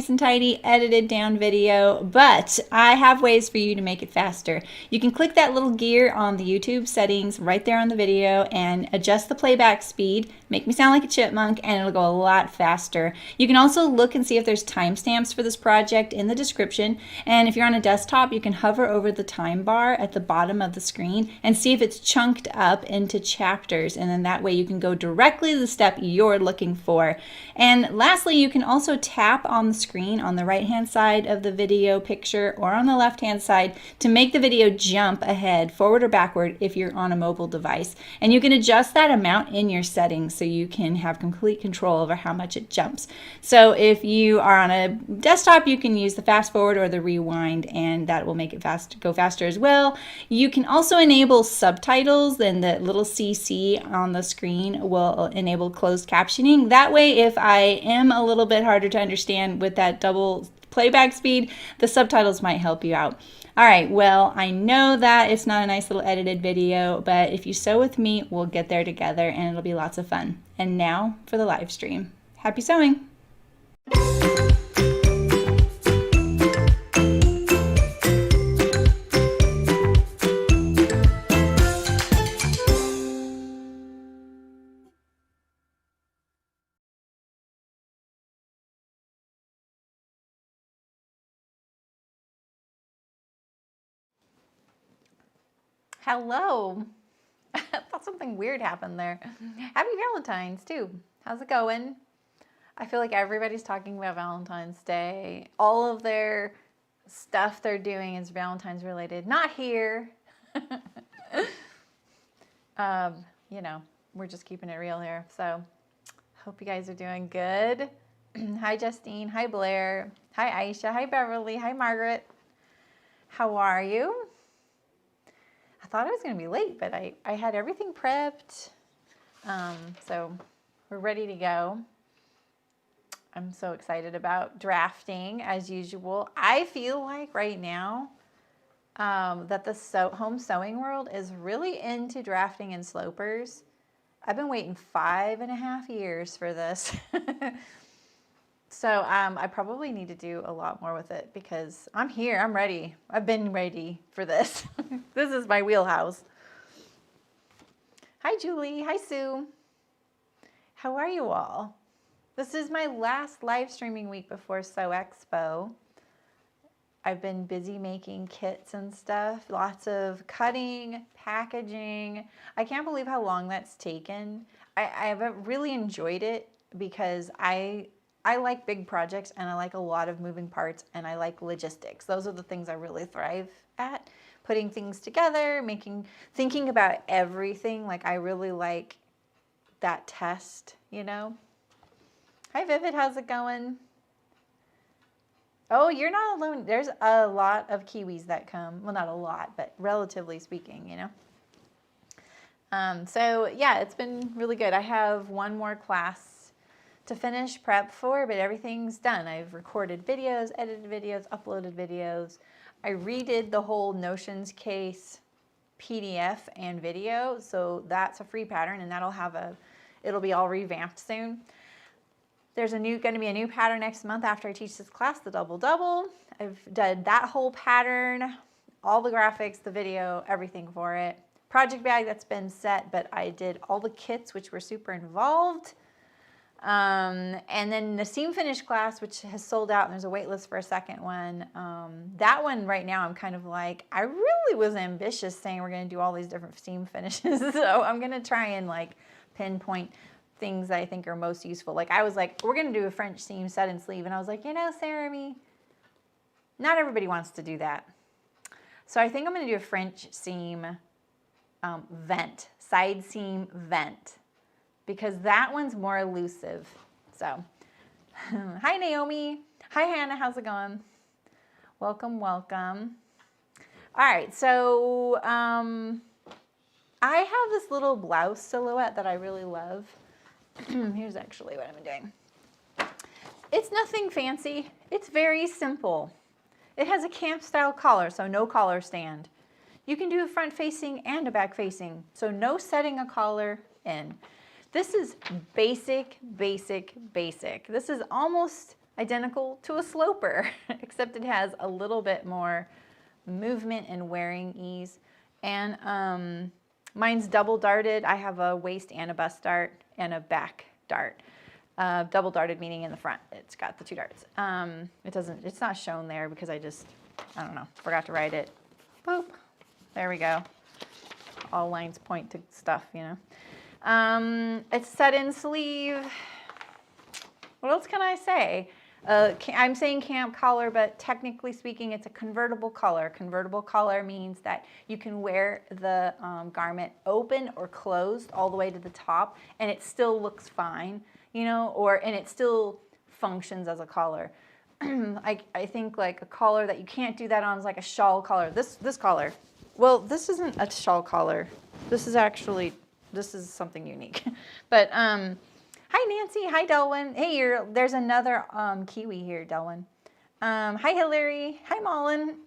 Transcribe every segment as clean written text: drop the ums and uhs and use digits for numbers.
nice and tidy edited down video, but I have ways for you to make it faster. You can click that little gear on the YouTube settings right there on the video and adjust the playback speed, make me sound like a chipmunk, and it'll go a lot faster. You can also look and see if there's timestamps for this project in the description, and if you're on a desktop, you can hover over the time bar at the bottom of the screen and see if it's chunked up into chapters, and then that way you can go directly to the step you're looking for. And lastly, you can also tap on the screen on the right hand side of the video picture or on the left hand side to make the video jump ahead, forward or backward if you're on a mobile device. And you can adjust that amount in your settings so you can have complete control over how much it jumps. So if you are on a desktop, you can use the fast forward or the rewind, and that will make it go faster as well. You can also enable subtitles, then the little CC on the screen will enable closed captioning. That way, if I am a little bit harder to understand with that double playback speed, the subtitles might help you out. All right, well, I know that it's not a nice little edited video, but if you sew with me, we'll get there together and it'll be lots of fun. And now for the live stream. Happy sewing! Hello. I thought something weird happened there. Happy Valentine's too. How's it going? I feel like everybody's talking about Valentine's Day. All of their stuff they're doing is Valentine's related. Not here. You know, we're just keeping it real here. So hope you guys are doing good. Hi, Justine. Hi, Blair. Hi, Aisha. Hi, Beverly. Hi, Margaret. How are you? I thought I was going to be late, but I had everything prepped. So we're ready to go. I'm so excited about drafting as usual. I feel like right now that the home sewing world is really into drafting and slopers. I've been waiting 5.5 years for this. So I probably need to do a lot more with it because I'm here, I'm ready. I've been ready for this. This is my wheelhouse. Hi, Julie. Hi, Sue. How are you all? This is my last live streaming week before Sew Expo. I've been busy making kits and stuff, lots of cutting, packaging. I can't believe how long that's taken. I've really enjoyed it because I like big projects and I like a lot of moving parts and I like logistics. Those are the things I really thrive at. Putting things together, thinking about everything. Like I really like that test, you know? Hi, Vivid, how's it going? Oh, you're not alone. There's a lot of Kiwis that come. Well, not a lot, but relatively speaking, you know? So yeah, it's been really good. I have one more class to finish prep for, but everything's done. I've recorded videos, edited videos, uploaded videos. I redid the whole Notions case PDF and video, so that's a free pattern, and it'll be all revamped soon. There's going to be a new pattern next month after I teach this class, the double double. I've done that whole pattern, all the graphics, the video, everything for it. Project bag that's been set, but I did all the kits, which were super involved. And then the seam finish class, which has sold out, and there's a wait list for a second one. That one right now, I'm kind of like, I really was ambitious saying we're going to do all these different seam finishes. So I'm going to try and like pinpoint things that I think are most useful. Like I was like, we're going to do a French seam set and sleeve. And I was like, you know, Saremy, not everybody wants to do that. So I think I'm going to do a French seam vent, side seam vent, because that one's more elusive. So, hi Naomi. Hi Hannah, how's it going? Welcome, welcome. All right, so I have this little blouse silhouette that I really love. Here's actually what I'm doing. It's nothing fancy. It's very simple. It has a camp style collar, so no collar stand. You can do a front facing and a back facing, so no setting a collar in. This is basic, basic, basic. This is almost identical to a sloper, except it has a little bit more movement and wearing ease. And mine's double darted. I have a waist and a bust dart and a back dart. Double darted meaning in the front. It's got the 2 darts. It's not shown there because I don't know, forgot to write it. Boop. There we go. All lines point to stuff, you know. It's set in sleeve. What else can I say? I'm saying camp collar, but technically speaking, it's a convertible collar. Convertible collar means that you can wear the garment open or closed all the way to the top, and it still looks fine, you know, and it still functions as a collar. I think like a collar that you can't do that on is like a shawl collar. This collar. Well, this isn't a shawl collar. This is something unique. But hi Nancy, hi Delwyn. Hey, there's another Kiwi here, Delwyn. Hi Hillary, hi Mullen.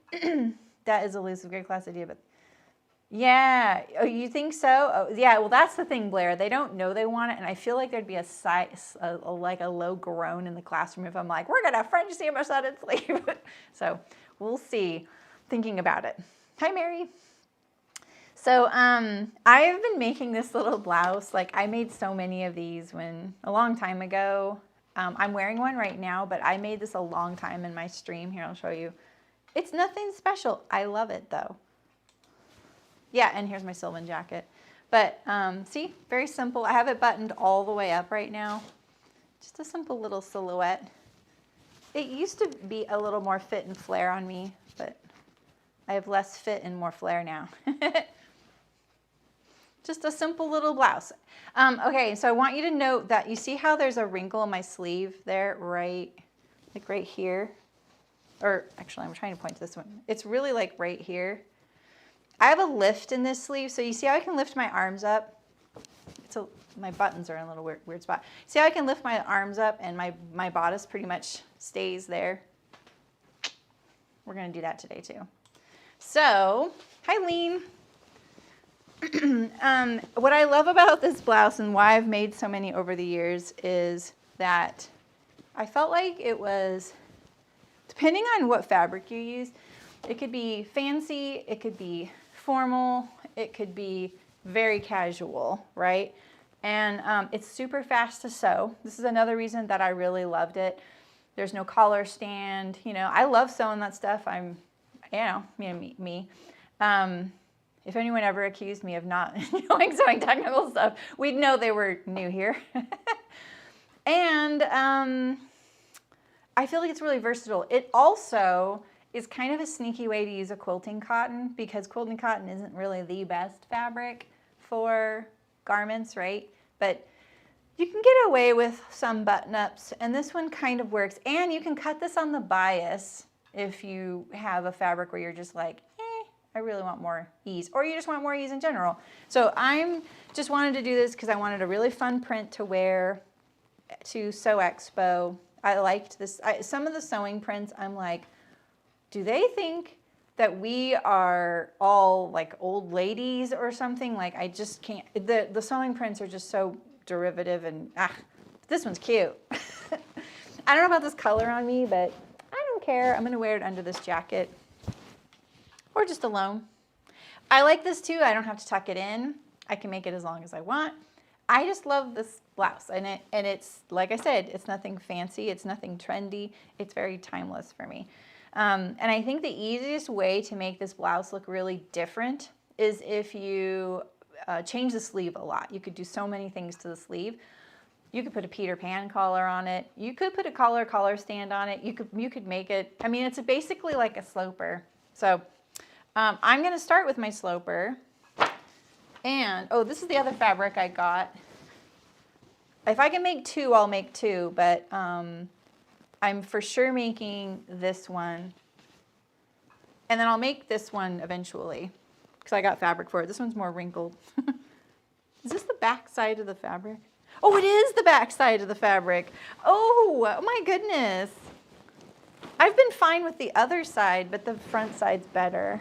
That is elusive, great class idea, but yeah. Oh, you think so? Oh, yeah. Well, that's the thing, Blair. They don't know they want it, and I feel like there'd be like a low groan in the classroom if I'm like, we're gonna French seam set in sleeve. So we'll see. Thinking about it. Hi Mary. So I've been making this little blouse. Like I made so many of these a long time ago. I'm wearing one right now, but I made this a long time in my stream. Here, I'll show you. It's nothing special. I love it though. Yeah, and here's my Sylvan jacket. But see, very simple. I have it buttoned all the way up right now. Just a simple little silhouette. It used to be a little more fit and flare on me, but I have less fit and more flare now. Just a simple little blouse. Okay, so I want you to note that you see how there's a wrinkle in my sleeve there, right here? Or actually, I'm trying to point to this one. It's really like right here. I have a lift in this sleeve, so you see how I can lift my arms up? My buttons are in a little weird spot. See how I can lift my arms up and my bodice pretty much stays there? We're gonna do that today too. So, hi Lean. What I love about this blouse and why I've made so many over the years is that I felt like it was, depending on what fabric you use, it could be fancy, it could be formal, it could be very casual, right? And it's super fast to sew. This is another reason that I really loved it. There's no collar stand, you know. I love sewing that stuff. Me. If anyone ever accused me of not knowing sewing technical stuff, we'd know they were new here. And I feel like it's really versatile. It also is kind of a sneaky way to use a quilting cotton because quilting cotton isn't really the best fabric for garments, right? But you can get away with some button-ups, and this one kind of works. And you can cut this on the bias if you have a fabric where you're just like, I really want more ease, or you just want more ease in general. So I'm just wanted to do this because I wanted a really fun print to wear to Sew Expo. I liked this. Some of the sewing prints, I'm like, do they think that we are all like old ladies or something? Like I just can't, the sewing prints are just so derivative and this one's cute. I don't know about this color on me, but I don't care. I'm gonna wear it under this jacket. Or just alone. I like this too. I don't have to tuck it in. I can make it as long as I want. I just love this blouse, and it's like I said, it's nothing fancy, it's nothing trendy. It's very timeless for me. And I think the easiest way to make this blouse look really different is if you change the sleeve a lot. You could do so many things to the sleeve. You could put a Peter Pan collar on it. You could put a collar stand on it. You could make it. I mean, it's basically like a sloper. So. I'm going to start with my sloper, and this is the other fabric I got. If I can make two, I'll make two, but I'm for sure making this one, and then I'll make this one eventually because I got fabric for it. This one's more wrinkled. Is this the back side of the fabric? Oh, it is the back side of the fabric. Oh my goodness. I've been fine with the other side, but the front side's better.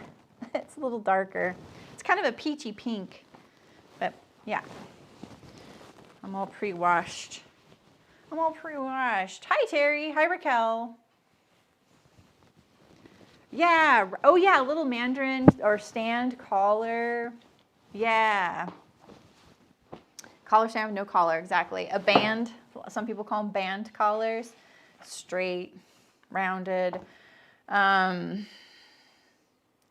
It's a little darker. It's kind of a peachy pink, but yeah. I'm all pre-washed. I'm all pre-washed. Hi, Terry. Hi, Raquel. Yeah. Oh, yeah. A little mandarin or stand collar. Yeah. Collar stand with no collar, exactly. A band. Some people call them band collars. Straight, rounded.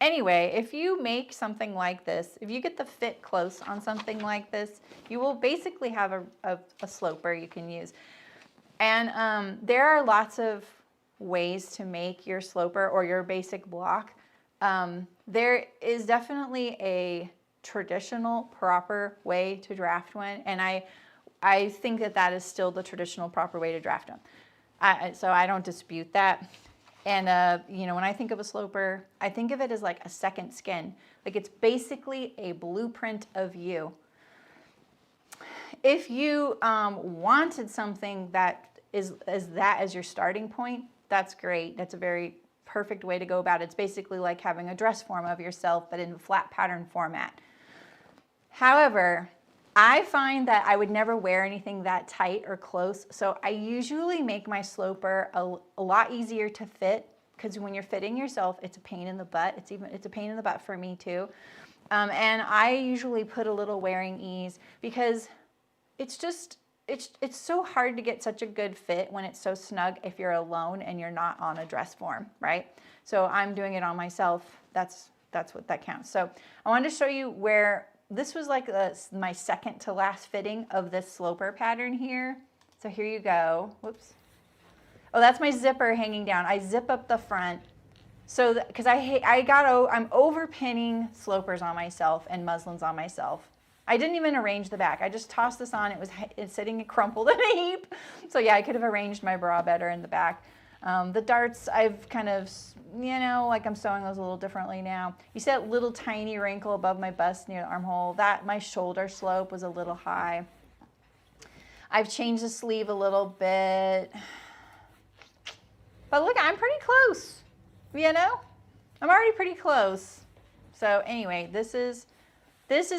Anyway, if you make something like this, if you get the fit close on something like this, you will basically have a sloper you can use. And there are lots of ways to make your sloper or your basic block. There is definitely a traditional, proper way to draft one, and I think that is still the traditional, proper way to draft them. So I don't dispute that. And, you know, when I think of a sloper, I think of it as like a second skin. Like it's basically a blueprint of you. If you wanted something that is as your starting point, that's great. That's a very perfect way to go about it. It's basically like having a dress form of yourself, but in flat pattern format. However, I find that I would never wear anything that tight or close, so I usually make my sloper a lot easier to fit, because when you're fitting yourself, it's a pain in the butt. It's a pain in the butt for me too. And I usually put a little wearing ease, because it's so hard to get such a good fit when it's so snug if you're alone and you're not on a dress form, right? So I'm doing it on myself. That's what that counts. So I wanted to show you where this was like my second to last fitting of this sloper pattern here. So here you go. Whoops. Oh, that's my zipper hanging down. I zip up the front. So, because I'm over pinning slopers on myself and muslins on myself. I didn't even arrange the back. I just tossed this on. It's sitting crumpled in a heap. So yeah, I could have arranged my bra better in the back. The darts, I've kind of, you know, like I'm sewing those a little differently now. You see that little tiny wrinkle above my bust near the armhole? That, my shoulder slope was a little high. I've changed the sleeve a little bit. But look, I'm pretty close, you know? I'm already pretty close. So anyway, this is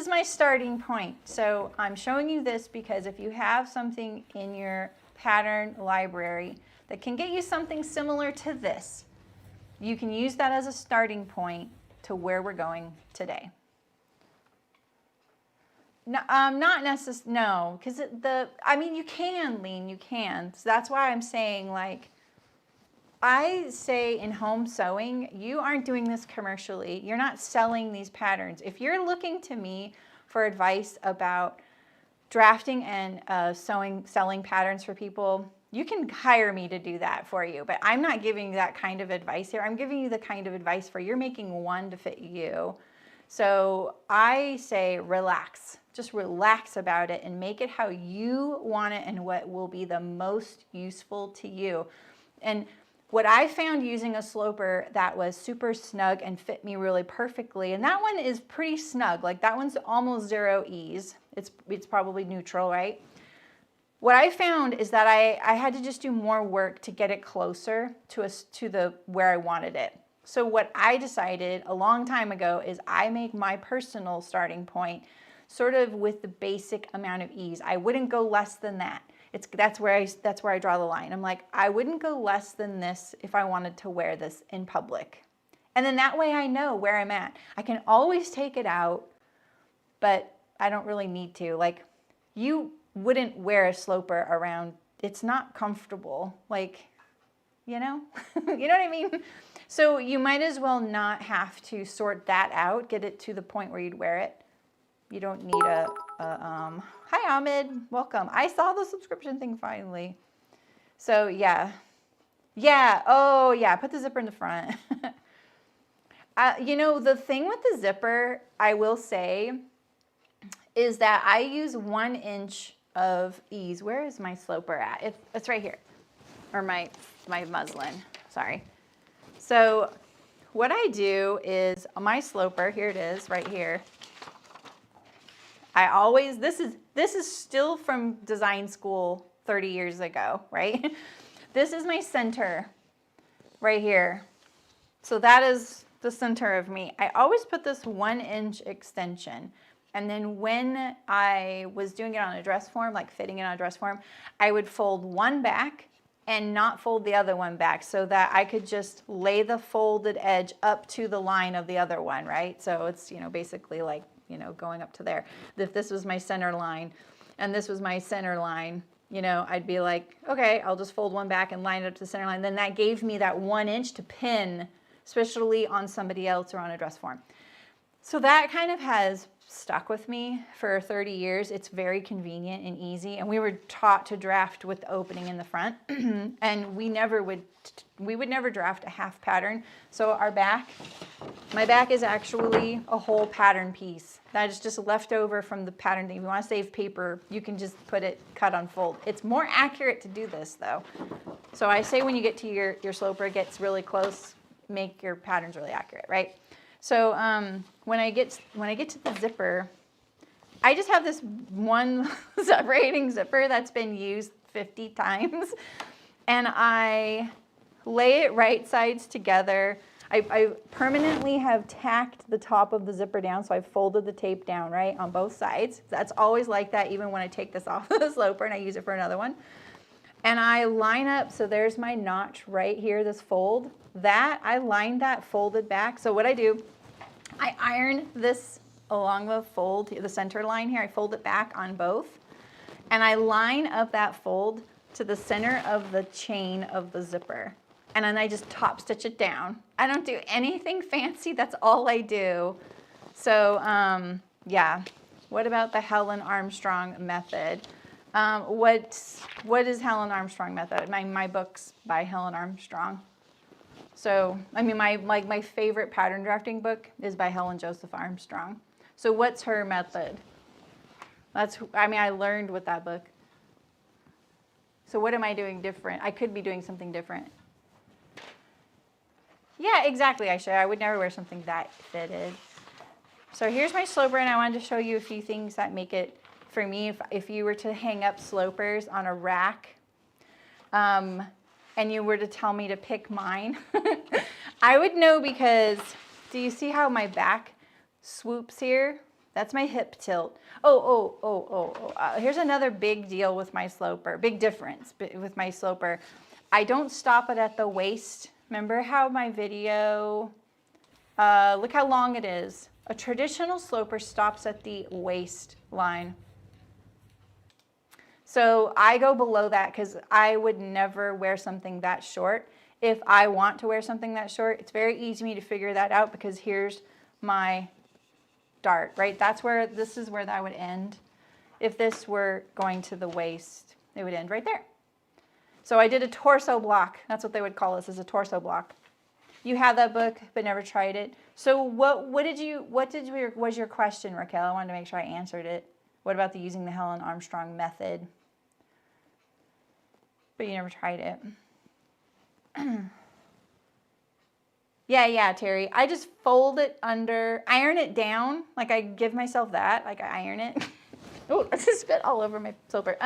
my starting point. So I'm showing you this because if you have something in your pattern library that can get you something similar to this, you can use that as a starting point to where we're going today. No, not necessarily, no, because I mean, you can, Lean, you can. So that's why I'm saying, like, I say in home sewing, you aren't doing this commercially. You're not selling these patterns. If you're looking to me for advice about drafting and selling patterns for people, you can hire me to do that for you. But I'm not giving you that kind of advice here. I'm giving you the kind of advice for you're making one to fit you. So I say relax. Just relax about it and make it how you want it and what will be the most useful to you. And what I found using a sloper that was super snug and fit me really perfectly, and that one is pretty snug, like that one's almost zero ease. It's probably neutral, right? What I found is that I had to just do more work to get it closer to where I wanted it. So what I decided a long time ago is I make my personal starting point sort of with the basic amount of ease. I wouldn't go less than that. That's where I draw the line. I'm like, I wouldn't go less than this if I wanted to wear this in public. And then that way I know where I'm at. I can always take it out, but I don't really need to. Like, you wouldn't wear a sloper around. It's not comfortable. Like, you know? You know what I mean? So you might as well not have to sort that out, get it to the point where you'd wear it. You don't need hi Ahmed, welcome. I saw the subscription thing finally. So yeah, oh yeah, put the zipper in the front. You know, the thing with the zipper, I will say, is that I use 1 inch of ease. Where is my sloper at? It's right here, or my muslin, sorry. So what I do is my sloper, here it is, right here. This is still from design school 30 years ago, right? This is my center right here. So that is the center of me. I always put this 1 inch extension. And then when I was doing it on a dress form, like fitting it on a dress form, I would fold one back and not fold the other one back so that I could just lay the folded edge up to the line of the other one, right? So it's, basically like, going up to there. If this was my center line and this was my center line, I'd be like, okay, I'll just fold one back and line it up to the center line. Then that gave me that 1 inch to pin, especially on somebody else or on a dress form. So that kind of has stuck with me for 30 years. It's very convenient and easy. And we were taught to draft with the opening in the front. And we would never draft a half pattern. So my back is actually a whole pattern piece. That is just left over from the pattern thing. If you want to save paper, you can just put it cut on fold. It's more accurate to do this though. So I say when you get to your sloper, it gets really close, make your patterns really accurate, right? So when I get to the zipper, I just have this one separating zipper that's been used 50 times, and I lay it right sides together. I permanently have tacked the top of the zipper down, so I've folded the tape down, right, on both sides. That's always like that, even when I take this off of the sloper and I use it for another one. And I line up, so there's my notch right here, this fold. I lined that folded back. So what I do, I iron this along the fold, the center line here. I fold it back on both. And I line up that fold to the center of the chain of the zipper. And then I just top stitch it down. I don't do anything fancy. That's all I do. So yeah. What about the Helen Armstrong method? What is Helen Armstrong method? My book's by Helen Armstrong. So, I mean, my favorite pattern drafting book is by Helen Joseph Armstrong. So what's her method? I learned with that book. So what am I doing different? I could be doing something different. Yeah, exactly, Aisha. I would never wear something that fitted. So here's my sloper, and I wanted to show you a few things that make it, for me, if you were to hang up slopers on a rack, and you were to tell me to pick mine, I would know, because do you see how my back swoops here? That's my hip tilt. Here's another big deal with my sloper, big difference with my sloper. I don't stop it at the waist. Remember how my video, look how long it is. A traditional sloper stops at the waistline. So I go below that because I would never wear something that short. If I want to wear something that short, it's very easy for me to figure that out, because here's my dart, right? This is where that would end. If this were going to the waist, it would end right there. So I did a torso block. That's what they would call this, is a torso block. You have that book, but never tried it. So what was your question, Raquel? I wanted to make sure I answered it. What about using the Helen Armstrong method? But you never tried it. Yeah, Terry. I just fold it under, iron it down. Like I give myself that, like I iron it. Oh, I just spit all over my sloper.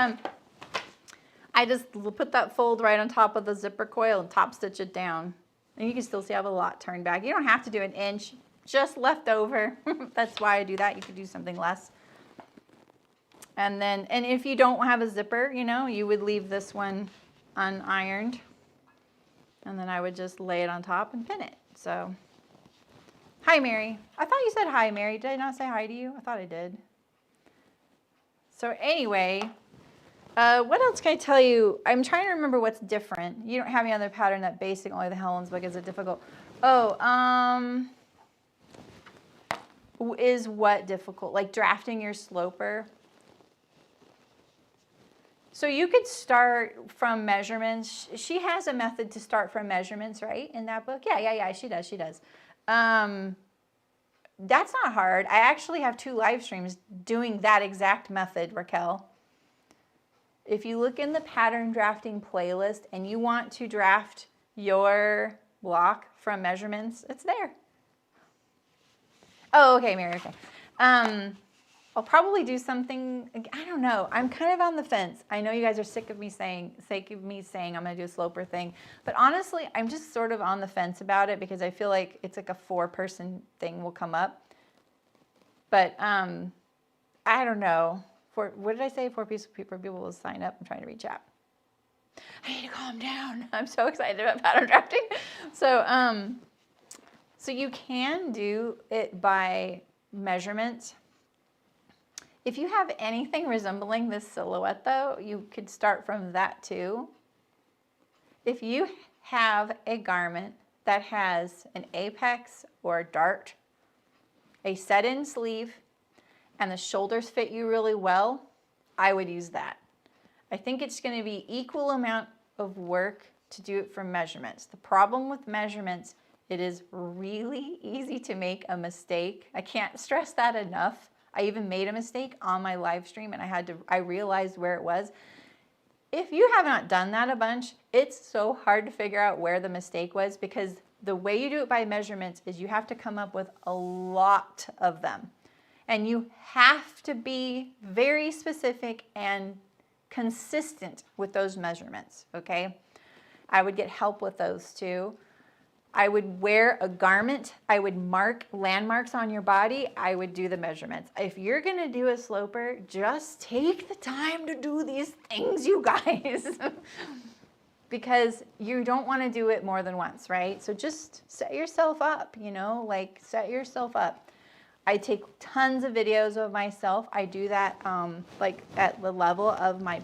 I just put that fold right on top of the zipper coil and top stitch it down. And you can still see I have a lot turned back. You don't have to do an inch, just left over. That's why I do that. You could do something less. And if you don't have a zipper, you would leave this one unironed. And then I would just lay it on top and pin it. So, hi, Mary. I thought you said hi, Mary. Did I not say hi to you? I thought I did. So anyway, what else can I tell you? I'm trying to remember what's different. You don't have any other pattern that basic, only the Helen's book is it difficult. Is what difficult? Like drafting your sloper? So you could start from measurements. She has a method to start from measurements, right, in that book? Yeah, she does. That's not hard. I actually have 2 live streams doing that exact method, Raquel. If you look in the pattern drafting playlist and you want to draft your block from measurements, it's there. Oh, okay, Mary, okay. I'll probably do something, I don't know. I'm kind of on the fence. I know you guys are sick of me saying I'm going to do a sloper thing. But honestly, I'm just sort of on the fence about it because I feel like it's like a 4-person thing will come up. But I don't know. What did I say? 4 people will sign up. I'm trying to reach out. I need to calm down. I'm so excited about pattern drafting. So you can do it by measurement. If you have anything resembling this silhouette though, you could start from that too. If you have a garment that has an apex or a dart, a set-in sleeve, and the shoulders fit you really well, I would use that. I think it's going to be equal amount of work to do it from measurements. The problem with measurements, it is really easy to make a mistake. I can't stress that enough. I even made a mistake on my live stream and I realized where it was. If you have not done that a bunch, it's so hard to figure out where the mistake was, because the way you do it by measurements is you have to come up with a lot of them. And you have to be very specific and consistent with those measurements, okay? I would get help with those too. I would wear a garment. I would mark landmarks on your body. I would do the measurements. If you're gonna do a sloper, just take the time to do these things, you guys. Because you don't wanna do it more than once, right? So just set yourself up, you know, like set yourself up. I take tons of videos of myself. I do that like at the level of my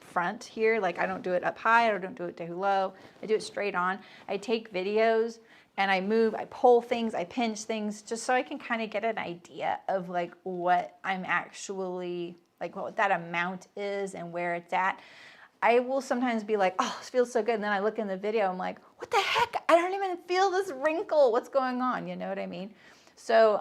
front here. Like I don't do it up high, I don't do it too low. I do it straight on. I take videos and I move, I pull things, I pinch things, just so I can kind of get an idea of like what I'm actually, like what that amount is and where it's at. I will sometimes be like, oh, this feels so good. And then I look in the video, I'm like, what the heck? I don't even feel this wrinkle. What's going on? You know what I mean? So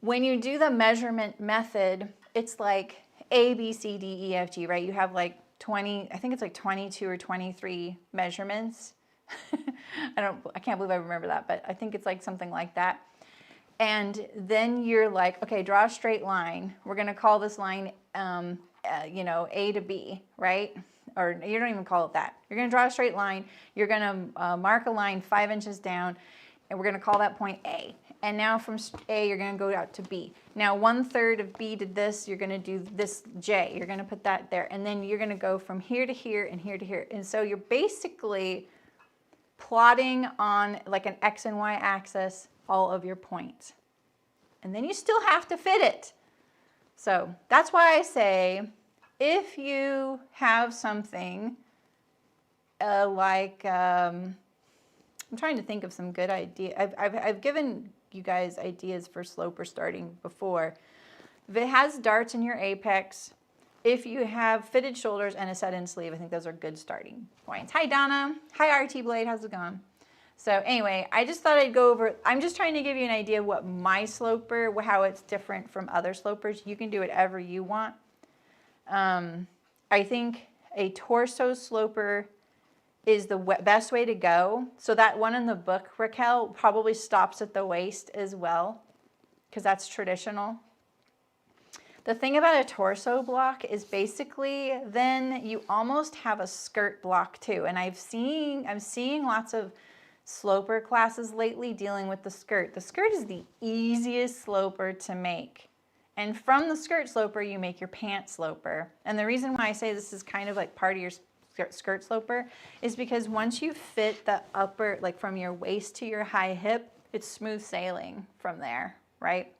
when you do the measurement method, it's like A, B, C, D, E, F, G, right? You have like 20, I think it's like 22 or 23 measurements. I can't believe I remember that, but I think it's like something like that. And then you're like, okay, draw a straight line. We're going to call this line, you know, A to B, right? Or you don't even call it that. You're going to draw a straight line. You're going to mark a line 5 inches down, and we're going to call that point A. And now from A, you're going to go out to B. Now 1/3 of B to this, you're going to do this J. You're going to put that there. And then you're going to go from here to here and here to here. And so you're basically plotting on like an X and Y axis all of your points. And then you still have to fit it. So that's why I say if you have something like... I'm trying to think of some good ideas. I've given you guys ideas for sloper starting before. If it has darts in your apex, if you have fitted shoulders and a set-in sleeve, I think those are good starting points. Hi, Donna. Hi, RT Blade. How's it going? So anyway, I just thought I'd go over, I'm just trying to give you an idea of what my sloper, how it's different from other slopers. You can do whatever you want. I think a torso sloper is the best way to go. So that one in the book, Raquel, probably stops at the waist as well, because that's traditional. The thing about a torso block is basically then you almost have a skirt block too. And I'm seeing lots of sloper classes lately dealing with the skirt. The skirt is the easiest sloper to make. And from the skirt sloper, you make your pant sloper. And the reason why I say this is kind of like part of your skirt sloper is because once you fit the upper, like from your waist to your high hip, it's smooth sailing from there, right?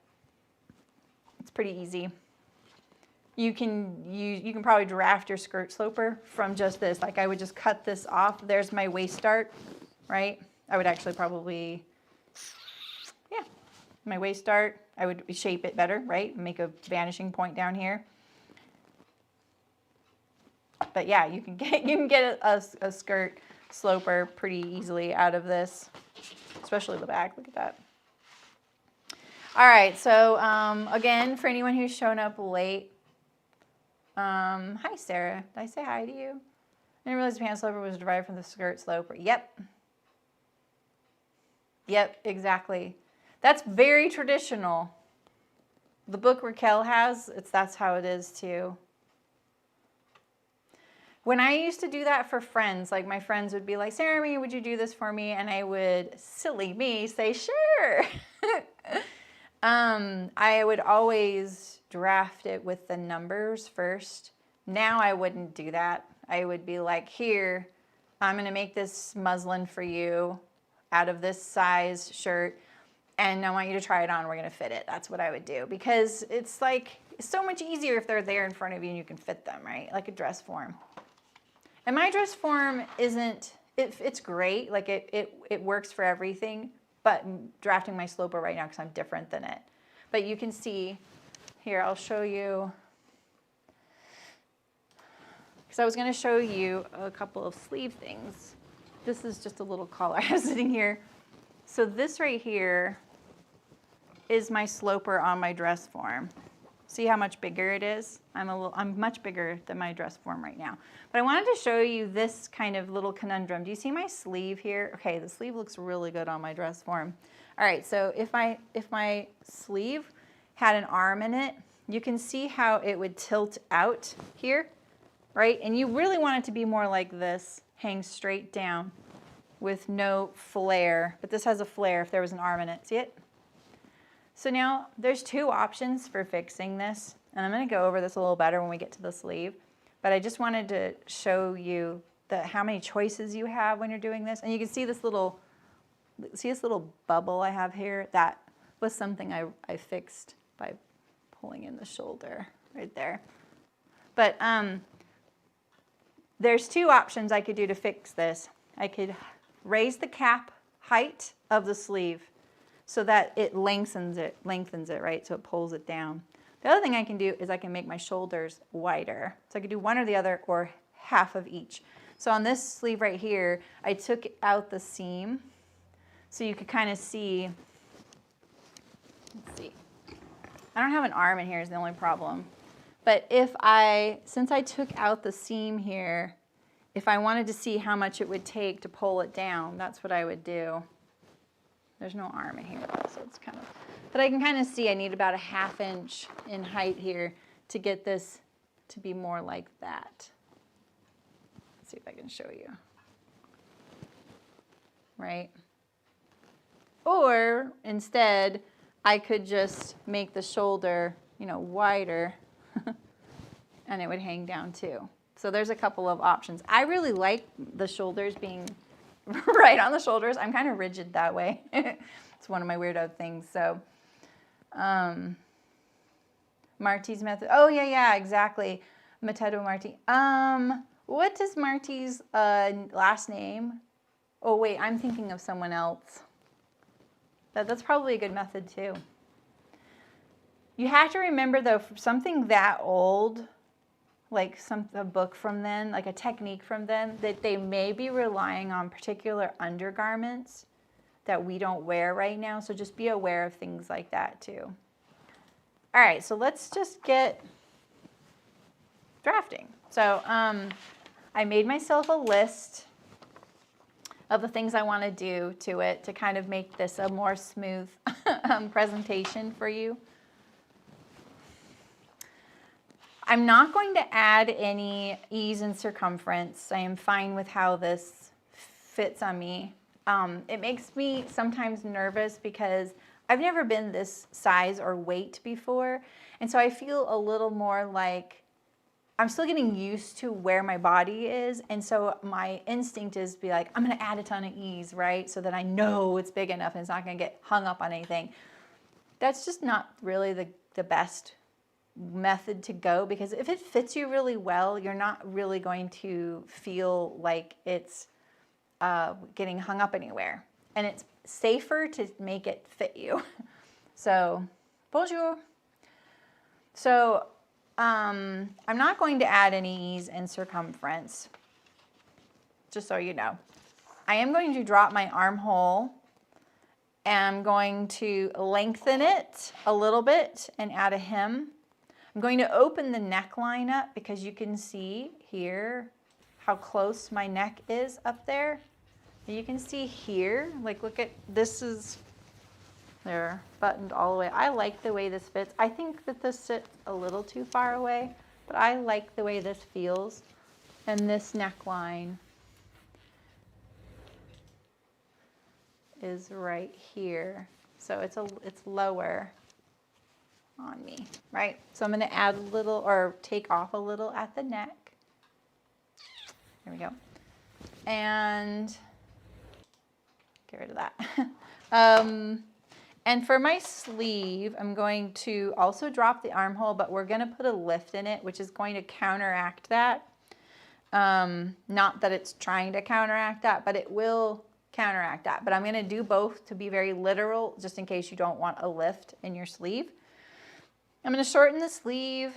It's pretty easy. You can probably draft your skirt sloper from just this. Like I would just cut this off. There's my waist dart, right? I would actually probably, yeah, my waist dart. I would shape it better, right? Make a vanishing point down here. But yeah, you can get a skirt sloper pretty easily out of this, especially the back. Look at that. All right, so again, for anyone who's shown up late, hi Sarah, did I say hi to you? I didn't realize the pant sloper was derived from the skirt sloper. Yep. Yep, exactly. That's very traditional. The book Raquel has, that's how it is too. When I used to do that for friends, like my friends would be like, Saremy, would you do this for me? And I would, silly me, say, sure. I would always draft it with the numbers first. Now I wouldn't do that. I would be like, here, I'm going to make this muslin for you out of this size shirt, and I want you to try it on. We're going to fit it. That's what I would do, because it's like, it's so much easier if they're there in front of you and you can fit them, right? Like a dress form. And my dress form isn't, it's great. Like it works for everything, but I'm drafting my sloper right now because I'm different than it. But you can see here, I'll show you, because I was going to show you a couple of sleeve things. This is just a little collar I have sitting here. So this right here is my sloper on my dress form. See how much bigger it is? I'm much bigger than my dress form right now. But I wanted to show you this kind of little conundrum. Do you see my sleeve here? Okay, the sleeve looks really good on my dress form. All right, so if my sleeve had an arm in it, you can see how it would tilt out here, right? And you really want it to be more like this, hang straight down with no flare. But this has a flare if there was an arm in it. See it? So now there's two options for fixing this, and I'm going to go over this a little better when we get to the sleeve, but I just wanted to show you how many choices you have when you're doing this. And you can see this little bubble I have here? That was something I fixed by pulling in the shoulder right there. But there's two options I could do to fix this. I could raise the cap height of the sleeve so that it lengthens it, right? So it pulls it down. The other thing I can do is I can make my shoulders wider. So I could do one or the other or half of each. So on this sleeve right here, I took out the seam so you could kind of see, let's see. I don't have an arm in here is the only problem. But since I took out the seam here, if I wanted to see how much it would take to pull it down, that's what I would do. There's no arm in here, so it's kind of, but I can kind of see I need about a ½ inch in height here to get this to be more like that. Let's see if I can show you. Right? Or instead, I could just make the shoulder, wider and it would hang down too. So there's a couple of options. I really like the shoulders being right on the shoulders. I'm kind of rigid that way. It's one of my weirdo things. So, Marty's method. Oh, yeah, exactly. Metodo Marty. What is Marty's last name? Oh, wait, I'm thinking of someone else. That's probably a good method, too. You have to remember, though, for something that old, like a book from then, like a technique from then, that they may be relying on particular undergarments that we don't wear right now. So just be aware of things like that too. All right, so let's just get drafting. So I made myself a list of the things I want to do to it to kind of make this a more smooth presentation for you. I'm not going to add any ease and circumference. I am fine with how this fits on me. It makes me sometimes nervous because I've never been this size or weight before. And so I feel a little more like I'm still getting used to where my body is. And so my instinct is to be like, I'm going to add a ton of ease, right? So that I know it's big enough and it's not going to get hung up on anything. That's just not really the best method to go, because if it fits you really well, you're not really going to feel like it's getting hung up anywhere, and it's safer to make it fit you. So bonjour. So I'm not going to add any ease and circumference, just so you know. I am going to drop my armhole and I'm going to lengthen it a little bit and add a hem. I'm going to open the neckline up because you can see here how close my neck is up there. You can see here, like look at, this is, they're buttoned all the way. I like the way this fits. I think that this sits a little too far away, but I like the way this feels. And this neckline is right here. So it's lower. on me, right? So I'm going to add a little, or take off a little at the neck. There we go. And get rid of that. And for my sleeve, I'm going to also drop the armhole, but we're going to put a lift in it, which is going to counteract that. Not that it's trying to counteract that, but it will counteract that. But I'm going to do both to be very literal, just in case you don't want a lift in your sleeve. I'm going to shorten the sleeve,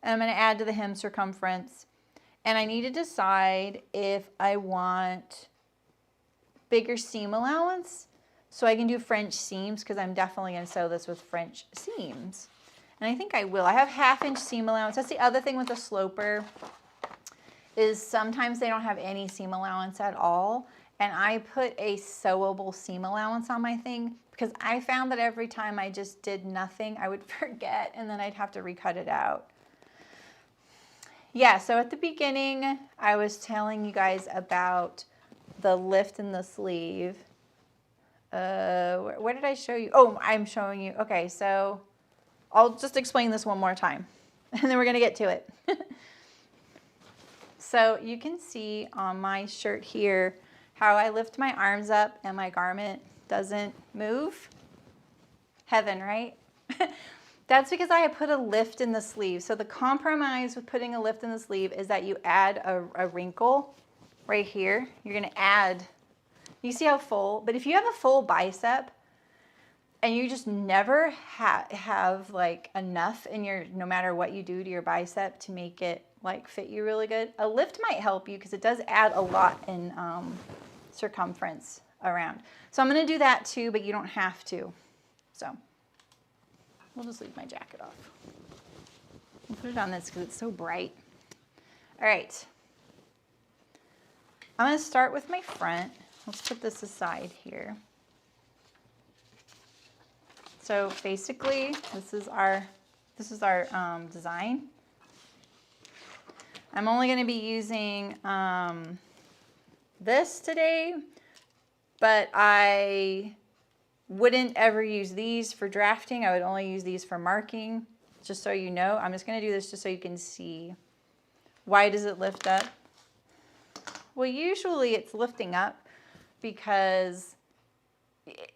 and I'm going to add to the hem circumference. And I need to decide if I want bigger seam allowance, so I can do French seams, because I'm definitely going to sew this with French seams. And I think I will. I have 1/2 inch seam allowance. That's the other thing with the sloper, is sometimes they don't have any seam allowance at all. And I put a sewable seam allowance on my thing, because I found that every time I just did nothing, I would forget, and then I'd have to recut it out. Yeah, so at the beginning, I was telling you guys about the lift in the sleeve. Where did I show you? Oh, I'm showing you. Okay, so I'll just explain this one more time, and then we're going to get to it. So you can see on my shirt here how I lift my arms up and my garment doesn't move. Heaven, right? That's because I put a lift in the sleeve. So the compromise with putting a lift in the sleeve is that you add a wrinkle right here. You're going to add, you see how full, but if you have a full bicep and you just never have like enough in your, no matter what you do to your bicep to make it like fit you really good, a lift might help you, because it does add a lot in circumference around. So I'm going to do that too, but you don't have to. So we'll just leave my jacket off. I'll put it on this because it's so bright. All right. I'm going to start with my front. Let's put this aside here. So basically, this is our design. I'm only going to be using this today, but I wouldn't ever use these for drafting. I would only use these for marking, just so you know. I'm just going to do this just so you can see. Why does it lift up? Well, usually it's lifting up because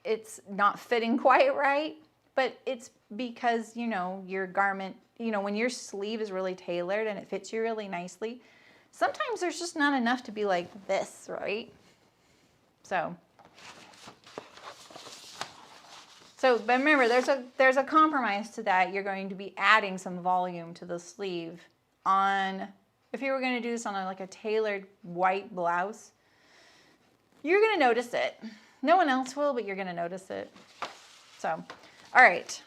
it's not fitting quite right, but it's because, you know, your garment, you know, when your sleeve is really tailored and it fits you really nicely, sometimes there's just not enough to be like this, right? But remember, there's a compromise to that. You're going to be adding some volume to the sleeve on, if you were going to do this on like a tailored white blouse, you're going to notice it. No one else will, but you're going to notice it. So, all right.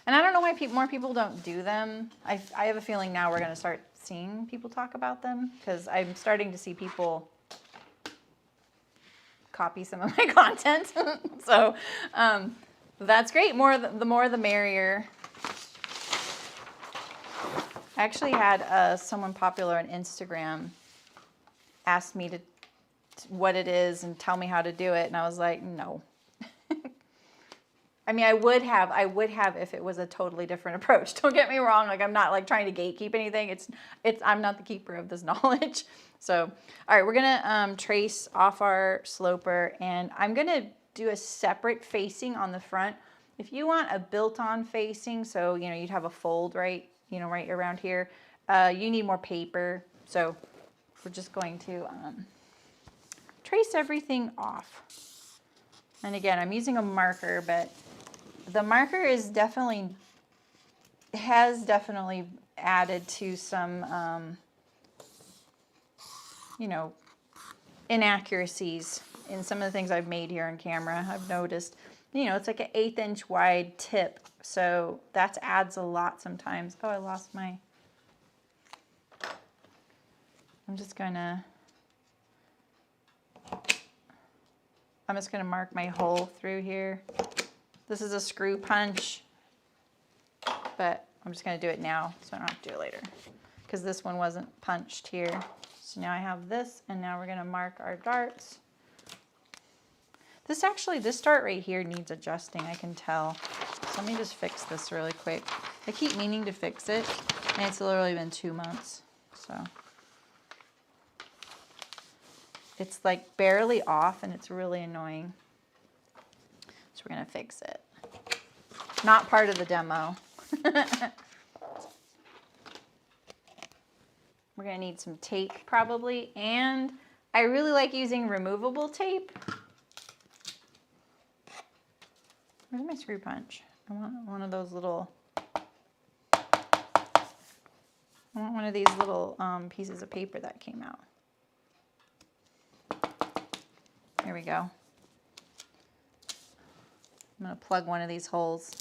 And I don't know why more people don't do them. I have a feeling now we're going to start seeing people talk about them, because I'm starting to see people copy some of my content. So that's great. The more the merrier. I actually had someone popular on Instagram ask me what it is and tell me how to do it, and I was like, no. I mean, I would have if it was a totally different approach. Don't get me wrong. Like, I'm not like trying to gatekeep anything. I'm not the keeper of this knowledge. So, all right, we're gonna trace off our sloper, and I'm gonna do a separate facing on the front. If you want a built-on facing, so you know you'd have a fold right around here, you need more paper. So we're just going to trace everything off. And again, I'm using a marker, but the marker has definitely added to some, you know, inaccuracies in some of the things I've made here on camera. I've noticed, you know, it's like an 1/8 inch wide tip, so that adds a lot sometimes. Oh, I lost my, I'm just gonna mark my hole through here. This is a screw punch, but I'm just gonna do it now so I don't have to do it later, because this one wasn't punched here. So now I have this, and now we're gonna mark our darts. This dart right here needs adjusting, I can tell. Let me just fix this really quick. I keep meaning to fix it, and it's literally been 2 months, so. It's like barely off, and it's really annoying. So we're gonna fix it. Not part of the demo. We're gonna need some tape probably, and I really like using removable tape. Where's my screw punch? I want one of those little, I want one of these little pieces of paper that came out. There we go. I'm gonna plug one of these holes,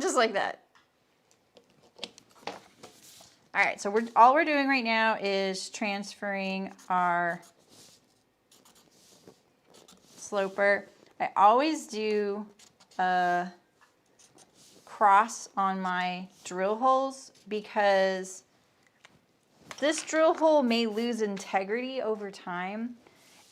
just like that. All right, so all we're doing right now is transferring our sloper. I always do a cross on my drill holes because this drill hole may lose integrity over time.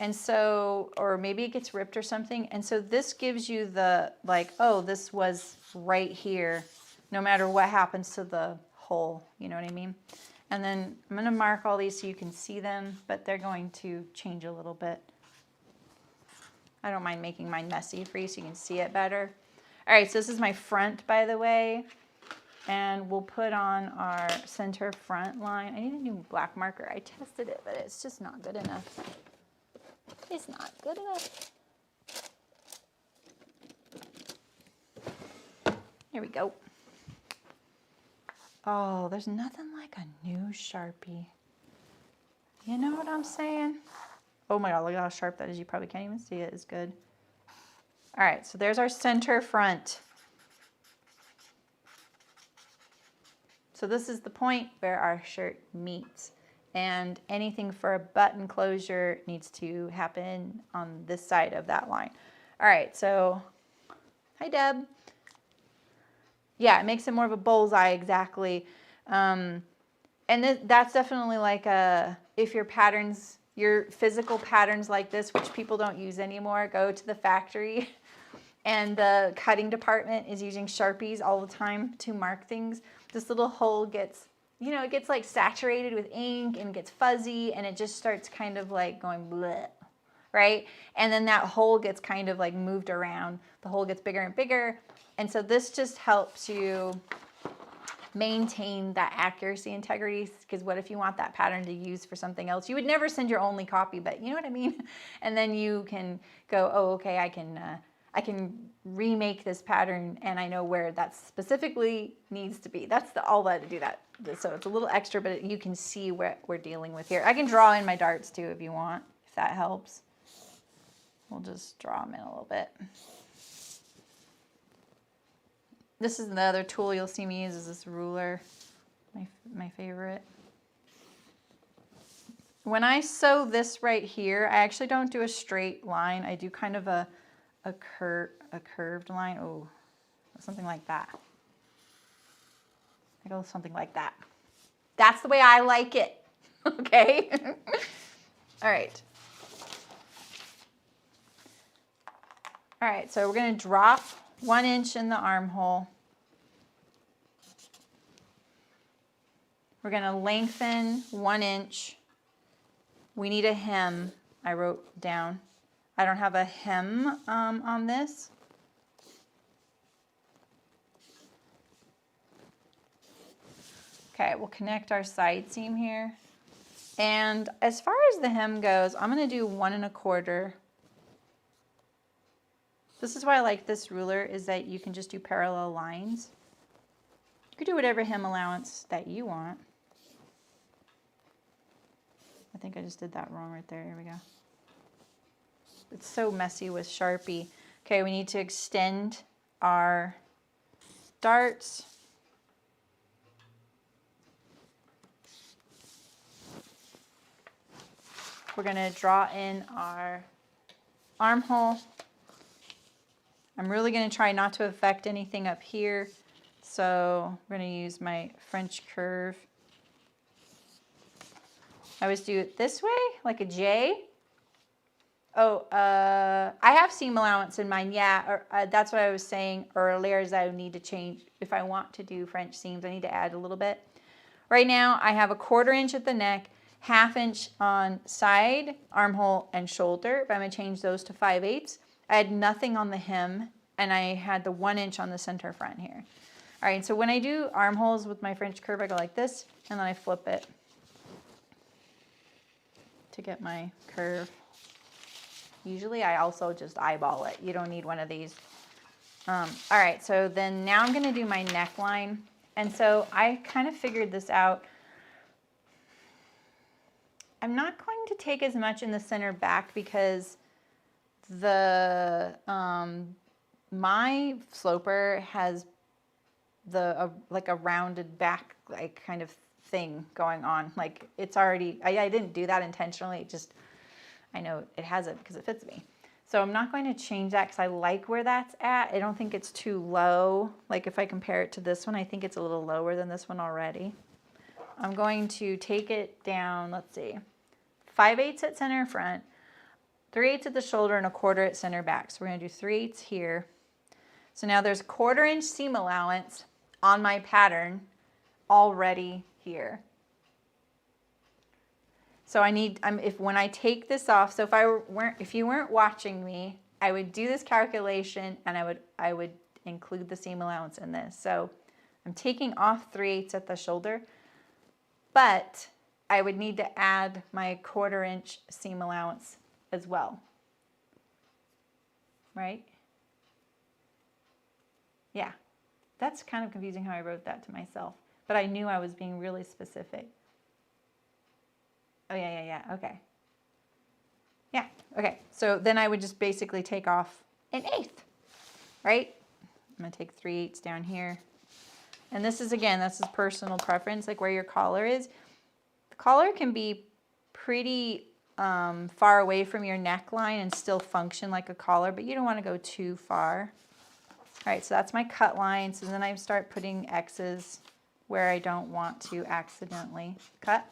And so, or maybe it gets ripped or something. And so this gives you the, like, oh, this was right here, no matter what happens to the hole, you know what I mean? And then I'm gonna mark all these so you can see them, but they're going to change a little bit. I don't mind making mine messy for you so you can see it better. All right, so this is my front, by the way. And we'll put on our center front line. I need a new black marker. I tested it, but it's just not good enough. It's not good enough. Here we go. Oh, there's nothing like a new Sharpie. You know what I'm saying? Oh my God, look how sharp that is. You probably can't even see it. It's good. All right, so there's our center front. So this is the point where our shirt meets. And anything for a button closure needs to happen on this side of that line. All right, so hi, Deb. Yeah, it makes it more of a bullseye, exactly. And that's definitely like if your patterns, your physical patterns like this, which people don't use anymore, go to the factory and the cutting department is using Sharpies all the time to mark things. This little hole gets, you know, it gets like saturated with ink and gets fuzzy and it just starts kind of like going bleh, right? And then that hole gets kind of like moved around. The hole gets bigger and bigger. And so this just helps you maintain that accuracy, integrity, because what if you want that pattern to use for something else? You would never send your only copy, but you know what I mean? And then you can go, oh, okay, I can remake this pattern and I know where that specifically needs to be. That's all that to do that. So it's a little extra, but you can see what we're dealing with here. I can draw in my darts too if you want, if that helps. We'll just draw them in a little bit. This is the other tool you'll see me use is this ruler, my favorite. When I sew this right here, I actually don't do a straight line. I do kind of a curved line. Oh, something like that. I go something like that. That's the way I like it. Okay. All right. All right, so we're going to drop 1 inch in the armhole. We're going to lengthen 1 inch. We need a hem, I wrote down. I don't have a hem on this. Okay, we'll connect our side seam here. And as far as the hem goes, I'm going to do 1 1/4. This is why I like this ruler, is that you can just do parallel lines. You could do whatever hem allowance that you want. I think I just did that wrong right there. Here we go. It's so messy with Sharpie. Okay, we need to extend our darts. We're going to draw in our armhole. I'm really going to try not to affect anything up here. So we're going to use my French curve. I always do it this way, like a J. I have seam allowance in mine. Yeah, or, that's what I was saying earlier is I need to change. If I want to do French seams, I need to add a little bit. Right now, I have a 1/4 inch at the neck, 1/2 inch on side, armhole, and shoulder. But I'm going to change those to 5/8. I had nothing on the hem, and I had the 1 inch on the center front here. All right, so when I do armholes with my French curve, I go like this, and then I flip it to get my curve. Usually I also just eyeball it. You don't need one of these. All right, so then now I'm gonna do my neckline. And so I kind of figured this out. I'm not going to take as much in the center back because the my sloper has the like a rounded back like kind of thing going on. Like it's already, I didn't do that intentionally. It just, I know it has it because it fits me. So I'm not going to change that because I like where that's at. I don't think it's too low. Like if I compare it to this one, I think it's a little lower than this one already. I'm going to take it down, let's see, 5/8 at center front, 3/8 at the shoulder, and 1/4 at center back. So we're going to do 3/8 here. So now there's 1/4 inch seam allowance on my pattern already here. So I need, when I take this off, so if you weren't watching me, I would do this calculation and I would include the seam allowance in this. So I'm taking off 3/8 at the shoulder, but I would need to add my 1/4 inch seam allowance as well, right? Yeah, that's kind of confusing how I wrote that to myself, but I knew I was being really specific. Oh, yeah, okay. Yeah, okay. So then I would just basically take off 1/8, right? I'm gonna take 3/8 down here. And this is, again, this is personal preference, like where your collar is. The collar can be pretty far away from your neckline and still function like a collar, but you don't wanna go too far. All right, so that's my cut line. So then I start putting X's where I don't want to accidentally cut.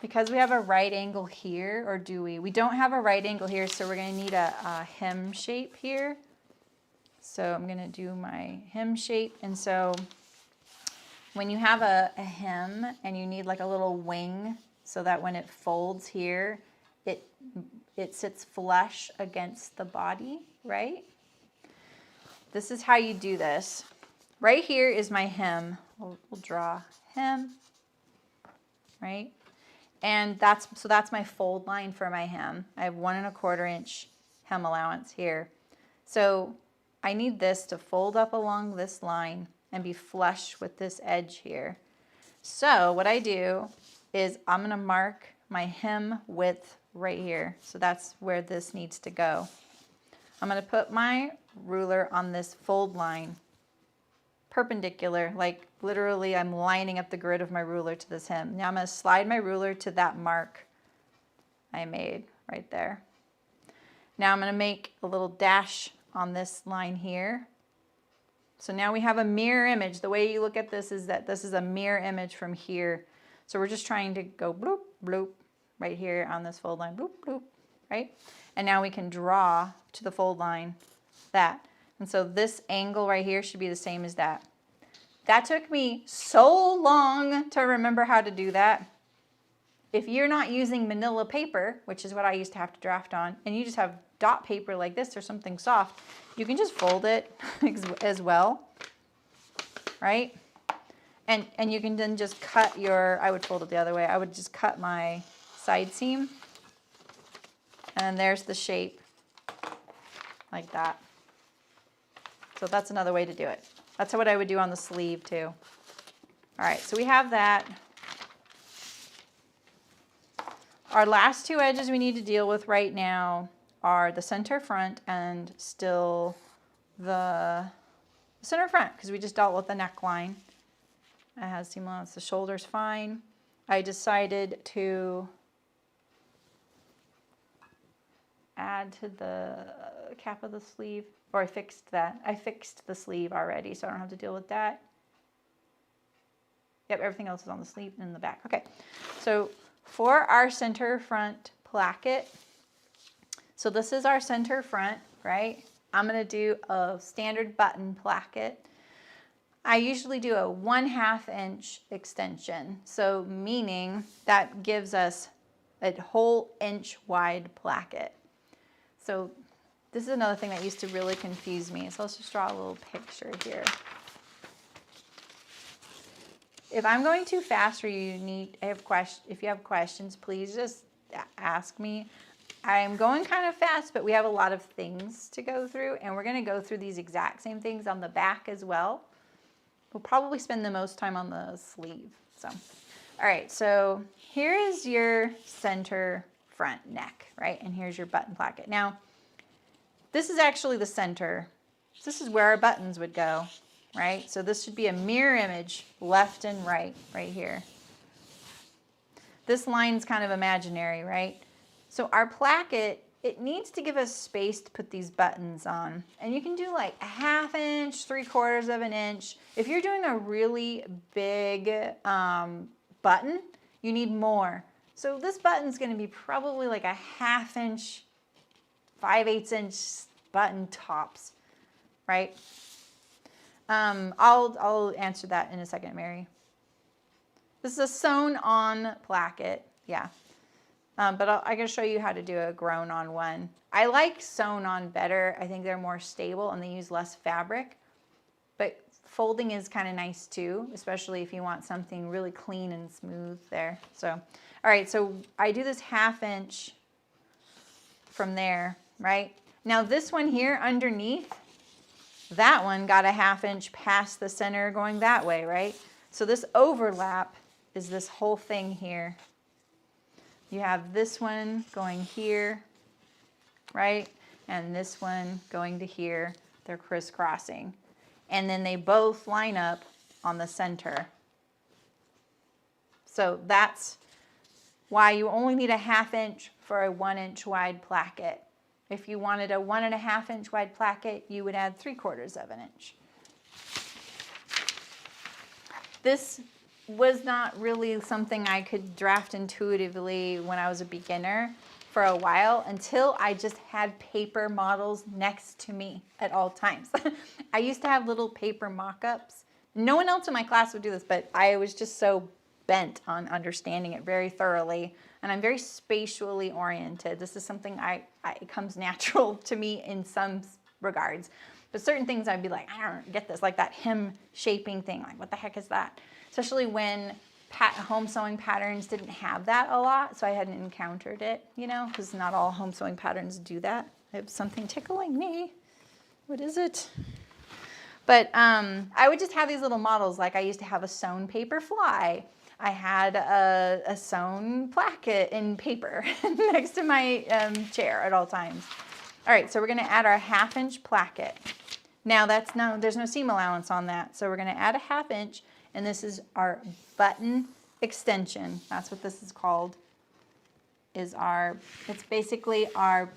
Because we have a right angle here, or do we? We don't have a right angle here, so we're going to need a hem shape here. So I'm going to do my hem shape. And so when you have a hem and you need like a little wing so that when it folds here, it sits flush against the body, right? This is how you do this. Right here is my hem. We'll draw hem, right? And that's my fold line for my hem. I have 1 1/4 inch hem allowance here. So I need this to fold up along this line and be flush with this edge here. So what I do is I'm gonna mark my hem width right here. So that's where this needs to go. I'm gonna put my ruler on this fold line, perpendicular, like literally I'm lining up the grid of my ruler to this hem. Now I'm going to slide my ruler to that mark I made right there. Now I'm going to make a little dash on this line here. So now we have a mirror image. The way you look at this is that this is a mirror image from here. So we're just trying to go bloop, bloop, right here on this fold line, bloop, bloop, right? And now we can draw to the fold line that. And so this angle right here should be the same as that. That took me so long to remember how to do that. If you're not using manila paper, which is what I used to have to draft on, and you just have dot paper like this or something soft, you can just fold it as well, right? And you can then just cut your, I would fold it the other way. I would just cut my side seam, and there's the shape like that. So that's another way to do it. That's what I would do on the sleeve too. All right, so we have that. Our last two edges we need to deal with right now are the center front and still the center front, because we just dealt with the neckline. It has seam allowance, the shoulder's fine. I decided to add to the cap of the sleeve, or I fixed that. I fixed the sleeve already, so I don't have to deal with that. Yep, everything else is on the sleeve and in the back. Okay, so for our center front placket, so this is our center front, right? I'm gonna do a standard button placket. I usually do a 1/2 inch extension. So meaning that gives us a whole inch wide placket. So this is another thing that used to really confuse me. So let's just draw a little picture here. If I'm going too fast or if you have questions, please just ask me. I'm going kind of fast, but we have a lot of things to go through, and we're going to go through these exact same things on the back as well. We'll probably spend the most time on the sleeve. So, all right, so here is your center front neck, right? And here's your button placket. Now, this is actually the center. This is where our buttons would go, right? So this should be a mirror image, left and right here. This line's kind of imaginary, right? So our placket, it needs to give us space to put these buttons on. And you can do like a 1/2 inch, 3/4 of an inch. If you're doing a really big button, you need more. So this button's gonna be probably like a 1/2 inch, 5/8 inch button tops, right? I'll answer that in a second, Mary. This is a sewn on placket, yeah. But I can show you how to do a grown on one. I like sewn on better. I think they're more stable and they use less fabric. But folding is kind of nice too, especially if you want something really clean and smooth there. So, all right, so I do this 1/2 inch from there, right? Now this one here underneath, that one got a 1/2 inch past the center going that way, right? So this overlap is this whole thing here. You have this one going here, right? And this one going to here. They're crisscrossing. And then they both line up on the center. So that's why you only need a 1/2 inch for a 1 inch wide placket. If you wanted a 1.5 inch wide placket, you would add 3/4 of an inch. This was not really something I could draft intuitively when I was a beginner for a while until I just had paper models next to me at all times. I used to have little paper mock-ups. No one else in my class would do this, but I was just so bent on understanding it very thoroughly. And I'm very spatially oriented. This is something it comes natural to me in some regards. But certain things I'd be like, I don't get this, like that hem shaping thing. Like, what the heck is that? Especially when home sewing patterns didn't have that a lot, so I hadn't encountered it, you know, because not all home sewing patterns do that. I have something tickling me. What is it? But I would just have these little models. Like I used to have a sewn paper fly. I had a sewn placket in paper next to my chair at all times. All right, so we're gonna add our 1/2 inch placket. Now there's no seam allowance on that, so we're gonna add a 1/2 inch, and this is our button extension. That's what this is called. It's basically our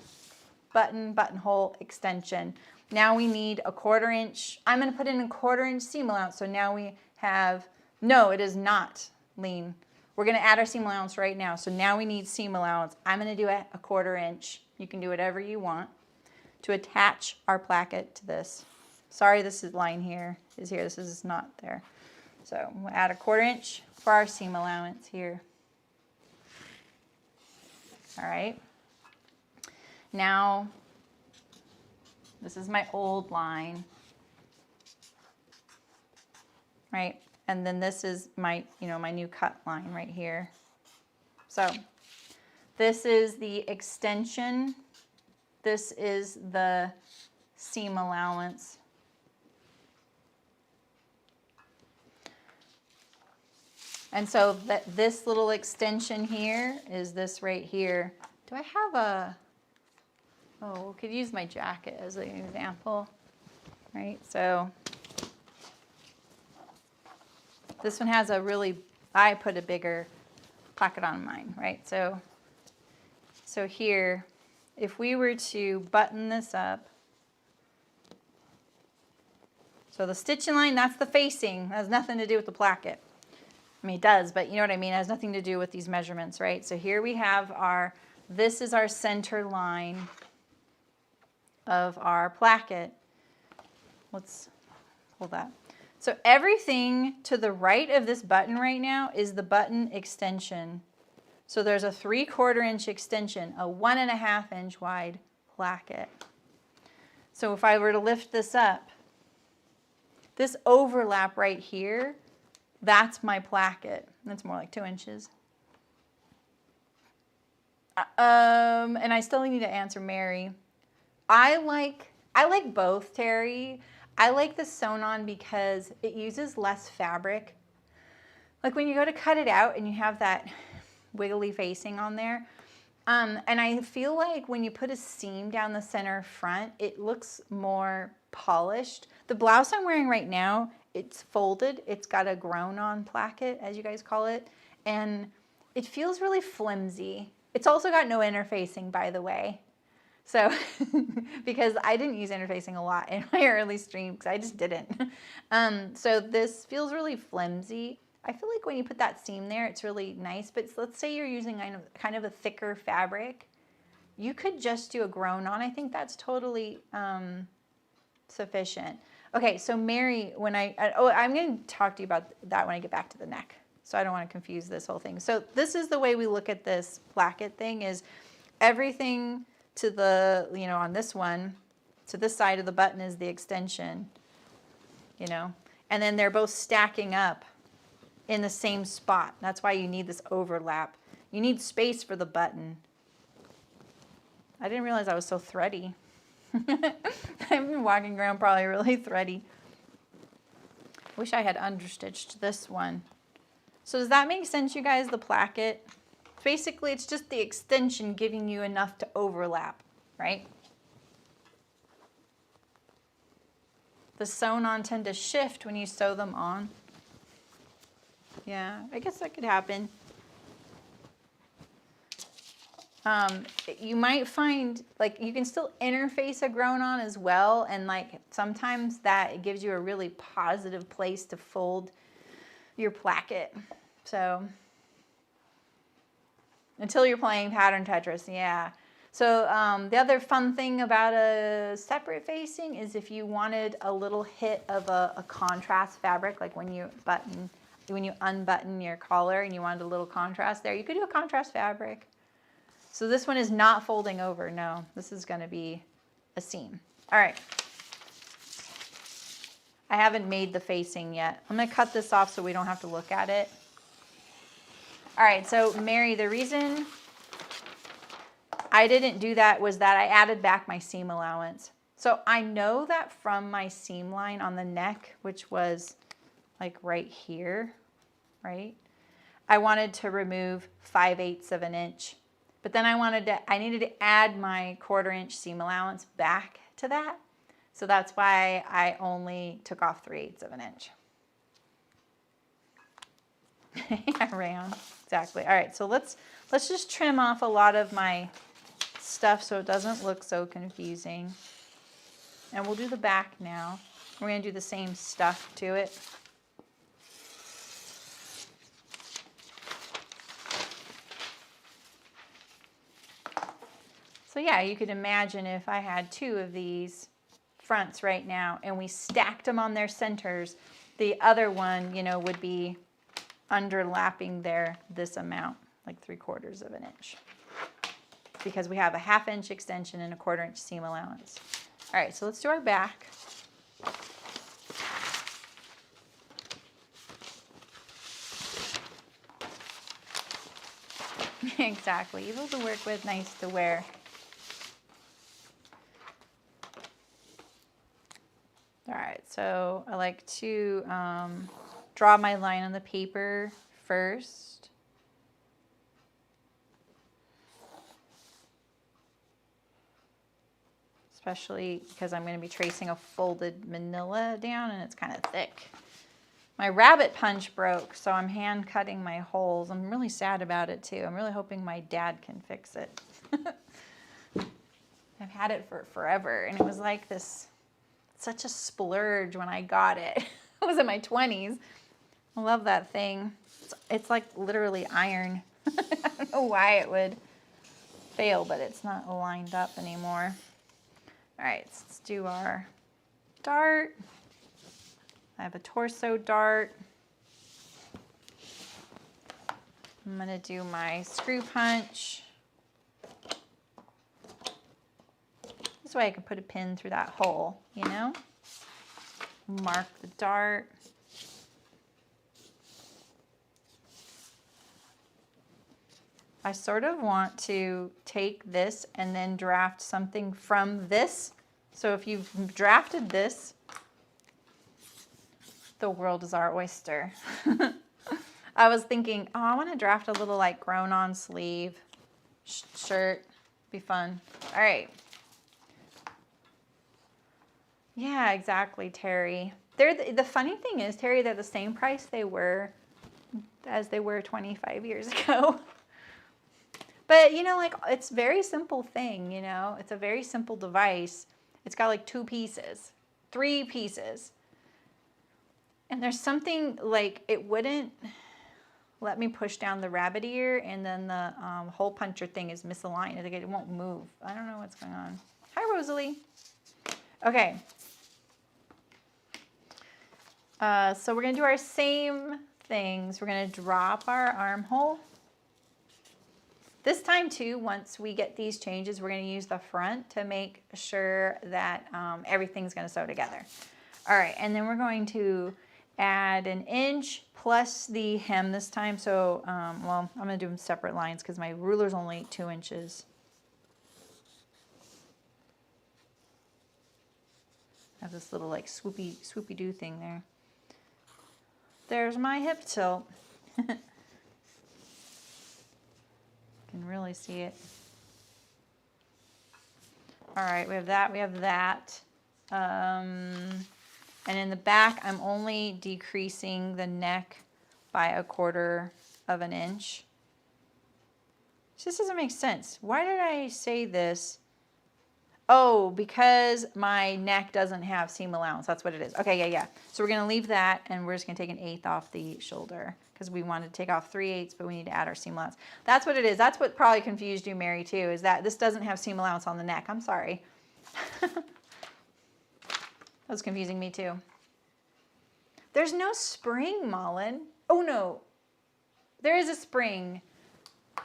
buttonhole extension. Now we need a 1/4 inch. I'm gonna put in a 1/4 inch seam allowance, so now we have, no, it is not, Lean. We're gonna add our seam allowance right now. So now we need seam allowance. I'm gonna do a 1/4 inch. You can do whatever you want to attach our placket to this. Sorry, this line here is here. This is not there. So we'll add a 1/4 inch for our seam allowance here. All right. Now, this is my old line, right? And then this is my, my new cut line right here. So this is the extension. This is the seam allowance. And so this little extension here is this right here. Do I have we could use my jacket as an example, right? So this one has I put a bigger placket on mine, right? So here, if we were to button this up, so the stitching line, that's the facing, that has nothing to do with the placket. I mean, it does, but you know what I mean? It has nothing to do with these measurements, right? So here we have this is our center line of our placket. Let's hold that. So everything to the right of this button right now is the button extension. So there's a 3/4 inch extension, a 1.5 inch wide placket. So if I were to lift this up, this overlap right here, that's my placket. That's more like 2 inches. And I still need to answer Mary. I like both, Terry. I like the sewn-on because it uses less fabric. Like when you go to cut it out and you have that wiggly facing on there. And I feel like when you put a seam down the center front, it looks more polished. The blouse I'm wearing right now, it's folded. It's got a grown-on placket, as you guys call it. And it feels really flimsy. It's also got no interfacing, by the way. So, because I didn't use interfacing a lot in my early stream, because I just didn't. So this feels really flimsy. I feel like when you put that seam there, it's really nice. But let's say you're using kind of a thicker fabric. You could just do a grown-on. I think that's totally sufficient. Okay, so Mary, I'm going to talk to you about that when I get back to the neck. So I don't want to confuse this whole thing. So this is the way we look at this placket thing, is everything to the, on this one, to this side of the button is the extension, and then they're both stacking up in the same spot. That's why you need this overlap. You need space for the button. I didn't realize I was so thready. I've been walking around probably really thready. Wish I had understitched this one. So does that make sense, you guys, the placket? Basically, it's just the extension giving you enough to overlap, right? The sewn-on tend to shift when you sew them on. Yeah, I guess that could happen. You might find, like, you can still interface a grown-on as well, and like sometimes that gives you a really positive place to fold your placket. So until you're playing pattern Tetris, yeah. So the other fun thing about a separate facing is if you wanted a little hit of a contrast fabric, like when you unbutton your collar and you wanted a little contrast there, you could do a contrast fabric. So this one is not folding over. No, this is going to be a seam. All right. I haven't made the facing yet. I'm going to cut this off so we don't have to look at it. All right, so Mary, the reason I didn't do that was that I added back my seam allowance. So I know that from my seam line on the neck, which was like right here, right? I wanted to remove 5/8 of an inch, but then I needed to add my 1/4 inch seam allowance back to that. So that's why I only took off 3/8 of an inch. Yeah, rayon, exactly. All right, so let's just trim off a lot of my stuff so it doesn't look so confusing. And we'll do the back now. We're going to do the same stuff to it. So yeah, you could imagine if I had 2 of these fronts right now and we stacked them on their centers, the other one, would be underlapping this amount, like 3/4 of an inch, because we have a 1/2 inch extension and a 1/4 inch seam allowance. All right, so let's do our back. Exactly, evil to work with, nice to wear. All right, so I like to draw my line on the paper first. Especially because I'm going to be tracing a folded manila down and it's kind of thick. My rabbit punch broke, so I'm hand cutting my holes. I'm really sad about it too. I'm really hoping my dad can fix it. I've had it for forever, and it was like this, such a splurge when I got it. I was in my 20s. I love that thing. It's like literally iron. I don't know why it would fail, but it's not lined up anymore. All right, so let's do our dart. I have a torso dart. I'm gonna do my screw punch. This way I can put a pin through that hole, you know? Mark the dart. I sort of want to take this and then draft something from this. So if you've drafted this, the world is our oyster. I was thinking, oh, I want to draft a little like grown on sleeve shirt. Be fun. All right. Yeah, exactly, Terry. The funny thing is, Terry, they're the same price they were as they were 25 years ago. But, you know, like, it's a very simple thing, you know. It's a very simple device. It's got like 2 pieces, 3 pieces. And there's something like, it wouldn't let me push down the rabbit ear, and then the hole puncher thing is misaligned. It won't move. I don't know what's going on. Hi, Rosalie. Okay. So we're going to do our same things. We're going to drop our armhole. This time too, once we get these changes, we're going to use the front to make sure that everything's going to sew together. All right, and then we're going to add 1 inch plus the hem this time. So, well, I'm going to do them separate lines because my ruler's only 2 inches. I have this little like swoopy-doo thing there. There's my hip tilt. Can really see it. All right, we have that, we have that. And in the back, I'm only decreasing the neck by 1/4 of an inch. This doesn't make sense. Why did I say this? Oh, because my neck doesn't have seam allowance. That's what it is. Okay, yeah. So we're going to leave that, and we're just going to take 1/8 off the shoulder because we wanted to take off 3/8, but we need to add our seam allowance. That's what it is. That's what probably confused you, Mary, too, is that this doesn't have seam allowance on the neck. I'm sorry. That was confusing me, too. There's no spring, Mullen. Oh, no. There is a spring.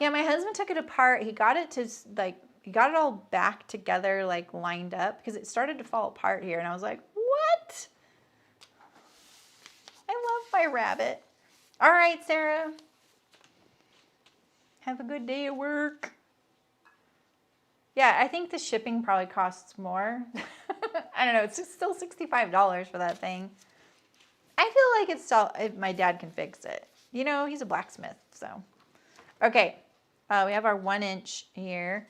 Yeah, my husband took it apart. He got it to, like, he got it all back together, like, lined up, because it started to fall apart here, and I was like, what? I love my rabbit. All right, Sarah. Have a good day at work. Yeah, I think the shipping probably costs more. I don't know. It's still $65 for that thing. I feel like it's still, if my dad can fix it. You know, he's a blacksmith, so. Okay, we have our 1 inch here.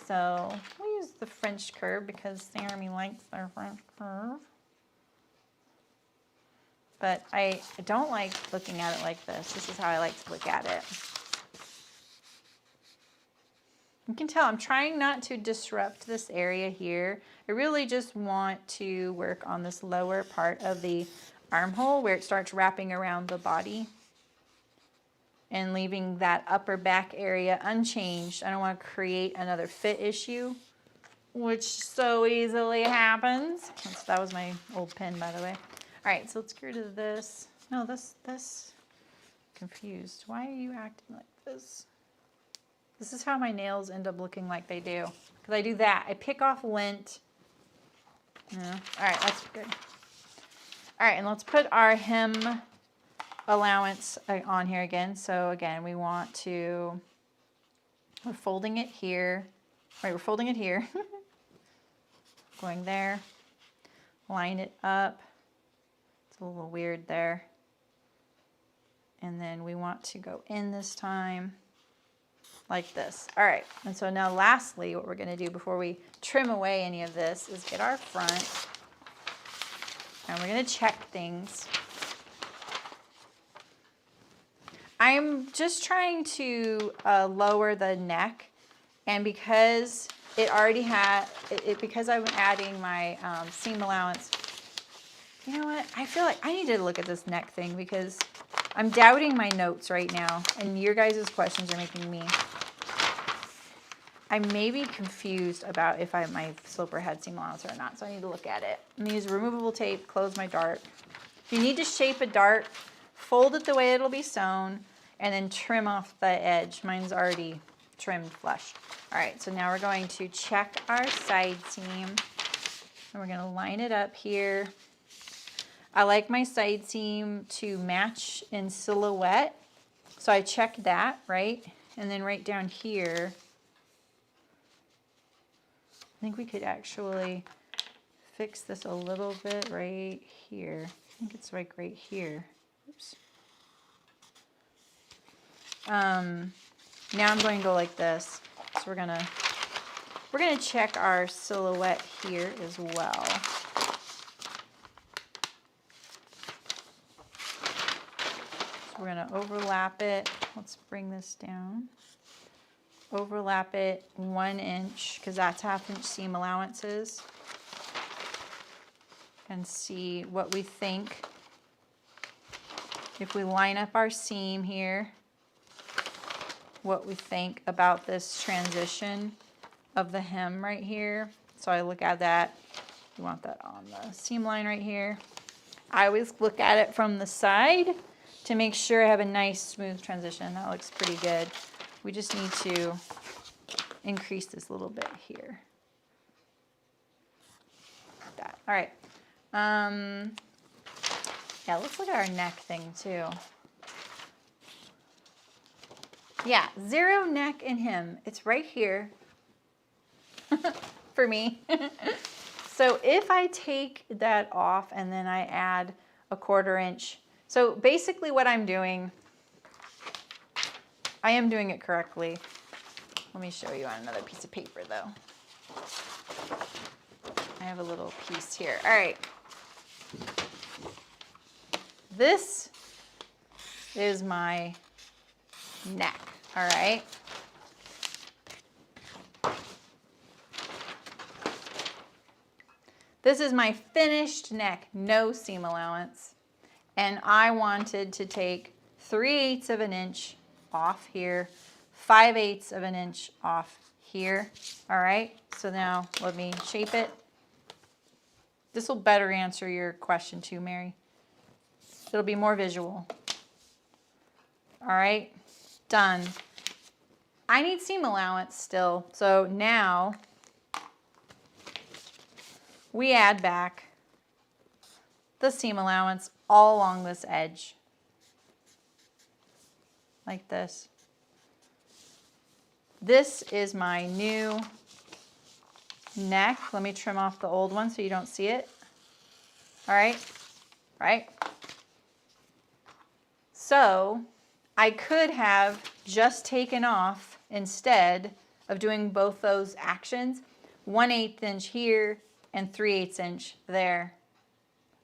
So we'll use the French curve because Saremy likes their French curve. But I don't like looking at it like this. This is how I like to look at it. You can tell I'm trying not to disrupt this area here. I really just want to work on this lower part of the armhole where it starts wrapping around the body and leaving that upper back area unchanged. I don't want to create another fit issue, which so easily happens. That was my old pen, by the way. All right, so let's get rid of this. No, this, confused. Why are you acting like this? This is how my nails end up looking like they do. Because I do that. I pick off lint. Yeah. All right, that's good. All right, and let's put our hem allowance on here again. So again, we want to, we're folding it here. Right, we're folding it here. Going there. Line it up. It's a little weird there. And then we want to go in this time like this. All right, and so now lastly, what we're going to do before we trim away any of this is get our front, and we're going to check things. I'm just trying to lower the neck, and because it already had, because I'm adding my seam allowance, you know what, I feel like I need to look at this neck thing because I'm doubting my notes right now, and your guys' questions are making me. I may be confused about if my slipper had seam allowance or not, so I need to look at it. I'm going to use removable tape, close my dart. If you need to shape a dart, fold it the way it'll be sewn, and then trim off the edge. Mine's already trimmed flush. All right, so now we're going to check our side seam, and we're going to line it up here. I like my side seam to match in silhouette, so I check that, right? And then right down here, I think we could actually fix this a little bit right here. I think it's like right here. Oops. Now I'm going to go like this. So we're gonna check our silhouette here as well. So we're gonna overlap it. Let's bring this down. Overlap it 1 inch, because that's 1/2 inch seam allowances. And see what we think. If we line up our seam here, what we think about this transition of the hem right here. So I look at that. You want that on the seam line right here. I always look at it from the side to make sure I have a nice smooth transition. That looks pretty good. We just need to increase this a little bit here. Like that. All right. Yeah, let's look at our neck thing too. Yeah, 0 neck in him. It's right here for me. So if I take that off and then I add a 1/4 inch. So basically what I'm doing, I am doing it correctly. Let me show you on another piece of paper though. I have a little piece here. All right. This is my neck, all right? This is my finished neck, no seam allowance. And I wanted to take 3/8 of an inch off here, 5/8 of an inch off here, all right? So now let me shape it. This will better answer your question too, Mary. It'll be more visual. All right, done. I need seam allowance still. So now we add back the seam allowance all along this edge. Like this. This is my new neck. Let me trim off the old one so you don't see it. All right, right? So I could have just taken off, instead of doing both those actions, 1/8 inch here and 3/8 inch there.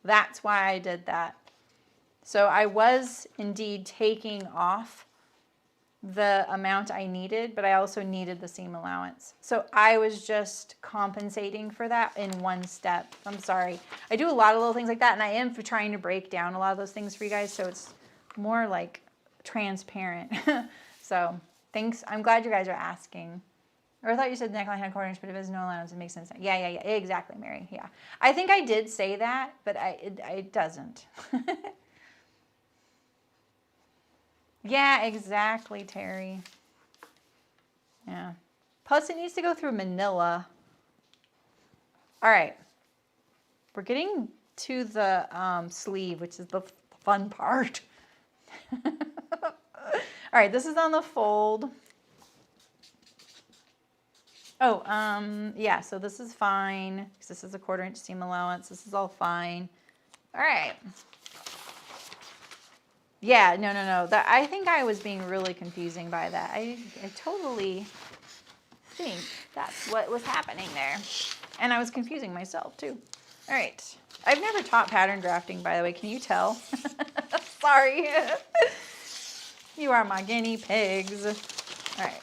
That's why I did that. So I was indeed taking off the amount I needed, but I also needed the seam allowance. So I was just compensating for that in one step. I'm sorry. I do a lot of little things like that, and I am trying to break down a lot of those things for you guys, so it's more like transparent. So thanks. I'm glad you guys are asking. Or I thought you said neckline had 1/4 inch, but if there's no allowance, it makes sense. Yeah, exactly, Mary. Yeah, I think I did say that, but it doesn't. Yeah, exactly, Terry. Yeah. Plus, it needs to go through Manila. All right. We're getting to the sleeve, which is the fun part. All right, this is on the fold. Oh, yeah, so this is fine, because this is a 1/4 inch seam allowance. This is all fine. All right. Yeah, no. That, I think I was being really confusing by that. I totally think that's what was happening there. And I was confusing myself, too. All right. I've never taught pattern drafting, by the way. Can you tell? Sorry. You are my guinea pigs. All right.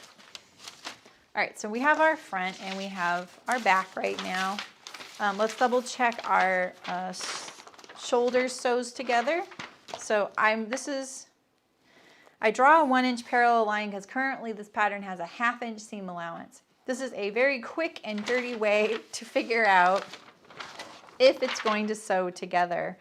All right, so we have our front and we have our back right now. Let's double check our shoulder sews together. So this is I draw a 1-inch parallel line because currently this pattern has a 1/2 inch seam allowance. This is a very quick and dirty way to figure out if it's going to sew together.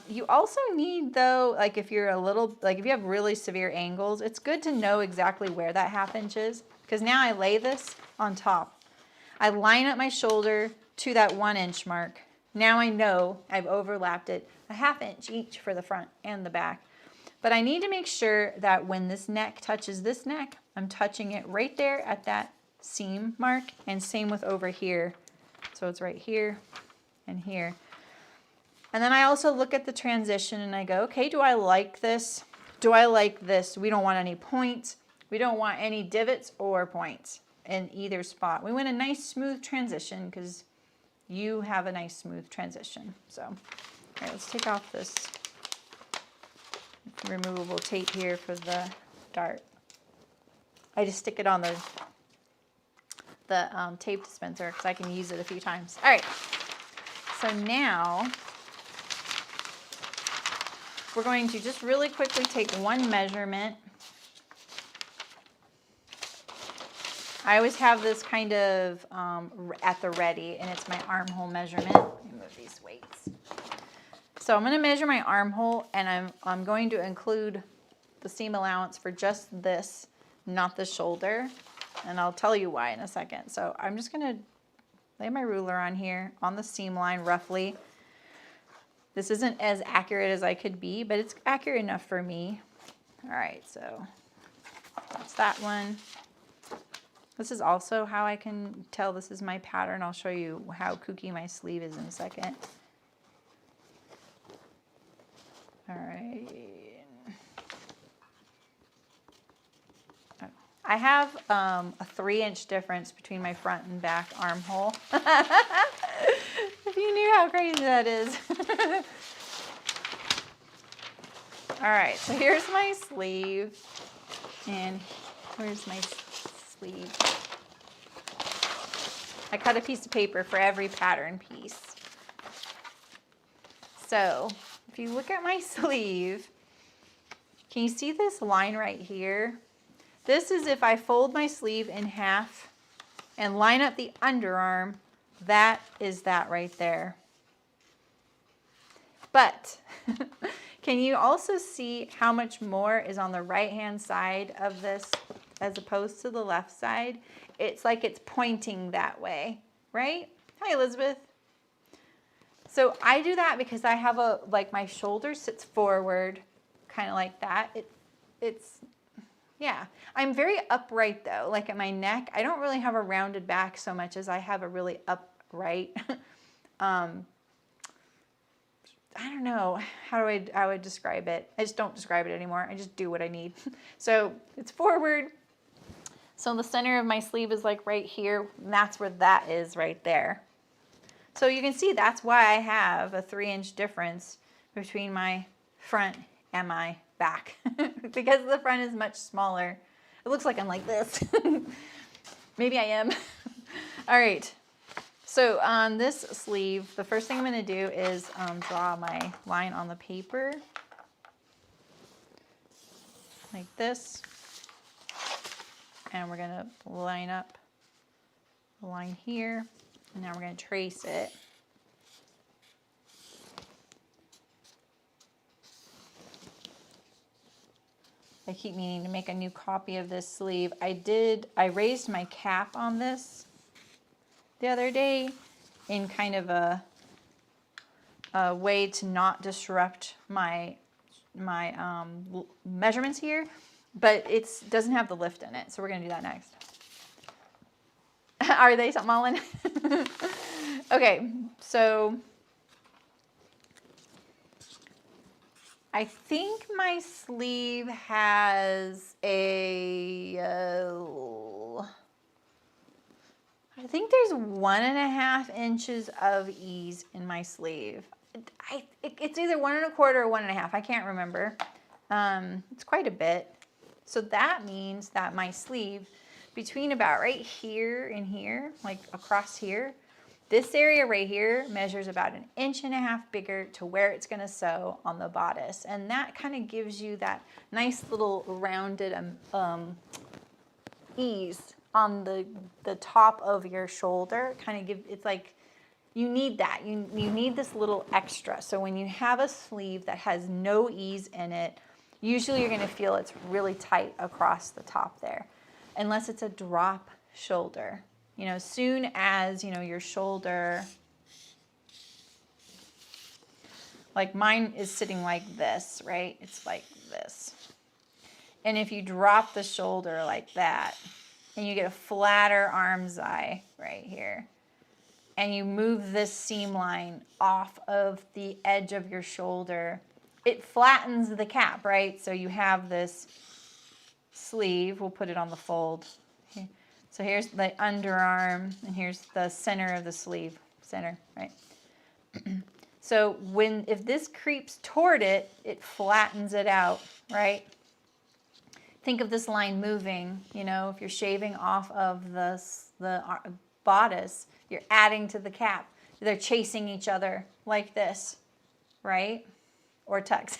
You also need, though, like if you're if you have really severe angles, it's good to know exactly where that 1/2 inch is, because now I lay this on top. I line up my shoulder to that 1-inch mark. Now I know I've overlapped it a 1/2 inch each for the front and the back. But I need to make sure that when this neck touches this neck, I'm touching it right there at that seam mark, and same with over here. So it's right here and here. And then I also look at the transition and I go, okay, do I like this? Do I like this? We don't want any points. We don't want any divots or points in either spot. We want a nice smooth transition because you have a nice smooth transition. So, all right, let's take off this removable tape here for the dart. I just stick it on the tape dispenser because I can use it a few times. All right, so now we're going to just really quickly take one measurement. I always have this kind of at the ready, and it's my armhole measurement. Let me move these weights. So I'm going to measure my armhole, and I'm going to include the seam allowance for just this, not the shoulder, and I'll tell you why in a second. So I'm just going to lay my ruler on here on the seam line roughly. This isn't as accurate as I could be, but it's accurate enough for me. All right, so that's that one. This is also how I can tell this is my pattern. I'll show you how kooky my sleeve is in a second. All right. I have a 3-inch difference between my front and back armhole. If you knew how crazy that is. All right, so here's my sleeve. And where's my sleeve? I cut a piece of paper for every pattern piece. So if you look at my sleeve, can you see this line right here? This is if I fold my sleeve in half and line up the underarm, that is that right there. But can you also see how much more is on the right-hand side of this as opposed to the left side? It's like it's pointing that way, right? Hi, Elizabeth. So I do that because I have my shoulder sits forward, kind of like that. Yeah. I'm very upright though, like at my neck. I don't really have a rounded back so much as I have a really upright. I don't know how I would describe it. I just don't describe it anymore. I just do what I need. So it's forward. So the center of my sleeve is like right here. And that's where that is right there. So you can see that's why I have a 3-inch difference between my front and my back. Because the front is much smaller. It looks like I'm like this. Maybe I am. All right. So on this sleeve, the first thing I'm going to do is draw my line on the paper. Like this. And we're going to line up the line here. And now we're going to trace it. I keep meaning to make a new copy of this sleeve. I raised my cap on this the other day in kind of a way to not disrupt my measurements here, but it doesn't have the lift in it, so we're going to do that next. Are they smalling? Okay, so I think my sleeve has I think there's 1.5 inches of ease in my sleeve. It's either 1 1/4 or 1.5. I can't remember. It's quite a bit. So that means that my sleeve between about right here and here, like across here, This area right here measures about 1.5 inches bigger to where it's going to sew on the bodice. And that kind of gives you that nice little rounded ease on the top of your shoulder. It's like you need that. You need this little extra. So when you have a sleeve that has no ease in it, usually you're going to feel it's really tight across the top there, unless it's a drop shoulder. You know, as soon as, you know, your shoulder, like mine is sitting like this, right? It's like this. And if you drop the shoulder like that, and you get a flatter arm's eye right here, and you move this seam line off of the edge of your shoulder, it flattens the cap, right? So you have this sleeve. We'll put it on the fold. So here's the underarm, and here's the center of the sleeve, center, right? So if this creeps toward it, it flattens it out, right? Think of this line moving, you know, if you're shaving off of the bodice, you're adding to the cap. They're chasing each other like this, right? Or tucks.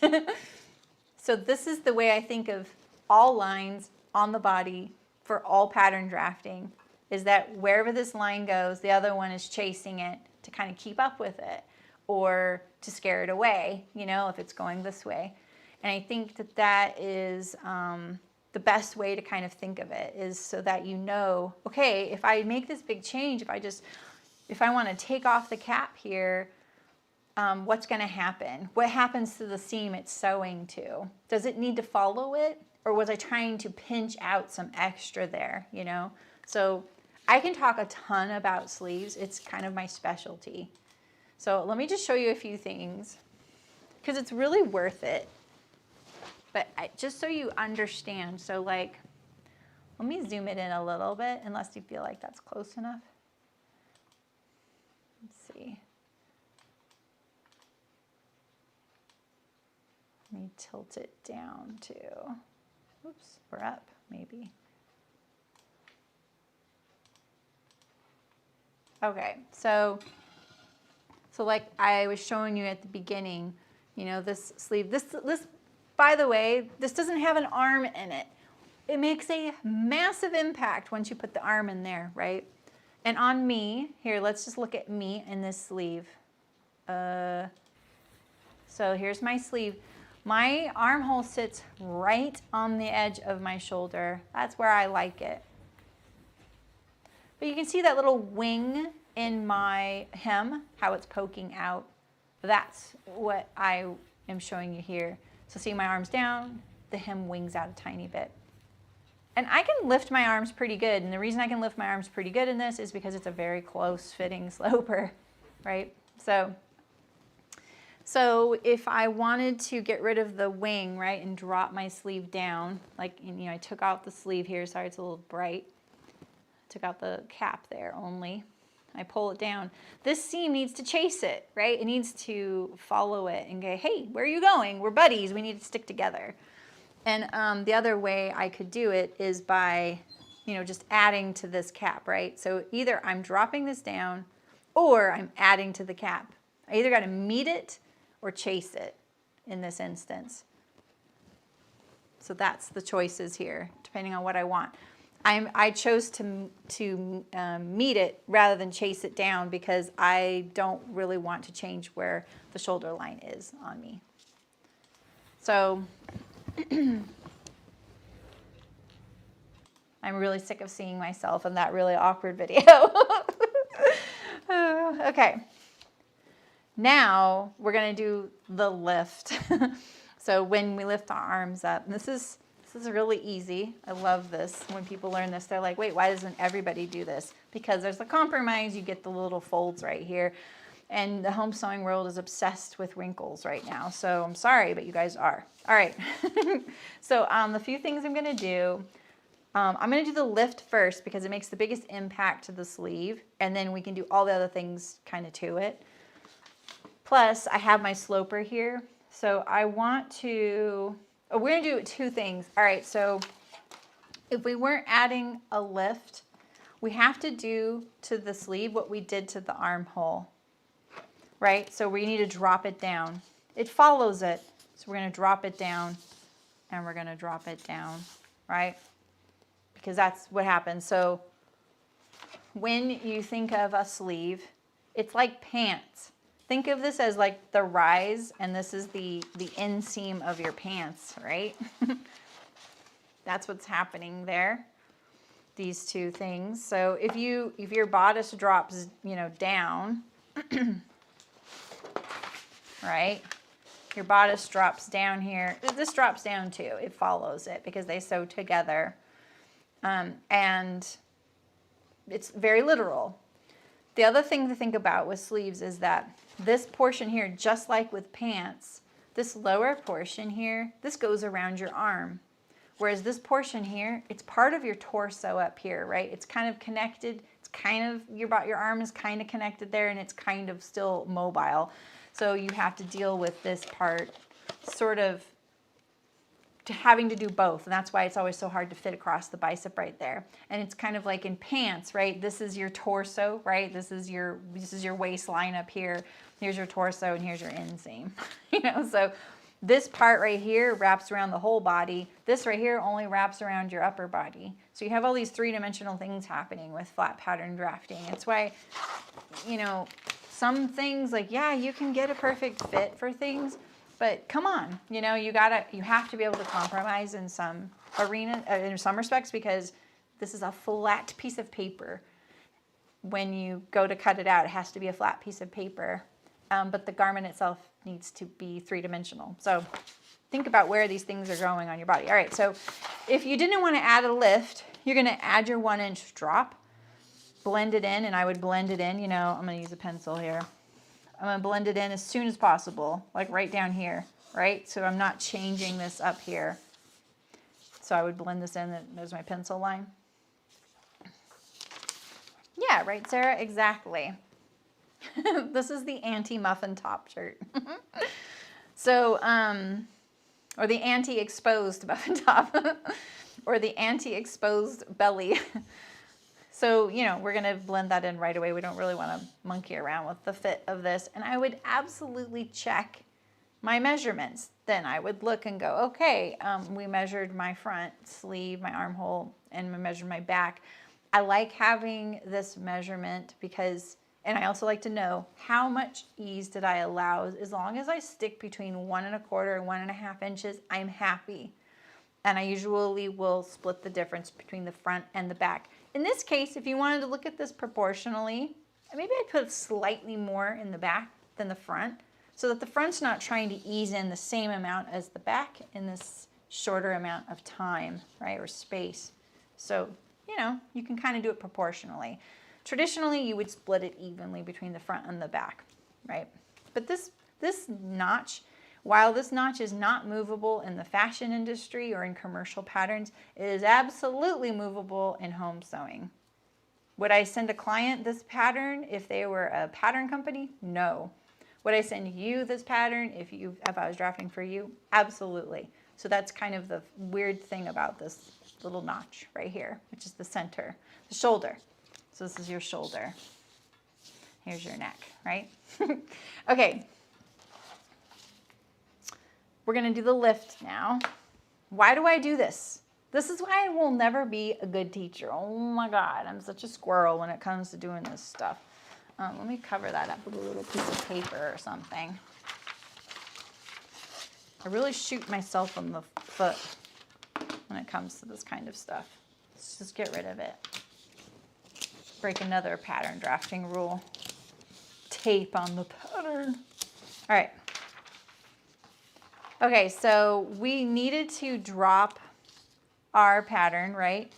So this is the way I think of all lines on the body for all pattern drafting, is that wherever this line goes, the other one is chasing it to kind of keep up with it or to scare it away, you know, if it's going this way. And I think that is the best way to kind of think of it, is so that you know, okay, if I make this big change, if I want to take off the cap here, what's going to happen? What happens to the seam it's sewing to? Does it need to follow it? Or was I trying to pinch out some extra there, you know? So I can talk a ton about sleeves. It's kind of my specialty. So let me just show you a few things, because it's really worth it. But just so you understand, so like, let me zoom it in a little bit, unless you feel like that's close enough. Let's see. Let me tilt it down too. Oops, we're up, maybe. Okay, so like I was showing you at the beginning, you know, this sleeve, this, by the way, this doesn't have an arm in it. It makes a massive impact once you put the arm in there, right? And on me, here, let's just look at me in this sleeve. So here's my sleeve. My armhole sits right on the edge of my shoulder. That's where I like it. But you can see that little wing in my hem, how it's poking out. That's what I am showing you here. So see my arms down, the hem wings out a tiny bit. And I can lift my arms pretty good. And the reason I can lift my arms pretty good in this is because it's a very close fitting sloper, right? So if I wanted to get rid of the wing, right, and drop my sleeve down, like, you know, I took out the sleeve here, sorry it's a little bright. Took out the cap there only. I pull it down. This seam needs to chase it, right? It needs to follow it and go, hey, where are you going? We're buddies, we need to stick together. And the other way I could do it is by, you know, just adding to this cap, right? So either I'm dropping this down or I'm adding to the cap. I either got to meet it or chase it in this instance. So that's the choices here, depending on what I want. I chose to meet it rather than chase it down because I don't really want to change where the shoulder line is on me. So I'm really sick of seeing myself in that really awkward video. Okay. Now we're going to do the lift. So when we lift our arms up, this is really easy. I love this. When people learn this, they're like, wait, why doesn't everybody do this? Because there's a compromise. You get the little folds right here. And the home sewing world is obsessed with wrinkles right now. So I'm sorry, but you guys are. All right. So the few things I'm going to do, I'm going to do the lift first because it makes the biggest impact to the sleeve. And then we can do all the other things kind of to it. Plus, I have my sloper here. So I want to, we're going to do two things. All right, so if we weren't adding a lift, we have to do to the sleeve what we did to the armhole, right? So we need to drop it down. It follows it. So we're going to drop it down and we're going to drop it down, right? Because that's what happens. So when you think of a sleeve, it's like pants. Think of this as like the rise, and this is the inseam of your pants, right? That's what's happening there, these two things. So if your bodice drops, down, right? Your bodice drops down here. This drops down too. It follows it because they sew together. And it's very literal. The other thing to think about with sleeves is that this portion here, just like with pants, this lower portion here, this goes around your arm. Whereas this portion here, it's part of your torso up here, right? It's kind of connected. It's kind of, your arm is kind of connected there, and it's kind of still mobile. So you have to deal with this part sort of having to do both, and that's why it's always so hard to fit across the bicep right there. And it's kind of like in pants, right? This is your torso, right? This is your waistline up here. Here's your torso, and here's your inseam. So this part right here wraps around the whole body. This right here only wraps around your upper body. So you have all these three-dimensional things happening with flat pattern drafting. It's why, some things like, yeah, you can get a perfect fit for things, but come on, you have to be able to compromise in some in some respects, because this is a flat piece of paper. When you go to cut it out, it has to be a flat piece of paper. But the garment itself needs to be three-dimensional. So think about where these things are going on your body. All right, so if you didn't want to add a lift, you're going to add your 1-inch drop, blend it in, and I would blend it in. I'm going to use a pencil here. I'm going to blend it in as soon as possible, like right down here, right? So I'm not changing this up here. So I would blend this in. There's my pencil line. Yeah, right, Sarah? Exactly. This is the anti-muffin top shirt. So, or the anti-exposed muffin top, or the anti-exposed belly. So, we're going to blend that in right away. We don't really want to monkey around with the fit of this. And I would absolutely check my measurements. Then I would look and go, okay, we measured my front sleeve, my armhole, and we measured my back. I like having this measurement because, and I also like to know how much ease did I allow. As long as I stick between 1 1/4 and 1.5 inches, I'm happy. And I usually will split the difference between the front and the back. In this case, if you wanted to look at this proportionally, maybe I'd put slightly more in the back than the front, so that the front's not trying to ease in the same amount as the back in this shorter amount of time, right, or space. So, you can kind of do it proportionally. Traditionally, you would split it evenly between the front and the back, right? But this notch, while this notch is not movable in the fashion industry or in commercial patterns, it is absolutely movable in home sewing. Would I send a client this pattern if they were a pattern company? No. Would I send you this pattern if I was drafting for you? Absolutely. So that's kind of the weird thing about this little notch right here, which is the center, the shoulder. So this is your shoulder. Here's your neck, right? Okay. We're going to do the lift now. Why do I do this? This is why I will never be a good teacher. Oh my God, I'm such a squirrel when it comes to doing this stuff. Let me cover that up with a little piece of paper or something. I really shoot myself in the foot when it comes to this kind of stuff. Let's just get rid of it. Break another pattern drafting rule. Tape on the pattern. All right. Okay, so we needed to drop our pattern, right?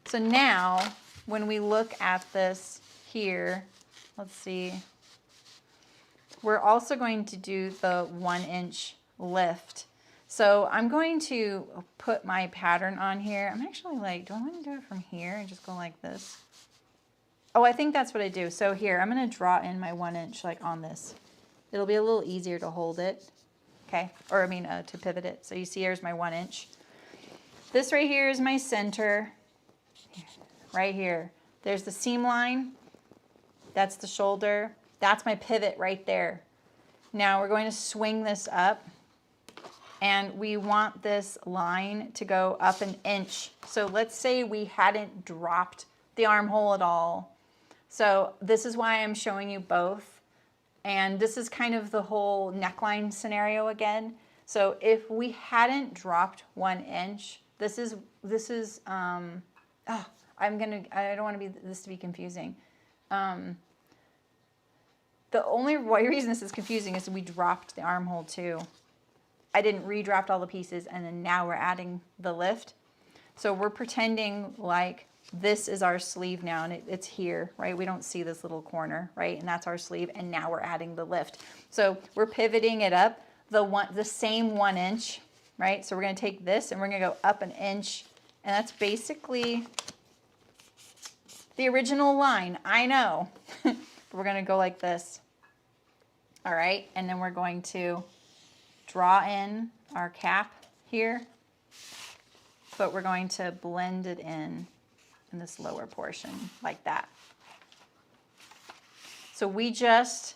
So now when we look at this here, let's see, we're also going to do the 1-inch lift. So I'm going to put my pattern on here. I'm actually like, do I want to do it from here and just go like this? Oh, I think that's what I do. So here, I'm going to draw in my 1-inch like on this. It'll be a little easier to hold it. Okay, or to pivot it. So you see here's my 1-inch. This right here is my center, right here. There's the seam line. That's the shoulder. That's my pivot right there. Now we're going to swing this up, and we want this line to go up an inch. So let's say we hadn't dropped the armhole at all. So this is why I'm showing you both. And this is kind of the whole neckline scenario again. So if we hadn't dropped 1 inch, I don't want this to be confusing. The only reason this is confusing is we dropped the armhole too. I didn't re-draft all the pieces, and then now we're adding the lift. So we're pretending like this is our sleeve now, and it's here, right? We don't see this little corner, right? And that's our sleeve, and now we're adding the lift. So we're pivoting it up the same 1 inch, right? So we're gonna take this and we're gonna go up an inch, and that's basically the original line, I know. We're gonna go like this. All right, and then we're going to draw in our cap here, but we're going to blend it in this lower portion like that. So we just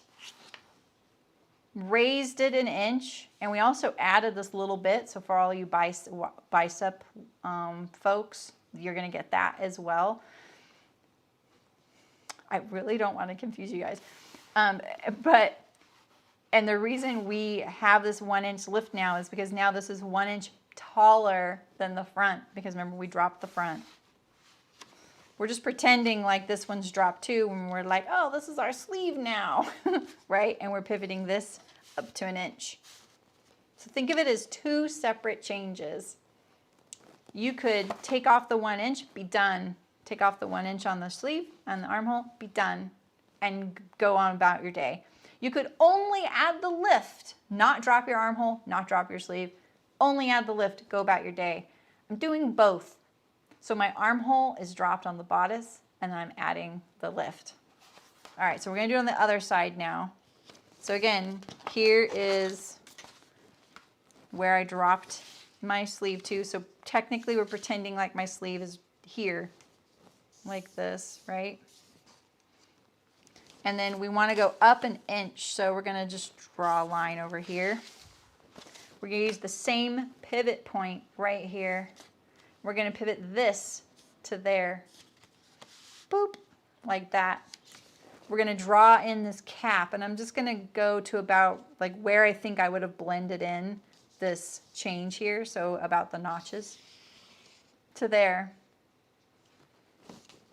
raised it an inch, and we also added this little bit. So for all you bicep folks, you're gonna get that as well. I really don't want to confuse you guys. And the reason we have this 1 inch lift now is because now this is 1 inch taller than the front, because remember we dropped the front. We're just pretending like this one's dropped too, when we're like, oh, this is our sleeve now, right? And we're pivoting this up to 1 inch. So think of it as 2 separate changes. You could take off the 1 inch, be done. Take off the 1 inch on the sleeve and the armhole, be done, and go on about your day. You could only add the lift, not drop your armhole, not drop your sleeve, only add the lift, go about your day. I'm doing both. So my armhole is dropped on the bodice, and then I'm adding the lift. All right, so we're gonna do it on the other side now. So again, here is where I dropped my sleeve to. So technically we're pretending like my sleeve is here, like this, right? And then we want to go up an inch, so we're going to just draw a line over here. We're going to use the same pivot point right here. We're going to pivot this to there. Boop, like that. We're going to draw in this cap, and I'm just going to go to about like where I think I would have blended in this change here, so about the notches to there.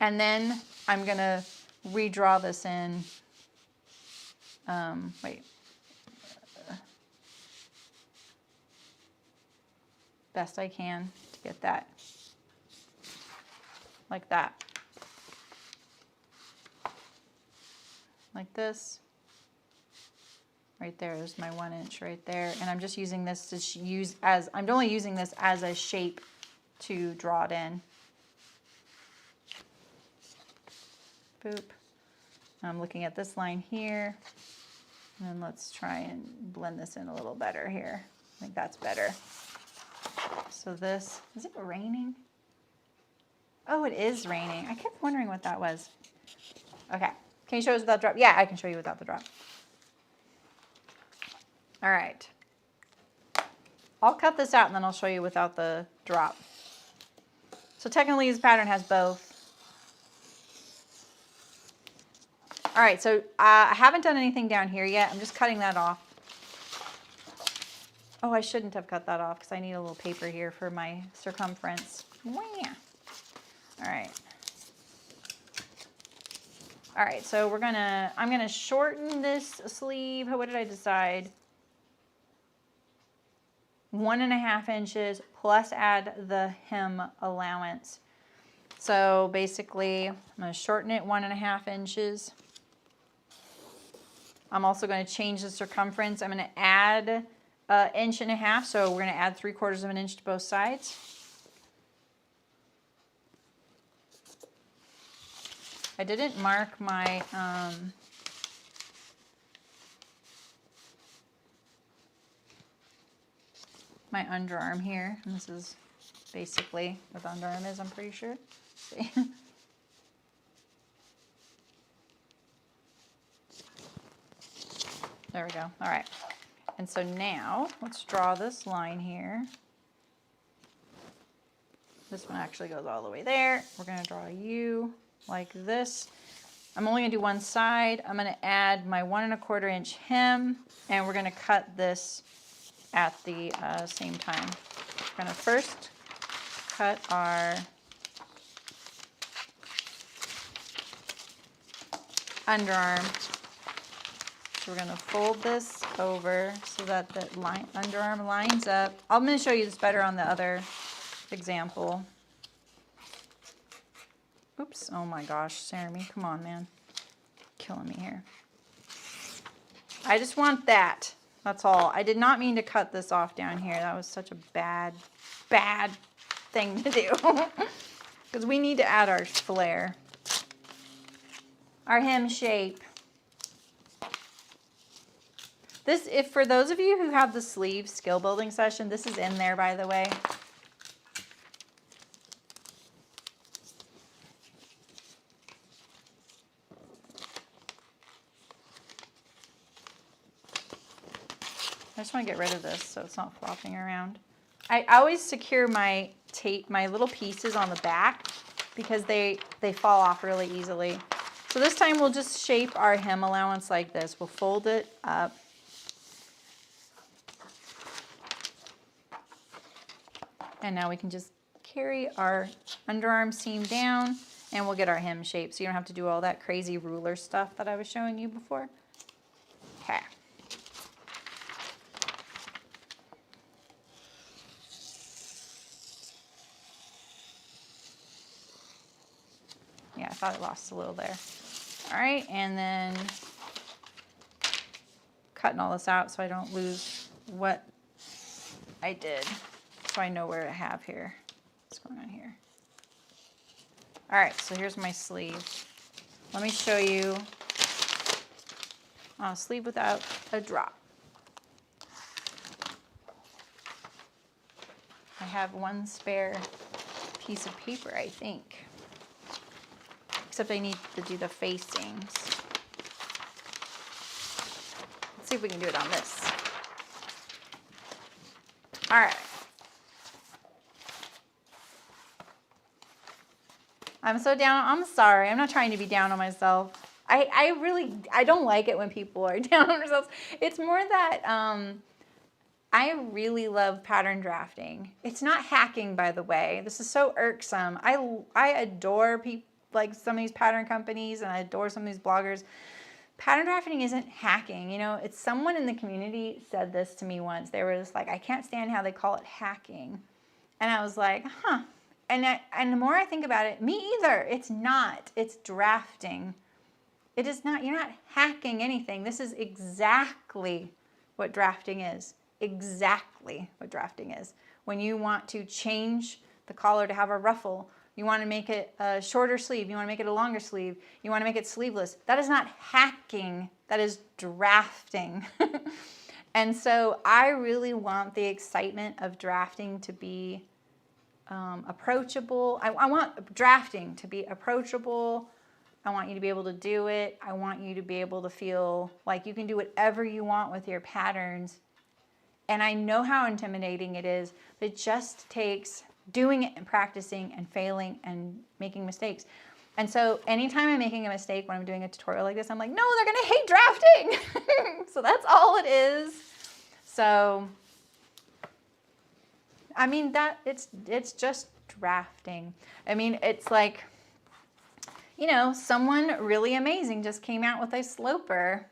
And then I'm going to redraw this in. Best I can to get that like that. Like this. Right there is my 1 inch right there. And I'm just using this to I'm only using this as a shape to draw it in. Boop. I'm looking at this line here, and then let's try and blend this in a little better here. I think that's better. So this, is it raining? Oh, it is raining. I kept wondering what that was. Okay, can you show us without drop? Yeah, I can show you without the drop. All right. I'll cut this out and then I'll show you without the drop. So technically this pattern has both. All right, so I haven't done anything down here yet. I'm just cutting that off. Oh, I shouldn't have cut that off because I need a little paper here for my circumference. Wah. All right. All right, so I'm gonna shorten this sleeve. What did I decide? 1.5 inches plus add the hem allowance. So basically, I'm gonna shorten it 1.5 inches. I'm also going to change the circumference. I'm going to add 1.5 inches, so we're going to add 3/4 of an inch to both sides. I didn't mark my my underarm here, and this is basically what the underarm is, I'm pretty sure. See? There we go. All right. And so now let's draw this line here. This one actually goes all the way there. We're going to draw a U like this. I'm only going to do one side. I'm going to add my 1 1/4 inch hem, and we're going to cut this at the same time. We're going to first cut our underarm. So we're going to fold this over so that the underarm lines up. I'm going to show you this better on the other example. Oops, oh my gosh, Saremy, come on, man. Killing me here. I just want that. That's all. I did not mean to cut this off down here. That was such a bad thing to do. Because we need to add our flare. Our hem shape. This, if for those of you who have the sleeve skill building session, this is in there, by the way. I just want to get rid of this so it's not flopping around. I always secure my tape, my little pieces on the back because they fall off really easily. So this time we'll just shape our hem allowance like this. We'll fold it up. And now we can just carry our underarm seam down and we'll get our hem shape. So you don't have to do all that crazy ruler stuff that I was showing you before. Okay. Yeah, I thought I lost a little there. All right, and then cutting all this out so I don't lose what I did. So I know where to have here. What's going on here? All right, so here's my sleeve. Let me show you a sleeve without a drop. I have one spare piece of paper, I think. Except I need to do the facings. Let's see if we can do it on this. All right. I'm so down. I'm sorry. I'm not trying to be down on myself. I don't like it when people are down on themselves. It's more that I really love pattern drafting. It's not hacking, by the way. This is so irksome. I adore people like some of these pattern companies, and I adore some of these bloggers. Pattern drafting isn't hacking. You know, it's someone in the community said this to me once. They were just like, I can't stand how they call it hacking. And I was like, huh. And the more I think about it, me either. It's not. It's drafting. It is not. You're not hacking anything. This is exactly what drafting is. Exactly what drafting is. When you want to change the collar to have a ruffle, you want to make it a shorter sleeve, you want to make it a longer sleeve, you want to make it sleeveless. That is not hacking. That is drafting. And so I really want the excitement of drafting to be approachable. I want drafting to be approachable. I want you to be able to do it. I want you to be able to feel like you can do whatever you want with your patterns. And I know how intimidating it is, but it just takes doing it and practicing and failing and making mistakes. And so anytime I'm making a mistake when I'm doing a tutorial like this, I'm like, no, they're gonna hate drafting. So that's all it is. So, I mean, it's just drafting. I mean, it's like, you know, someone really amazing just came out with a sloper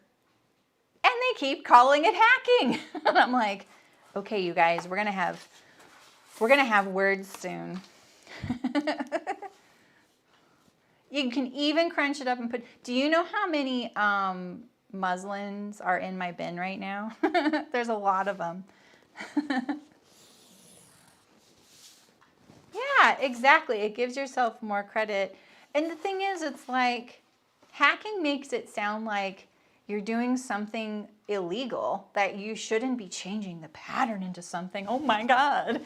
and they keep calling it hacking. And I'm like, okay, you guys, we're gonna have words soon. You can even crunch it up and put, do you know how many muslins are in my bin right now? There's a lot of them. Yeah, exactly. It gives yourself more credit. And the thing is, it's like, hacking makes it sound like you're doing something illegal, that you shouldn't be changing the pattern into something. Oh my God.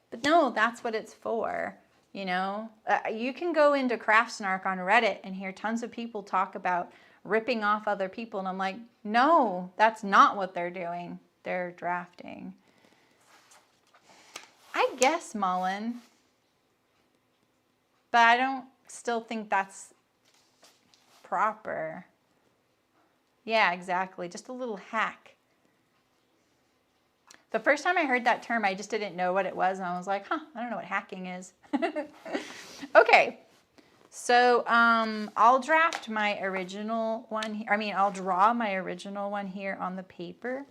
But no, that's what it's for, you know? You can go into Craftsnark on Reddit and hear tons of people talk about ripping off other people. And I'm like, no, that's not what they're doing. They're drafting. I guess Mullen, but I don't still think that's proper. Yeah, exactly. Just a little hack. The first time I heard that term, I just didn't know what it was. And I was like, huh, I don't know what hacking is. Okay. So I'll draft my original one. I'll draw my original one here on the paper.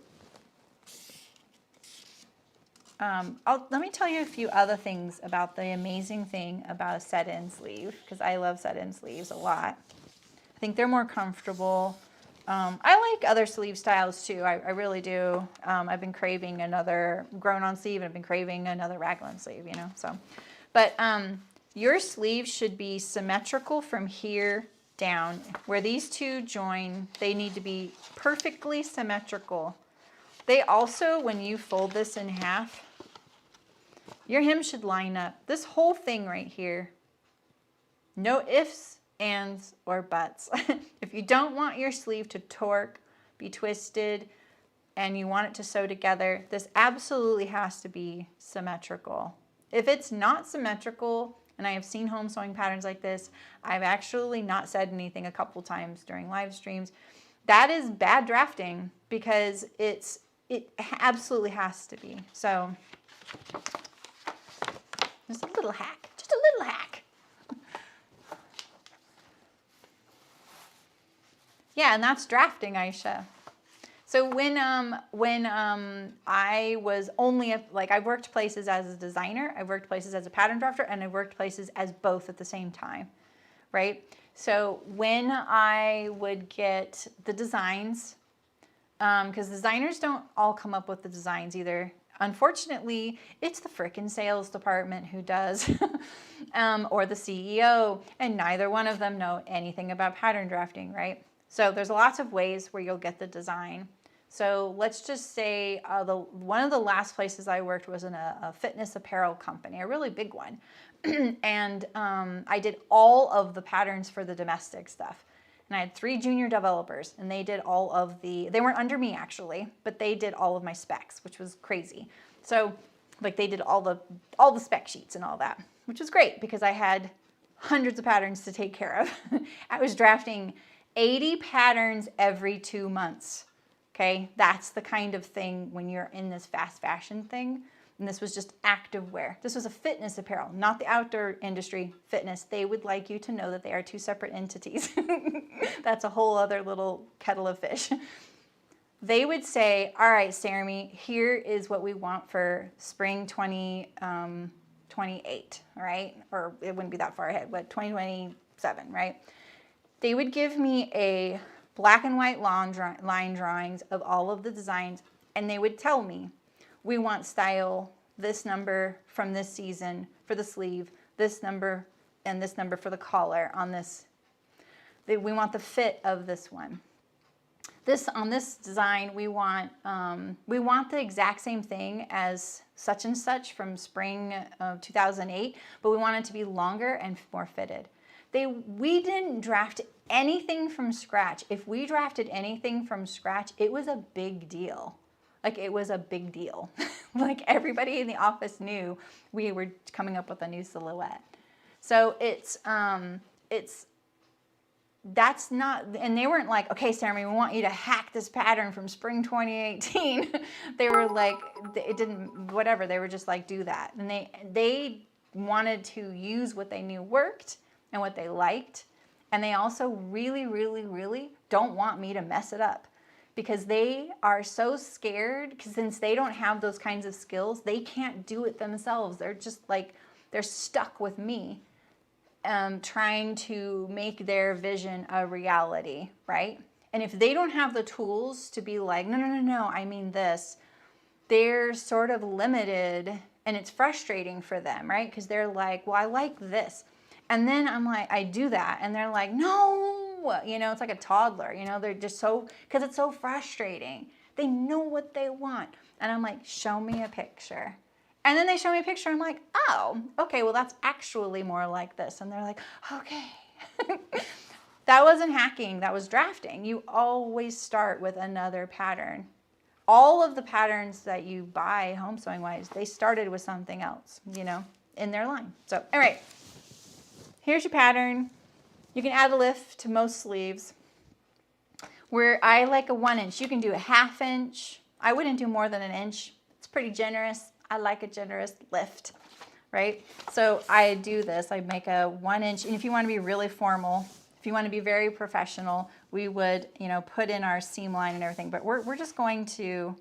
Let me tell you a few other things about the amazing thing about a set-in sleeve, because I love set-in sleeves a lot. I think they're more comfortable. I like other sleeve styles too. I really do. I've been craving another grown-on sleeve, and I've been craving another raglan sleeve, you know. So, but your sleeve should be symmetrical from here down. Where these two join, they need to be perfectly symmetrical. They also, when you fold this in half, your hem should line up. This whole thing right here, no ifs, ands, or buts. If you don't want your sleeve to torque, be twisted, and you want it to sew together, this absolutely has to be symmetrical. If it's not symmetrical, and I have seen home sewing patterns like this, I've actually not said anything a couple times during live streams, that is bad drafting, because it absolutely has to be. So just a little hack, just a little hack. Yeah, and that's drafting, Aisha. So when I was only, I've worked places as a designer, I've worked places as a pattern drafter, and I've worked places as both at the same time, right? So when I would get the designs, because designers don't all come up with the designs either. Unfortunately, it's the frickin' sales department who does, or the CEO, and neither one of them know anything about pattern drafting, right? So there's lots of ways where you'll get the design. So let's just say one of the last places I worked was in a fitness apparel company, a really big one. And I did all of the patterns for the domestic stuff. And I had 3 junior developers, and they did all of they weren't under me actually, but they did all of my specs, which was crazy. So like they did all the spec sheets and all that, which was great because I had hundreds of patterns to take care of. I was drafting 80 patterns every 2 months. Okay, that's the kind of thing when you're in this fast fashion thing. And this was just active wear. This was a fitness apparel, not the outdoor industry, fitness. They would like you to know that they are 2 separate entities. That's a whole other little kettle of fish. They would say, all right, Saremy, here is what we want for spring 2028, all right? Or it wouldn't be that far ahead, but 2027, right? They would give me a black and white line drawings of all of the designs, and they would tell me, we want style, this number from this season for the sleeve, this number and this number for the collar on this. We want the fit of this one. On this design, we want the exact same thing as such and such from spring of 2008, but we want it to be longer and more fitted. We didn't draft anything from scratch. If we drafted anything from scratch, it was a big deal. Like it was a big deal. Like everybody in the office knew we were coming up with a new silhouette. So that's not, and they weren't like, okay, Saremy, we want you to hack this pattern from spring 2018. They were like, it didn't, whatever. They were just like, do that. And they wanted to use what they knew worked and what they liked. And they also really, really, really don't want me to mess it up. Because they are so scared, because since they don't have those kinds of skills, they can't do it themselves. They're just like, they're stuck with me trying to make their vision a reality, right? And if they don't have the tools to be like, no, I mean this, they're sort of limited, and it's frustrating for them, right? Because they're like, well, I like this. And then I'm like, I do that, and they're like, no. You know, it's like a toddler, you know, they're just so, because it's so frustrating. They know what they want. And I'm like, show me a picture. And then they show me a picture. I'm like, oh, okay, well, that's actually more like this. And they're like, okay. That wasn't hacking, that was drafting. You always start with another pattern. All of the patterns that you buy home sewing wise, they started with something else, you know, in their line. So, all right, here's your pattern. You can add a lift to most sleeves. Where I like a 1 inch, you can do a 1/2 inch. I wouldn't do more than an inch. It's pretty generous. I like a generous lift, right? So I do this, I make a 1 inch, and if you want to be really formal, if you want to be very professional, we would, you know, put in our seam line and everything, but we're just going to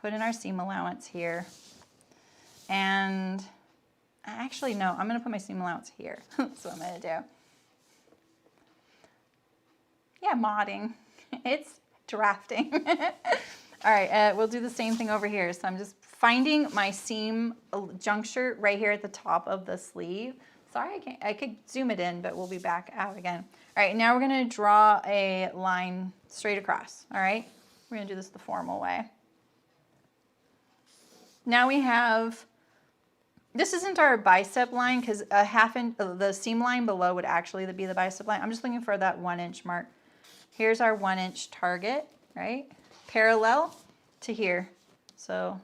put in our seam allowance here. And actually, no, I'm going to put my seam allowance here. That's what I'm going to do. Yeah, modding. It's drafting. All right, we'll do the same thing over here. So I'm just finding my seam juncture right here at the top of the sleeve. Sorry, I could zoom it in, but we'll be back out again. All right, now we're gonna draw a line straight across, all right? We're gonna do this the formal way. Now we have, this isn't our bicep line because a 1/2 inch, the seam line below would actually be the bicep line. I'm just looking for that 1 inch mark. Here's our 1 inch target, right? Parallel to here. So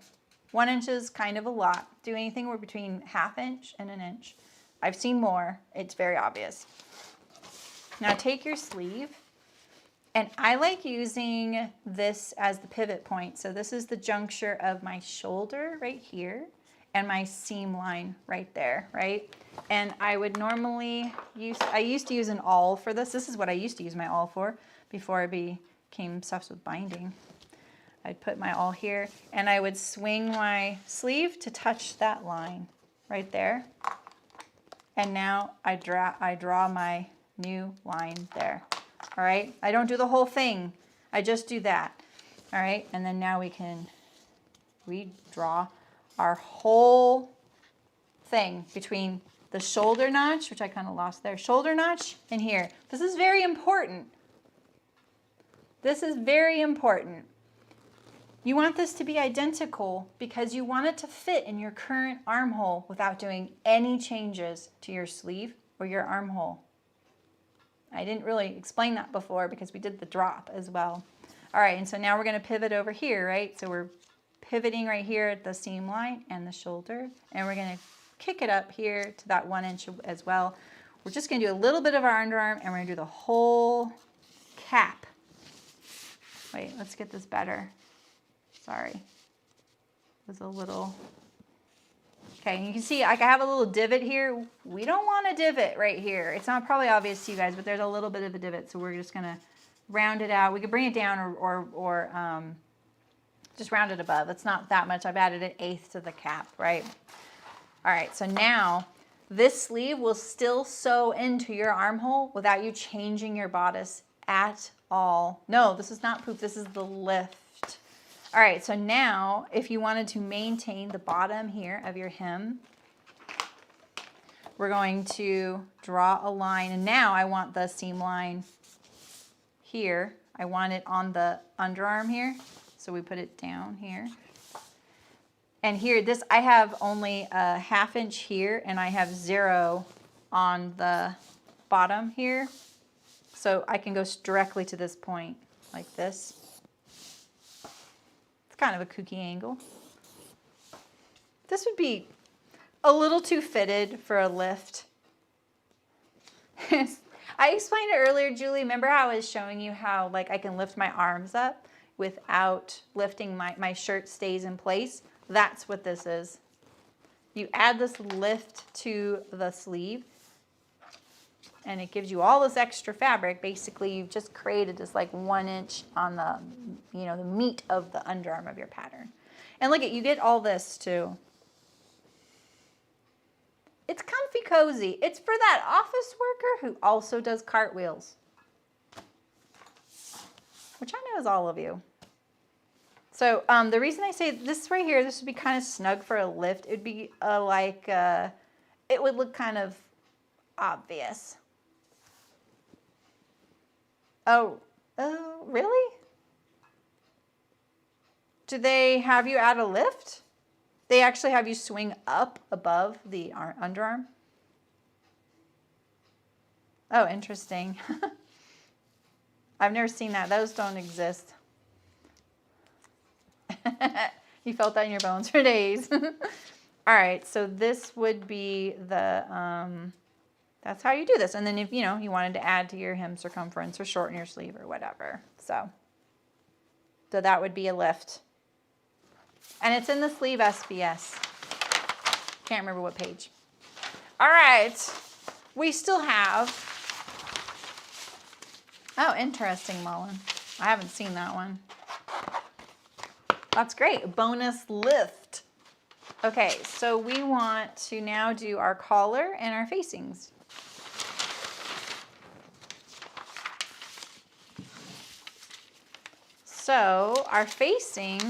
1 inch is kind of a lot. Do anything we're between 1/2 inch and an inch. I've seen more, it's very obvious. Now take your sleeve, and I like using this as the pivot point. So this is the juncture of my shoulder right here and my seam line right there, right? And I would normally use, I used to use an awl for this. This is what I used to use my awl for before I became obsessed with binding. I'd put my awl here and I would swing my sleeve to touch that line right there. And now I draw my new line there. All right, I don't do the whole thing. I just do that. All right, and then now we can redraw our whole thing between the shoulder notch, which I kind of lost there, shoulder notch, and here. This is very important. This is very important. You want this to be identical because you want it to fit in your current armhole without doing any changes to your sleeve or your armhole. I didn't really explain that before because we did the drop as well. All right, and so now we're going to pivot over here, right? So we're pivoting right here at the seam line and the shoulder, and we're going to kick it up here to that 1 inch as well. We're just going to do a little bit of our underarm, and we're going to do the whole cap. Wait, let's get this better. Sorry, there's a little, okay, and you can see like I have a little divot here. We don't want a divot right here. It's not probably obvious to you guys, but there's a little bit of a divot, so we're just gonna round it out. We could bring it down or just round it above. It's not that much. I've added 1/8 to the cap, right? All right, so now this sleeve will still sew into your armhole without you changing your bodice at all. No, this is not poop, this is the lift. All right, so now if you wanted to maintain the bottom here of your hem, we're going to draw a line, and now I want the seam line here. I want it on the underarm here, so we put it down here. And here, this, I have only a 1/2 inch here, and I have 0 on the bottom here. So I can go directly to this point, like this. It's kind of a kooky angle. This would be a little too fitted for a lift. I explained it earlier, Julie. Remember how I was showing you how like I can lift my arms up without lifting my shirt stays in place? That's what this is. You add this lift to the sleeve, and it gives you all this extra fabric. Basically, you've just created this like 1 inch on the, you know, the meat of the underarm of your pattern. And look at, you get all this too. It's comfy cozy. It's for that office worker who also does cartwheels, which I know is all of you. So the reason I say this right here, this would be kind of snug for a lift. It would be it would look kind of obvious. Oh, really? Do they have you add a lift? They actually have you swing up above the underarm? Oh, interesting. I've never seen that. Those don't exist. You felt that in your bones for days. All right, so this would be the, that's how you do this. And then if, you know, you wanted to add to your hem circumference or shorten your sleeve or whatever. So that would be a lift. And it's in the sleeve SBS. Can't remember what page. All right, we still have, oh, interesting, Mullen. I haven't seen that one. That's great, bonus lift. Okay, so we want to now do our collar and our facings. So our facing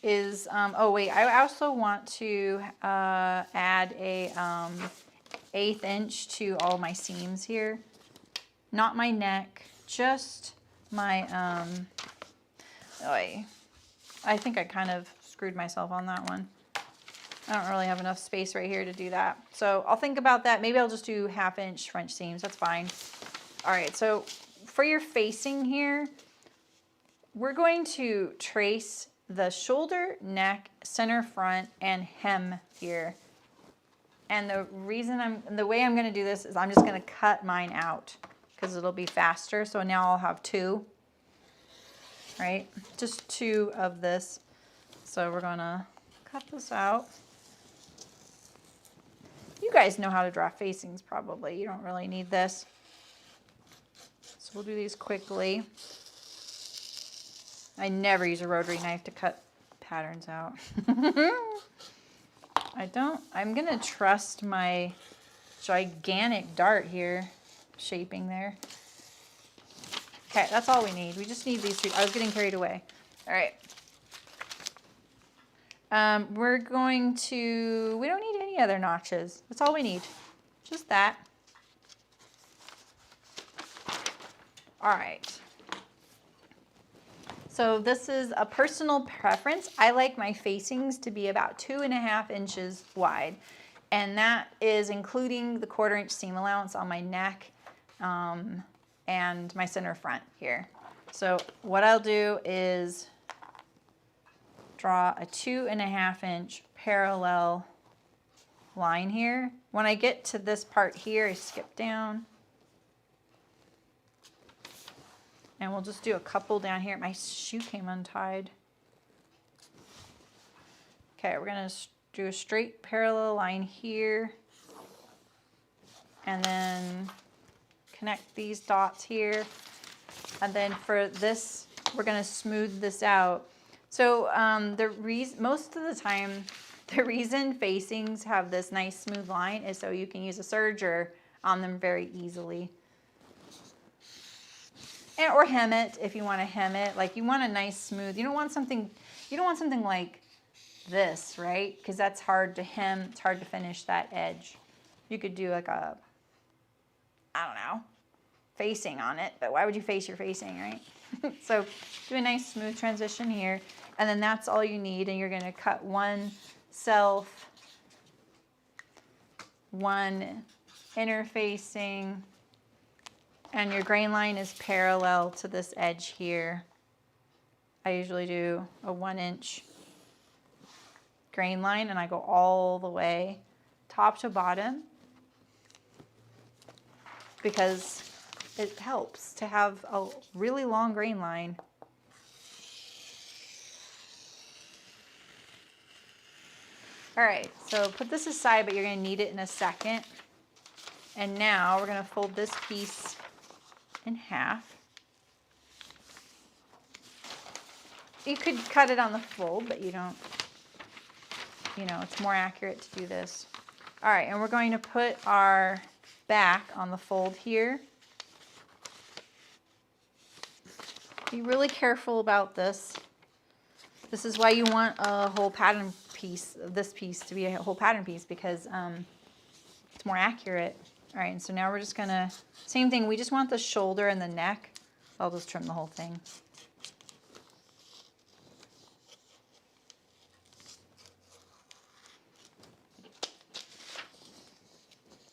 is, oh wait, I also want to add a 1/8 inch to all my seams here. Not my neck, just my, I think I kind of screwed myself on that one. I don't really have enough space right here to do that. So I'll think about that. Maybe I'll just do 1/2 inch French seams, that's fine. All right, so for your facing here, we're going to trace the shoulder, neck, center front, and hem here. And the way I'm gonna do this is I'm just gonna cut mine out because it'll be faster. So now I'll have 2, right? Just 2 of this. So we're gonna cut this out. You guys know how to draw facings probably. You don't really need this. So we'll do these quickly. I never use a rotary knife to cut patterns out. I'm gonna trust my gigantic dart here, shaping there. Okay, that's all we need. We just need these 2. I was getting carried away. All right. We're going to, we don't need any other notches. That's all we need. Just that. All right. So this is a personal preference. I like my facings to be about 2.5 inches wide. And that is including the 1/4 inch seam allowance on my neck and my center front here. So what I'll do is draw a 2.5 inch parallel line here. When I get to this part here, I skip down. And we'll just do a couple down here. My shoe came untied. Okay, we're gonna do a straight parallel line here. And then connect these dots here. And then for this, we're gonna smooth this out. So most of the time, the reason facings have this nice smooth line is so you can use a serger on them very easily. Or hem it if you want to hem it. Like you want a nice smooth. You don't want something like this, right? Because that's hard to hem. It's hard to finish that edge. You could do like a, I don't know, facing on it. But why would you face your facing, right? So do a nice smooth transition here. And then that's all you need. And you're going to cut one self, one interfacing. And your grain line is parallel to this edge here. I usually do a 1 inch grain line and I go all the way top to bottom because it helps to have a really long grain line. All right, so put this aside, but you're gonna need it in a second. And now we're gonna fold this piece in half. You could cut it on the fold, but you don't, you know, it's more accurate to do this. All right, and we're going to put our back on the fold here. Be really careful about this. This is why you want a whole pattern piece, this piece to be a whole pattern piece because it's more accurate. All right, and so now we're just gonna, same thing, we just want the shoulder and the neck. I'll just trim the whole thing.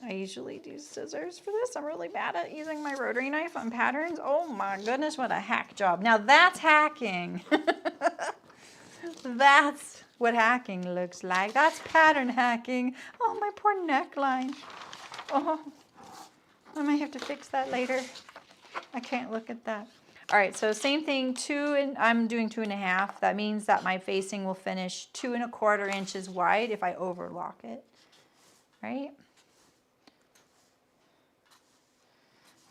I usually do scissors for this. I'm really bad at using my rotary knife on patterns. Oh my goodness, what a hack job. Now that's hacking. That's what hacking looks like. That's pattern hacking. Oh, my poor neckline. Oh, I might have to fix that later. I can't look at that. All right, so same thing, I'm doing 2.5. That means that my facing will finish 2¼ inches wide if I overlock it, right?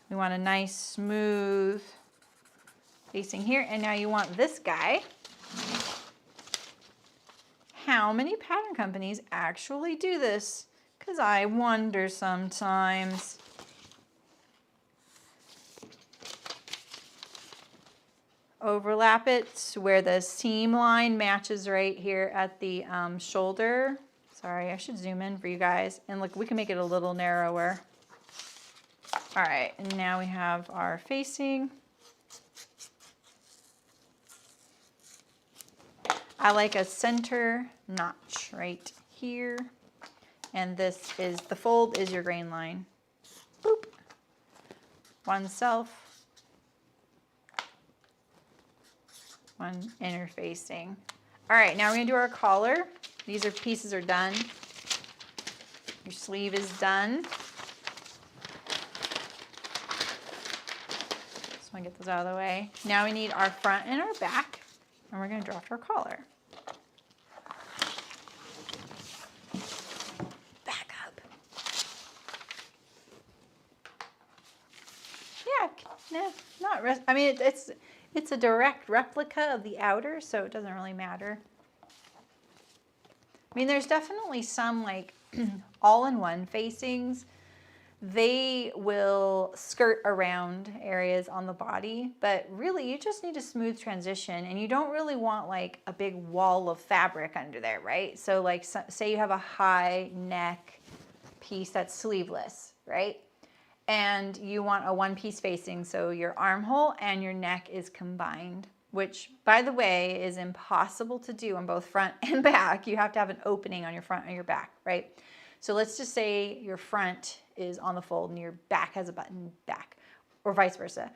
We want a nice smooth facing here. And now you want this guy. How many pattern companies actually do this? Because I wonder sometimes. Overlap it where the seam line matches right here at the shoulder. Sorry, I should zoom in for you guys. And look, we can make it a little narrower. All right, and now we have our facing. I like a center notch right here. And this is, the fold is your grain line. Boop. One self. One interfacing. All right, now we're gonna do our collar. These pieces are done. Your sleeve is done. Just wanna get those out of the way. Now we need our front and our back, and we're gonna draft our collar. Back up. Yeah, no, not, I mean, it's a direct replica of the outer, so it doesn't really matter. I mean, there's definitely some like all-in-one facings. They will skirt around areas on the body, but really you just need a smooth transition, and you don't really want like a big wall of fabric under there, right? So like say you have a high neck piece that's sleeveless, right? And you want a one-piece facing, so your armhole and your neck is combined, which, by the way, is impossible to do on both front and back. You have to have an opening on your front and your back, right? So let's just say your front is on the fold and your back has a button back, or vice versa.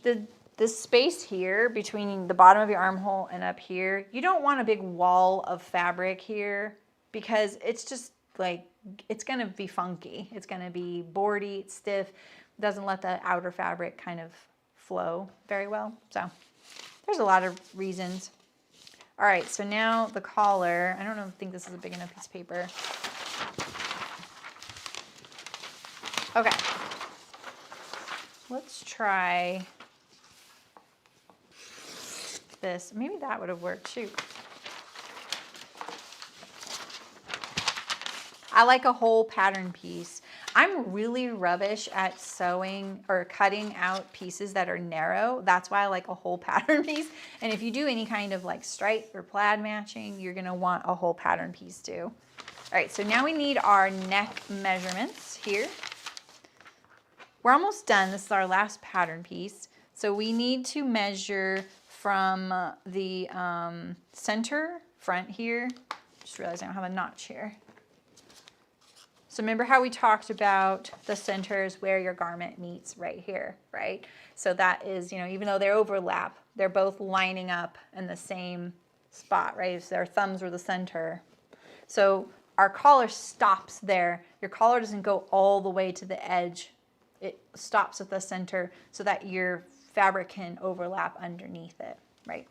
This space here between the bottom of your armhole and up here, you don't want a big wall of fabric here, because it's just like, it's gonna be funky. It's gonna be boardy, stiff, doesn't let the outer fabric kind of flow very well. So there's a lot of reasons. All right, so now the collar. I don't think this is a big enough piece of paper. Okay, let's try this. Maybe that would have worked, shoot. I like a whole pattern piece. I'm really rubbish at sewing or cutting out pieces that are narrow. That's why I like a whole pattern piece. And if you do any kind of like stripe or plaid matching, you're gonna want a whole pattern piece too. All right, so now we need our neck measurements here. We're almost done. This is our last pattern piece. So we need to measure from the center front here. Just realized I don't have a notch here. So remember how we talked about the centers where your garment meets right here, right? So that is, even though they overlap, they're both lining up in the same spot, right? So their thumbs were the center. So our collar stops there. Your collar doesn't go all the way to the edge. It stops at the center so that your fabric can overlap underneath it, right?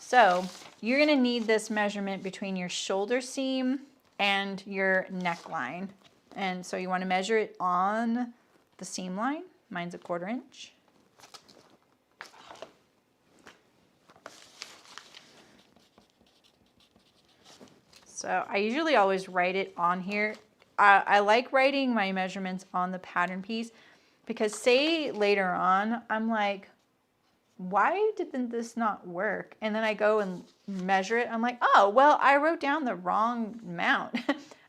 So you're gonna need this measurement between your shoulder seam and your neckline. And so you want to measure it on the seam line. Mine's 1/4 inch. So I usually always write it on here. I like writing my measurements on the pattern piece, because say later on, I'm like, why didn't this not work? And then I go and measure it. I'm like, oh, well, I wrote down the wrong amount.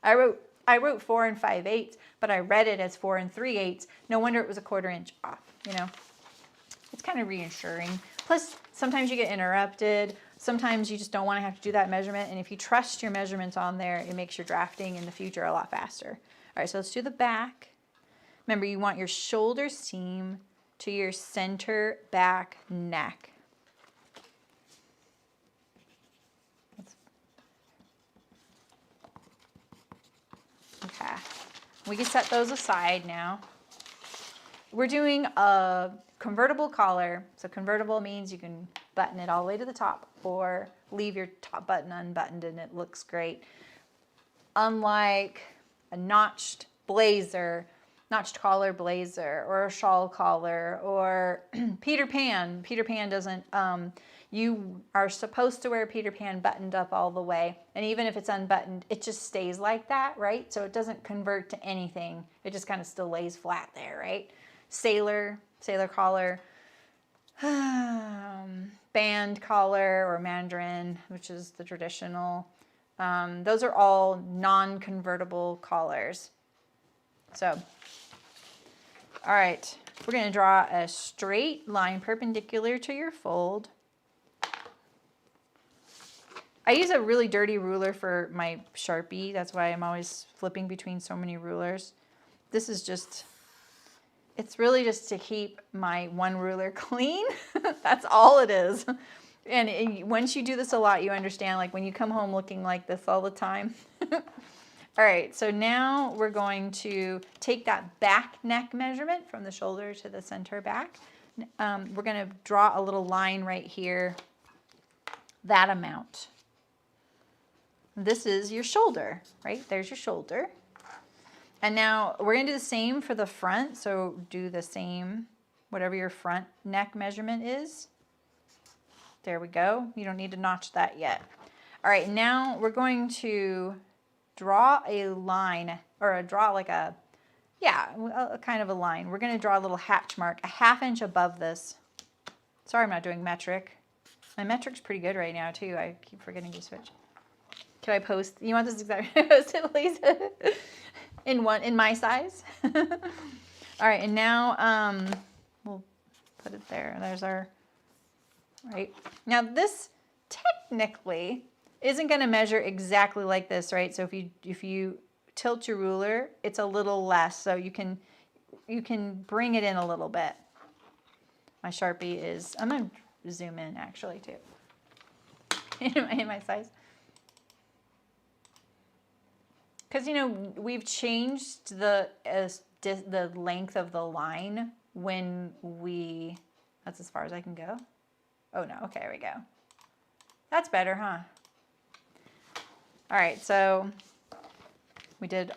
I wrote 4 5/8, but I read it as 4 3/8. No wonder it was 1/4 inch off, It's kind of reassuring. Plus, sometimes you get interrupted. Sometimes you just don't want to have to do that measurement. And if you trust your measurements on there, it makes your drafting in the future a lot faster. right, so let's do the back. Remember, you want your shoulder seam to your center back neck. Okay, we can set those aside now. We're doing a convertible collar. So convertible means you can button it all the way to the top or leave your top button unbuttoned and it looks great. Unlike a notched blazer, notched collar blazer, or a shawl collar, or Peter Pan. Peter Pan doesn't, you are supposed to wear Peter Pan buttoned up all the way. And even if it's unbuttoned, it just stays like that, right? So it doesn't convert to anything. It just kind of still lays flat there, right? Sailor collar, band collar or mandarin, which is the traditional. Those are all non-convertible collars. So, all right, we're going to draw a straight line perpendicular to your fold. I use a really dirty ruler for my Sharpie. That's why I'm always flipping between so many rulers. This is just, it's really just to keep my one ruler clean. That's all it is. And once you do this a lot, you understand, like when you come home looking like this all the time. All right, so now we're going to take that back neck measurement from the shoulder to the center back. We're going to draw a little line right here, that amount. This is your shoulder, right? There's your shoulder. And now we're going to do the same for the front. So do the same, whatever your front neck measurement is. There we go. You don't need to notch that yet. All right, now we're going to draw a line, or draw like a kind of a line. We're going to draw a little hatch mark, a 1/2 inch above this. Sorry, I'm not doing metric. My metric's pretty good right now too. I keep forgetting to switch. Can I post? You want this exactly? Post it, please. in my size. All right, and now we'll put it there. There's our. Right now, this technically isn't going to measure exactly like this, right? So if you tilt your ruler, it's a little less, so you can bring it in a little bit. My Sharpie is, I'm going to zoom in actually too, in my size. Because, you know, we've changed the length of the line when we, that's as far as I can go. Oh no, okay, there we go. That's better, huh? All right, so we did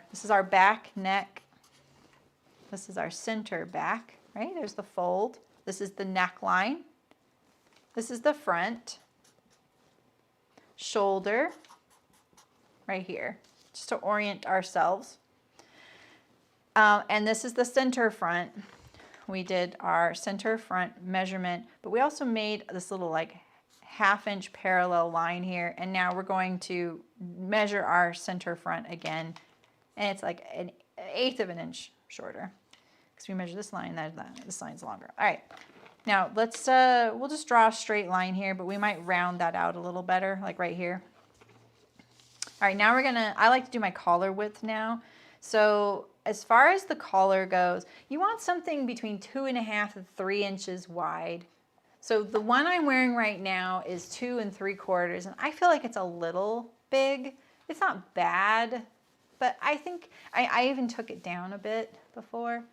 this is our back neck. This is our center back, right? There's the fold. This is the neckline. This is the front. Shoulder, right here, just to orient ourselves. And this is the center front. We did our center front measurement, but we also made this little like 1/2 inch parallel line here. And now we're going to measure our center front again. And it's like an 1/8 of an inch shorter. Because we measure this line, this line's longer. All right, now let's, we'll just draw a straight line here, but we might round that out a little better, like right here. All right, now I like to do my collar width now. So as far as the collar goes, you want something between 2.5 and 3 inches wide. So the one I'm wearing right now is 2 3/4, and I feel like it's a little big. It's not bad, but I think I even took it down a bit before.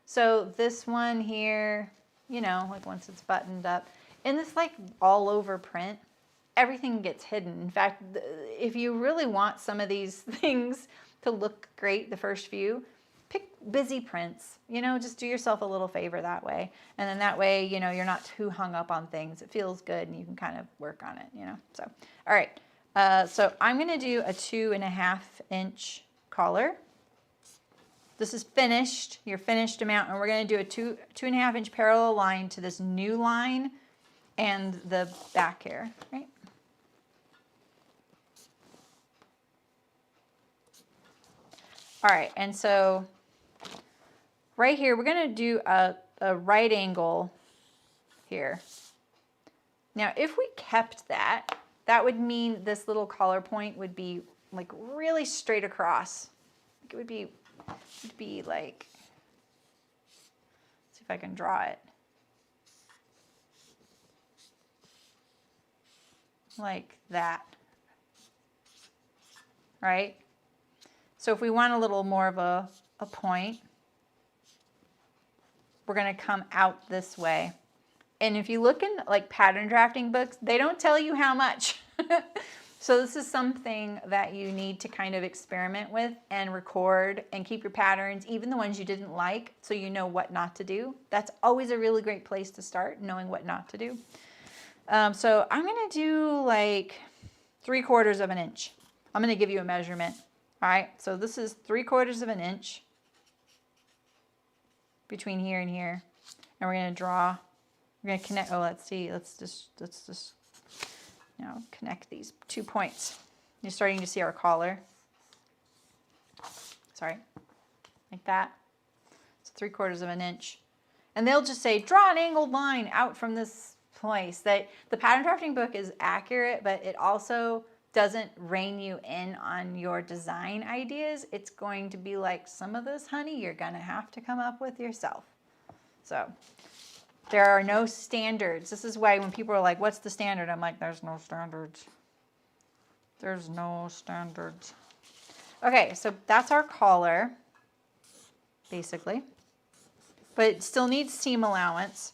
So this one here, you know, like once it's buttoned up, in this like all over print, everything gets hidden. In fact, if you really want some of these things to look great, the first few, pick busy prints, you know, just do yourself a little favor that way. And then that way, you know, you're not too hung up on things. It feels good and you can kind of work on it, you know. So, all right. So I'm going to do a 2.5 inch collar. This is finished, your finished amount. And we're going to do a 2.5 inch parallel line to this new line and the back here, right? All right, and so right here, we're going to do a right angle here. Now, if we kept that, that would mean this little collar point would be like really straight across. It would be like, see if I can draw it. Like that, right? So if we want a little more of a point, we're gonna come out this way. And if you look in like pattern drafting books, they don't tell you how much. So this is something that you need to kind of experiment with and record and keep your patterns, even the ones you didn't like, so you know what not to do. That's always a really great place to start, knowing what not to do. So I'm gonna do like 3/4 of an inch. I'm gonna give you a measurement. All right, so this is 3/4 of an inch between here and here. And we're gonna draw, we're gonna connect, oh, let's see, let's just now connect these 2 points. You're starting to see our collar. Sorry, like that. It's 3/4 of an inch. And they'll just say, draw an angled line out from this place. That the pattern drafting book is accurate, but it also doesn't rein you in on your design ideas. It's going to be like, some of this, honey, you're gonna have to come up with yourself. So there are no standards. This is why when people are like, what's the standard? I'm like, there's no standards. There's no standards. Okay, so that's our collar, basically. But it still needs seam allowance.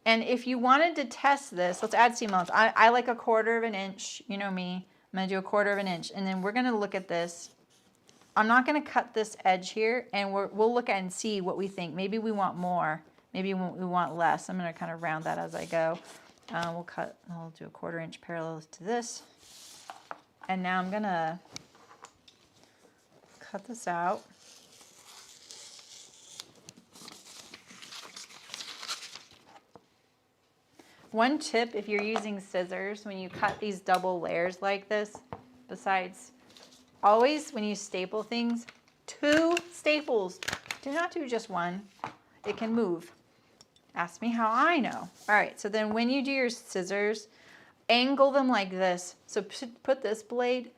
And if you wanted to test this, let's add seam allowance. I like 1/4 of an inch. You know me. I'm going to do 1/4 of an inch. And then we're going to look at this. I'm not going to cut this edge here. And we'll look at and see what we think. Maybe we want more. Maybe we want less. I'm going to kind of round that as I go. We'll do 1/4 inch parallel to this. And now I'm going to cut this out. One tip, if you're using scissors, when you cut these double layers like this, besides, always when you staple things, 2 staples. Do not do just one. It can move. Ask me how I know. All right, so then when you do your scissors, angle them like this. So put this blade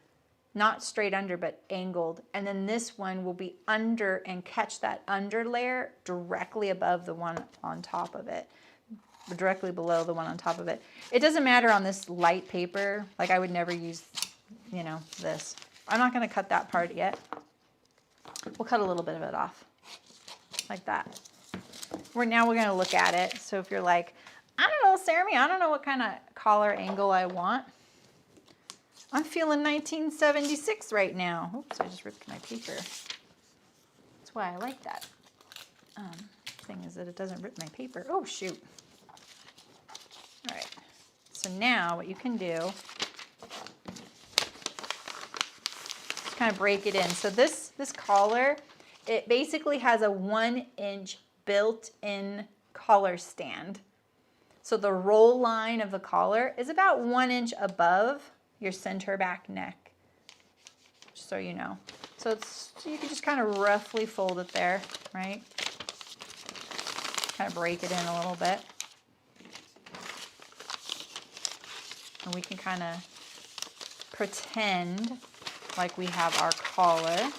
not straight under, but angled. And then this one will be under and catch that under layer directly above the one on top of it. Directly below the one on top of it. It doesn't matter on this light paper. Like I would never use, you know, this. I'm not going to cut that part yet. We'll cut a little bit of it off. Like that. Now we're going to look at it. So if you're like, I don't know, Saremy, I don't know what kind of collar angle I want. I'm feeling 1976 right now. Oops, I just ripped my paper. That's why I like that. Thing is that it doesn't rip my paper. Oh, shoot. All right, so now what you can do is kind of break it in. So this collar, it basically has a 1 inch built-in collar stand. So the roll line of the collar is about 1 inch above your center back neck, just so you know. So you can just kind of roughly fold it there, right? Kind of break it in a little bit. And we can kind of pretend like we have our collar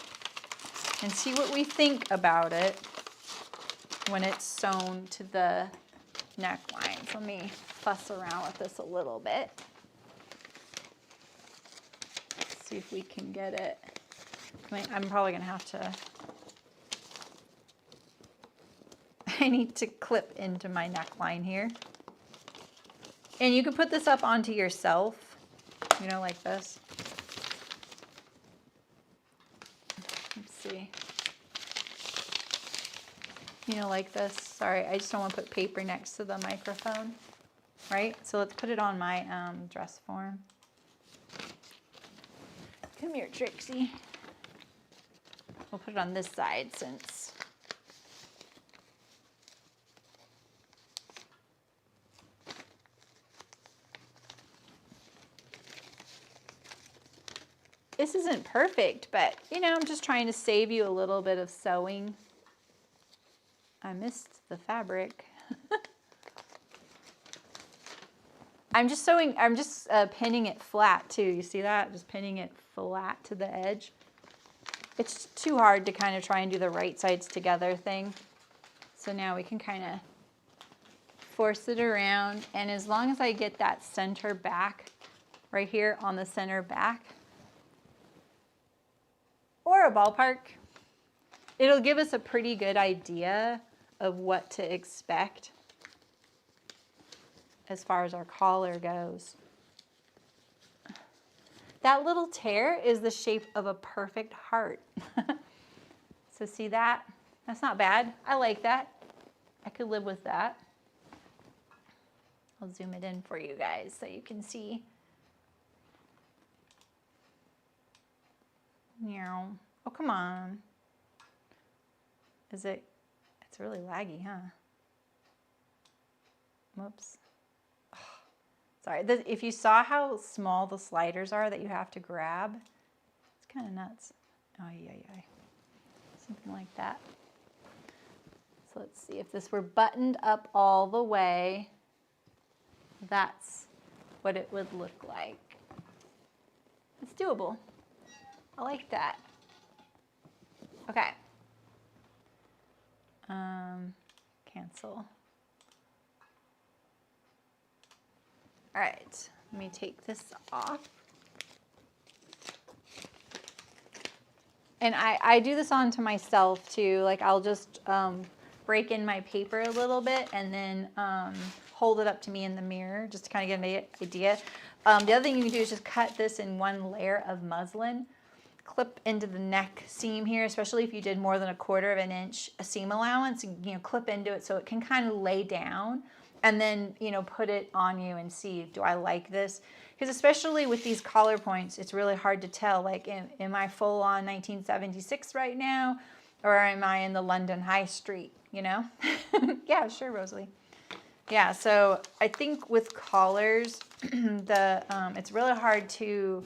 and see what we think about it when it's sewn to the neckline. So let me fuss around with this a little bit. See if we can get it. I'm probably going to have to, I need to clip into my neckline here. And you can put this up onto yourself, you know, like this. Let's see. You know, like this. Sorry, I just don't want to put paper next to the microphone, right? So let's put it on my dress form. Come here, Trixie. We'll put it on this side since this isn't perfect, but you know, I'm just trying to save you a little bit of sewing. I missed the fabric. I'm just sewing, I'm just pinning it flat too. You see that? Just pinning it flat to the edge. it's too hard to kind of try and do the right sides together thing. So now we can kind of force it around, and as long as I get that center back right here on the center back, or a ballpark, it'll give us a pretty good idea of what to expect as far as our collar goes. That little tear is the shape of a perfect heart. So see that? That's not bad. I like that. I could live with that. I'll zoom it in for you guys so you can see. Meow. Oh, come on. Is it? It's really laggy, huh? Whoops. Oh, sorry. If you saw how small the sliders are that you have to grab, it's kind of nuts. Oh, yeah. Something like that. So let's see if this were buttoned up all the way. That's what it would look like. It's doable. I like that. Okay. Cancel. All right, let me take this off. And I do this onto myself too. Like I'll just break in my paper a little bit and then hold it up to me in the mirror just to kind of get an idea. The other thing you can do is just cut this in one layer of muslin. Clip into the neck seam here, especially if you did more than 1/4 inch a seam allowance, you know, clip into it so it can kind of lay down, and then, you know, put it on you and see, do I like this? Because especially with these collar points, it's really hard to tell, like, am I full on 1976 right now, or am I in the London High Street, you know? Yeah, sure, Rosalie. Yeah, so I think with collars, it's really hard to,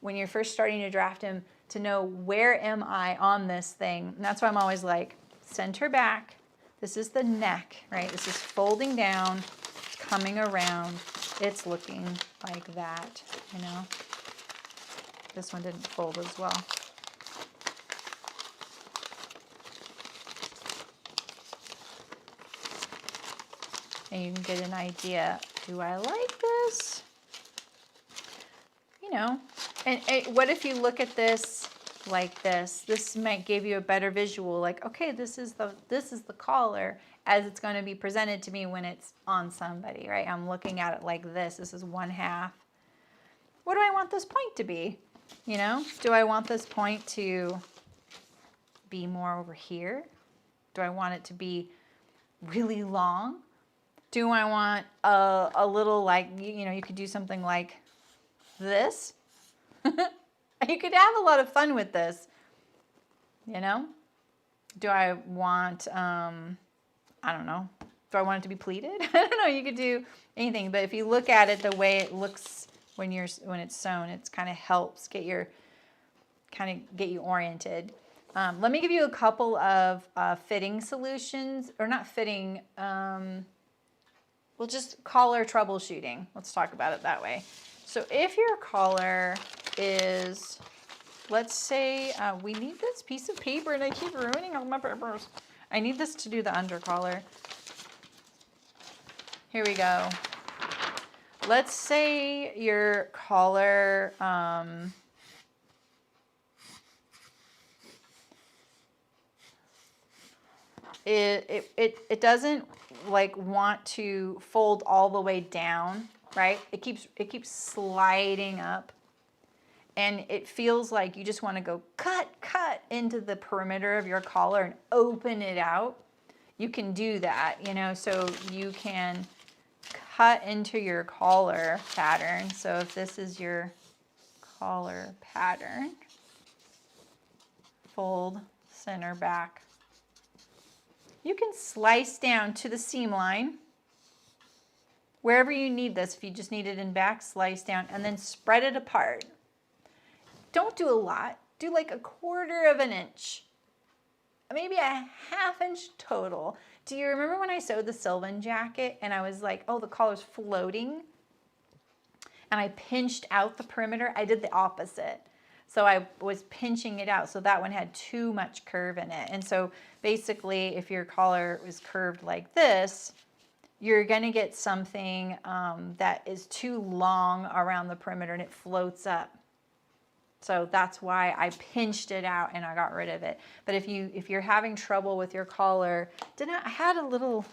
when you're first starting to draft them, to know where am I on this thing. And that's why I'm always like, center back. This is the neck, right? This is folding down, it's coming around. It's looking like that, you know. This one didn't fold as well. And you can get an idea, do I like this? You know, and what if you look at this like this? This might give you a better visual, like, okay, this is the collar as it's going to be presented to me when it's on somebody, right? I'm looking at it like this. This is 1/2. What do I want this point to be? You know, do I want this point to be more over here? Do I want it to be really long? Do I want a little, like, you know, you could do something like this. You could have a lot of fun with this, you know. Do I want I don't know, do I want it to be pleated? I don't know, you could do anything, but if you look at it the way it looks when it's sewn, it kind of helps get you oriented. Let me give you a couple of fitting solutions, or not fitting, well, just collar troubleshooting. Let's talk about it that way. So if your collar is, let's say, we need this piece of paper and I keep ruining all my papers. I need this to do the under collar. Here we go. Let's say your collar, it doesn't like want to fold all the way down, right? It keeps sliding up, and it feels like you just want to go cut into the perimeter of your collar and open it out. You can do that, you know, so you can cut into your collar pattern. So if this is your collar pattern, fold, center back, you can slice down to the seam line. Wherever you need this, if you just need it in back, slice down and then spread it apart. Don't do a lot. Do like 1/4 inch, maybe a 1/2 inch total. Do you remember when I sewed the Sylvan jacket and I was like, oh, the collar's floating? And I pinched out the perimeter. I did the opposite. So I was pinching it out. So that one had too much curve in it. And so basically, if your collar is curved like this, you're going to get something that is too long around the perimeter and it floats up. So that's why I pinched it out and I got rid of it. But if you're having trouble with your collar, I had a little,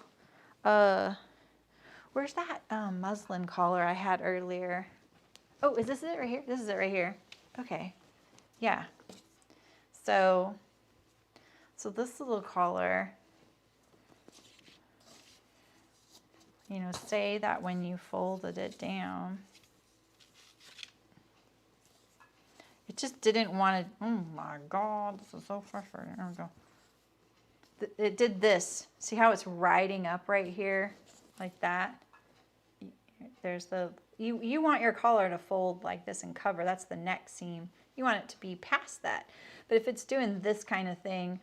where's that muslin collar I had earlier? Oh, is this it right here? This is it right here. Okay. Yeah. So this little collar, you know, say that when you folded it down, it just didn't want to, oh my God, this is so frustrating. There we go. It did this. See how it's riding up right here like that? There's the, you want your collar to fold like this and cover. That's the neck seam. You want it to be past that. But if it's doing this kind of thing,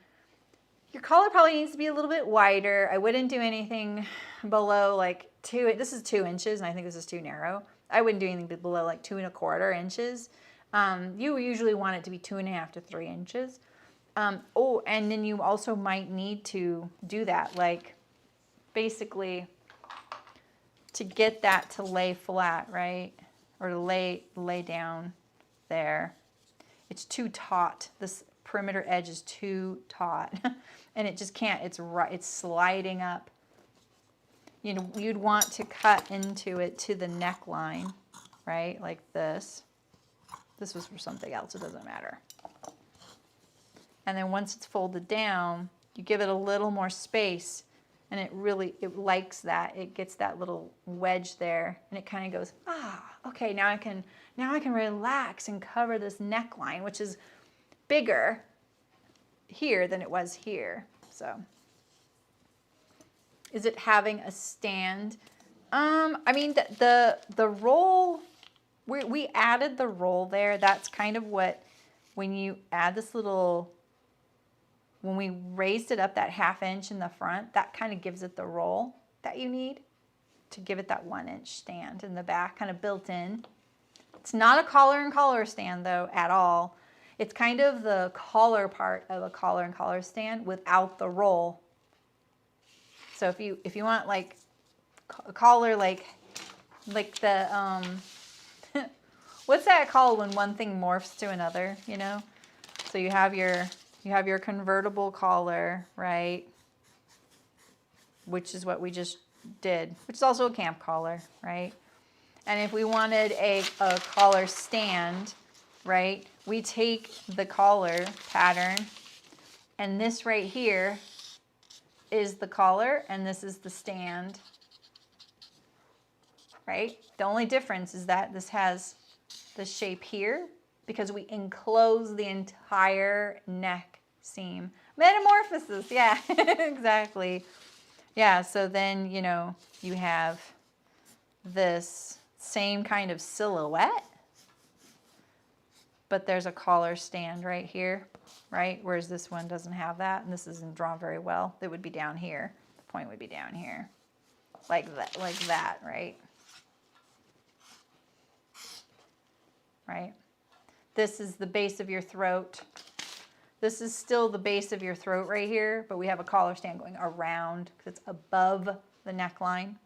your collar probably needs to be a little bit wider. I wouldn't do anything below like this is 2 inches, and I think this is too narrow. I wouldn't do anything below like 2 1/4 inches. You usually want it to be 2 1/2 to 3 inches. Oh, and then you also might need to do that, like basically to get that to lay flat, right? Or to lay down there. It's too taut. This perimeter edge is too taut and it just can't, it's sliding up. You know, you'd want to cut into it to the neckline, right? Like this. This was for something else, it doesn't matter. And then once it's folded down, you give it a little more space and it likes that. It gets that little wedge there and it kind of goes, okay, now I can relax and cover this neckline, which is bigger here than it was here. So is it having a stand? I mean, the roll, we added the roll there. That's kind of what, when you add this little, when we raised it up that 1/2 inch in the front, that kind of gives it the roll that you need to give it that 1 inch stand in the back, kind of built in. It's not a collar and collar stand though at all. It's kind of the collar part of a collar and collar stand without the roll. So if you want like a collar like the what's that called when one thing morphs to another, you know? So you have your convertible collar, right? Which is what we just did, which is also a camp collar, right? And if we wanted a collar stand, right, we take the collar pattern, and this right here is the collar, and this is the stand, right? The only difference is that this has the shape here because we enclose the entire neck seam. Metamorphosis, yeah, exactly. Yeah, so then, you know, you have this same kind of silhouette, but there's a collar stand right here, right? Whereas this one doesn't have that, and this isn't drawn very well. It would be down here. The point would be down here, like that, right? Right? This is the base of your throat. This is still the base of your throat right here, but we have a collar stand going around because it's above the neckline.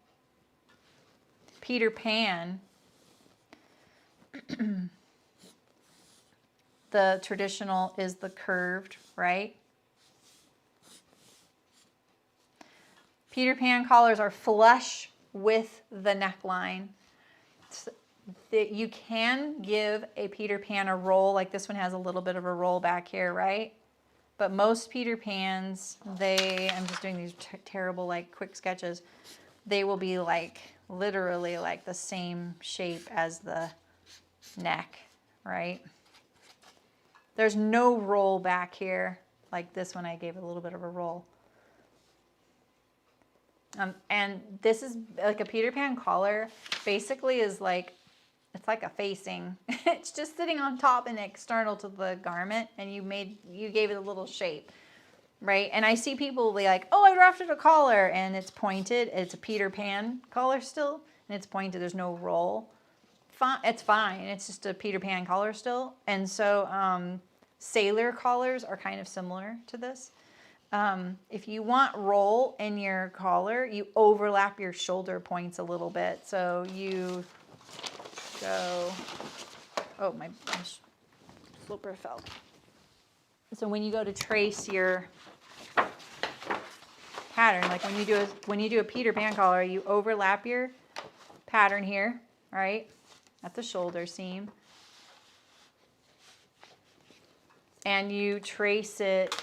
Peter Pan, the traditional is the curved, right? Peter Pan collars are flush with the neckline. You can give a Peter Pan a roll, like this one has a little bit of a roll back here, right? But most Peter Pans, I'm just doing these terrible like quick sketches, they will be like literally like the same shape as the neck, right? There's no roll back here. Like this one, I gave it a little bit of a roll. And this is like a Peter Pan collar basically is like, it's like a facing. It's just sitting on top and external to the garment, and you gave it a little shape, right? And I see people be like, oh, I drafted a collar and it's pointed. It's a Peter Pan collar still, and it's pointed. There's no roll. It's fine. It's just a Peter Pan collar still. And so sailor collars are kind of similar to this. If you want roll in your collar, you overlap your shoulder points a little bit. So you go, oh, my slipper fell. So when you go to trace your pattern, like when you do a Peter Pan collar, you overlap your pattern here, right, at the shoulder seam, and you trace it.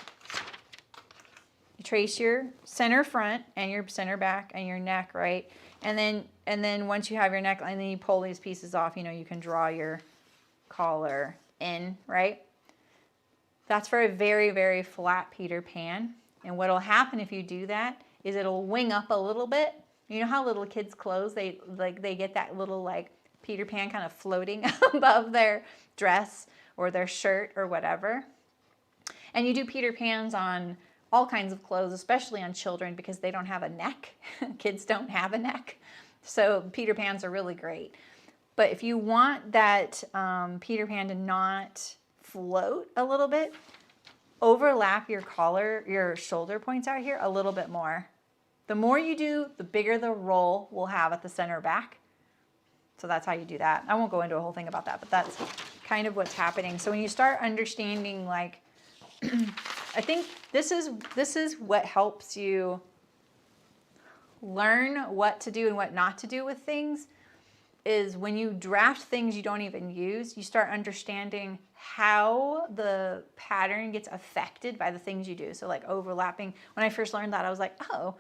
You trace your center front and your center back and your neck, right, and then once you have your neckline, then you pull these pieces off. You know, you can draw your collar in, right. That's for a very, very flat Peter Pan. And what will happen if you do that is it'll wing up a little bit. You know how little kids' clothes, they get that little like Peter Pan kind of floating above their dress or their shirt or whatever. And you do Peter Pans on all kinds of clothes, especially on children, because they don't have a neck. Kids don't have a neck. So Peter Pans are really great. But if you want that Peter Pan to not float a little bit, overlap your collar, your shoulder points out here a little bit more. The more you do, the bigger the roll will have at the center back. So that's how you do that. I won't go into a whole thing about that, but that's kind of what's happening. So when you start understanding, like, I think this is what helps you learn what to do and what not to do with things, is when you draft things you don't even use, you start understanding how the pattern gets affected by the things you do. So like overlapping, when I first learned that, I was like, oh,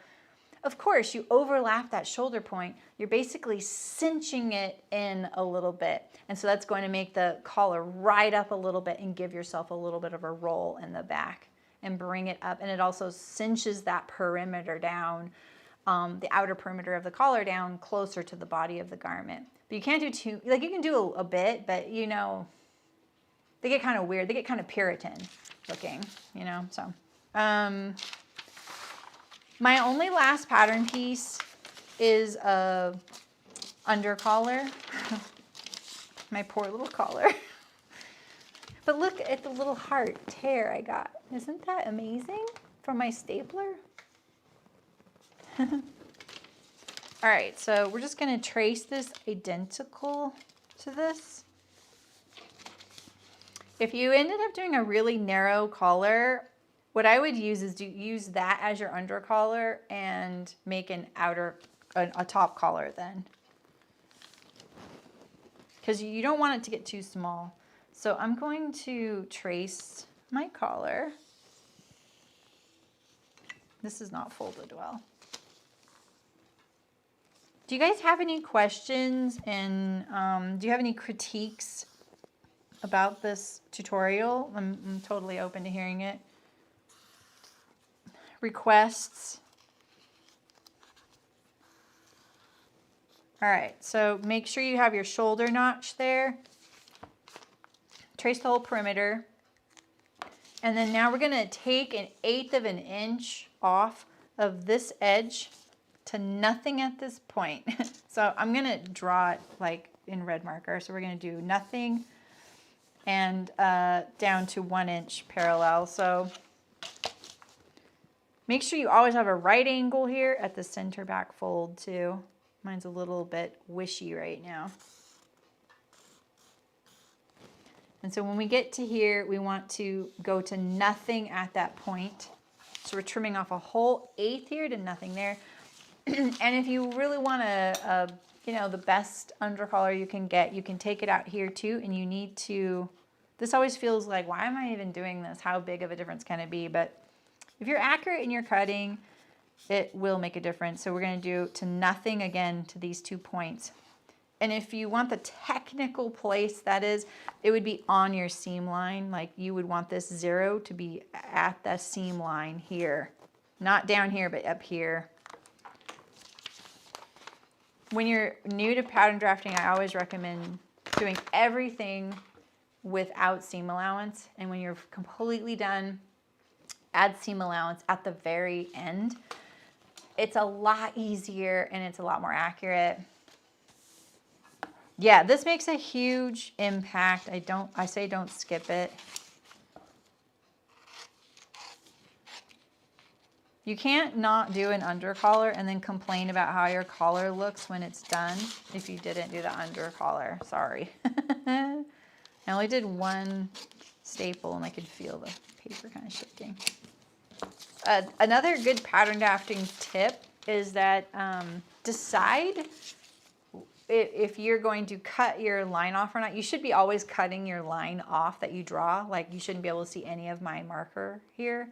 of course, you overlap that shoulder point. You're basically cinching it in a little bit. And so that's going to make the collar ride up a little bit and give yourself a little bit of a roll in the back and bring it up. And it also cinches that perimeter down, the outer perimeter of the collar down closer to the body of the garment. But you can't do too, like you can do a bit, but you know, they get kind of weird. They get kind of Puritan looking, you know, so. My only last pattern piece is a under collar. My poor little collar. But look at the little heart tear I got. Isn't that amazing from my stapler? All right, so we're just gonna trace this identical to this. If you ended up doing a really narrow collar, what I would use is use that as your under collar and make an a top collar then. Because you don't want it to get too small. So I'm going to trace my collar. This is not folded well. Do you guys have any questions, and do you have any critiques about this tutorial? I'm totally open to hearing it. Requests. All right, so make sure you have your shoulder notch there. Trace the whole perimeter. And then now we're gonna take 1/8 of an inch off of this edge to nothing at this point. So I'm gonna draw it like in red marker. So we're gonna do nothing and down to 1 inch parallel. So make sure you always have a right angle here at the center back fold too. Mine's a little bit wishy right now. And so when we get to here, we want to go to nothing at that point. So we're trimming off a whole 1/8 here to nothing there. And if you really want you know, the best under collar you can get, you can take it out here too. And you need to, this always feels like, why am I even doing this? How big of a difference can it be? But if you're accurate in your cutting, it will make a difference. So we're going to do to nothing again to these 2 points. And if you want the technical place, that is, it would be on your seam line. Like you would want this 0 to be at the seam line here. Not down here, but up here. When you're new to pattern drafting, I always recommend doing everything without seam allowance. And when you're completely done, add seam allowance at the very end. It's a lot easier and it's a lot more accurate. Yeah, this makes a huge impact. I say don't skip it. You can't not do an under collar and then complain about how your collar looks when it's done if you didn't do the under collar. Sorry. I only did one staple and I could feel the paper kind of shifting. Another good pattern drafting tip is that decide if you're going to cut your line off or not. You should be always cutting your line off that you draw. Like you shouldn't be able to see any of my marker here.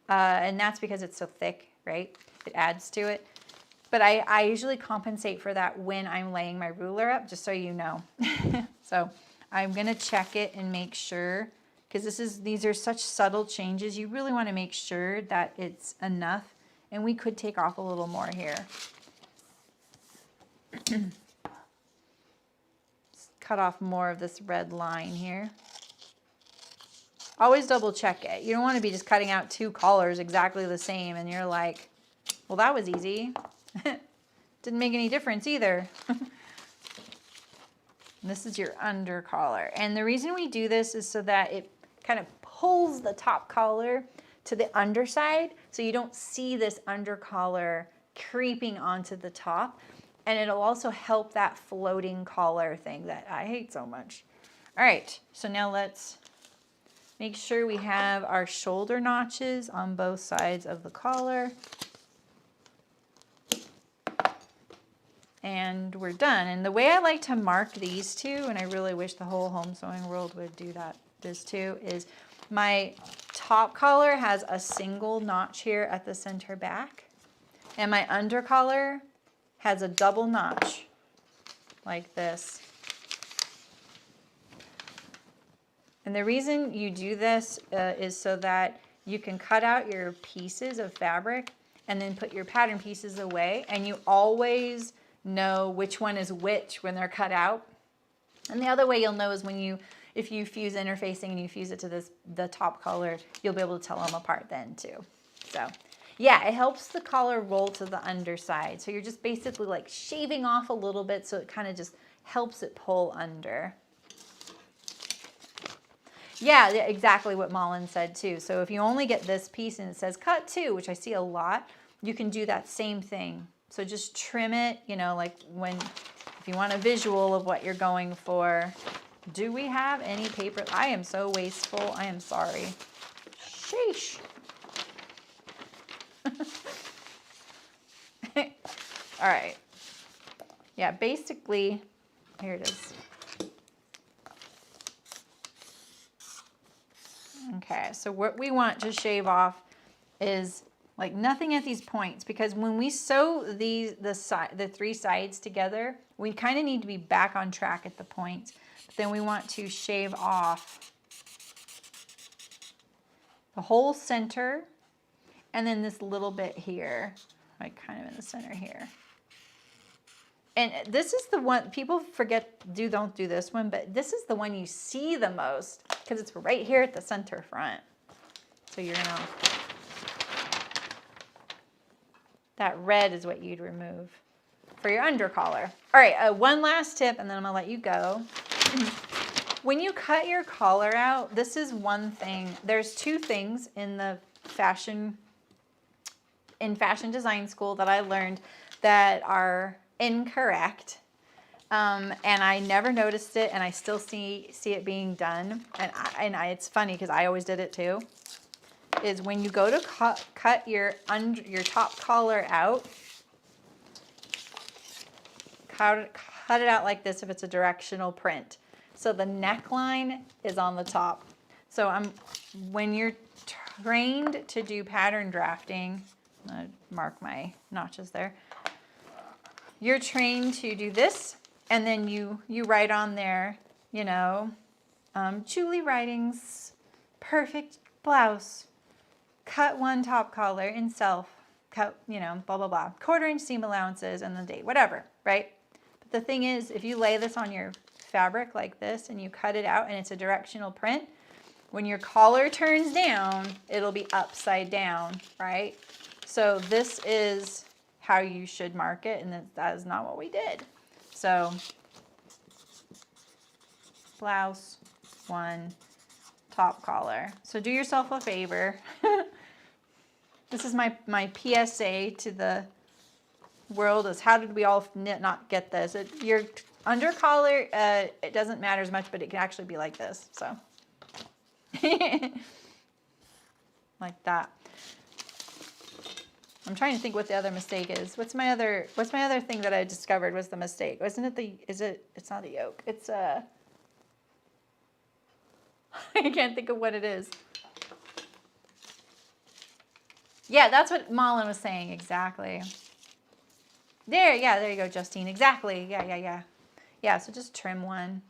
And that's because it's so thick, right? It adds to it. But I usually compensate for that when I'm laying my ruler up, just so you know. So I'm gonna check it and make sure, because these are such subtle changes. You really want to make sure that it's enough. And we could take off a little more here. Cut off more of this red line here. Always double check it. You don't want to be just cutting out two collars exactly the same and you're like, well, that was easy. Didn't make any difference either. This is your under collar. And the reason we do this is so that it kind of pulls the top collar to the underside so you don't see this under collar creeping onto the top. And it'll also help that floating collar thing that I hate so much. All right, so now let's make sure we have our shoulder notches on both sides of the collar. And we're done. And the way I like to mark these two, and I really wish the whole home sewing world would do this too, is my top collar has a single notch here at the center back. And my under collar has a double notch like this. And the reason you do this is so that you can cut out your pieces of fabric and then put your pattern pieces away, and you always know which one is which when they're cut out. And the other way you'll know is if you fuse interfacing and you fuse it to the top collar, you'll be able to tell them apart then too. So yeah, it helps the collar roll to the underside. So you're just basically like shaving off a little bit, so it kind of just helps it pull under. Yeah, exactly what Malin said too. So if you only get this piece and it says cut 2, which I see a lot, you can do that same thing. So just trim it, you know, like if you want a visual of what you're going for. Do we have any paper? I am so wasteful. I am sorry. Sheesh. All right. Yeah, basically, here it is. Okay, so what we want to shave off is like nothing at these points, because when we sew the three sides together, we kind of need to be back on track at the points. But then we want to shave off the whole center and then this little bit here, like kind of in the center here. And this is the one people forget, don't do this one, but this is the one you see the most because it's right here at the center front. So you're gonna, that red is what you'd remove for your under collar. All right, one last tip and then I'm gonna let you go. When you cut your collar out, this is one thing. There's two things in fashion design school that I learned that are incorrect, and I never noticed it, and I still see it being done, and it's funny because I always did it too, is when you go to cut your top collar out, cut it out like this if it's a directional print, so the neckline is on the top. So when you're trained to do pattern drafting, I'm gonna mark my notches there. You're trained to do this, and then you write on there, you know, Julie Writing's perfect blouse, cut one top collar in self, cut, you know, blah, blah, blah, 1/4 inch seam allowances and the date, whatever, right? But the thing is, if you lay this on your fabric like this and you cut it out and it's a directional print, when your collar turns down, it'll be upside down, right? So this is how you should mark it, and that is not what we did. So blouse, 1 top collar. So do yourself a favor. This is my PSA to the world is how did we all not get this? Your under collar, it doesn't matter as much, but it can actually be like this. So like that. I'm trying to think what the other mistake is. What's my other thing that I discovered was the mistake? Wasn't it it's not a yoke. It's I can't think of what it is. Yeah, that's what Malin was saying, exactly. There you go, Justine, exactly. Yeah. Yeah, so just trim one.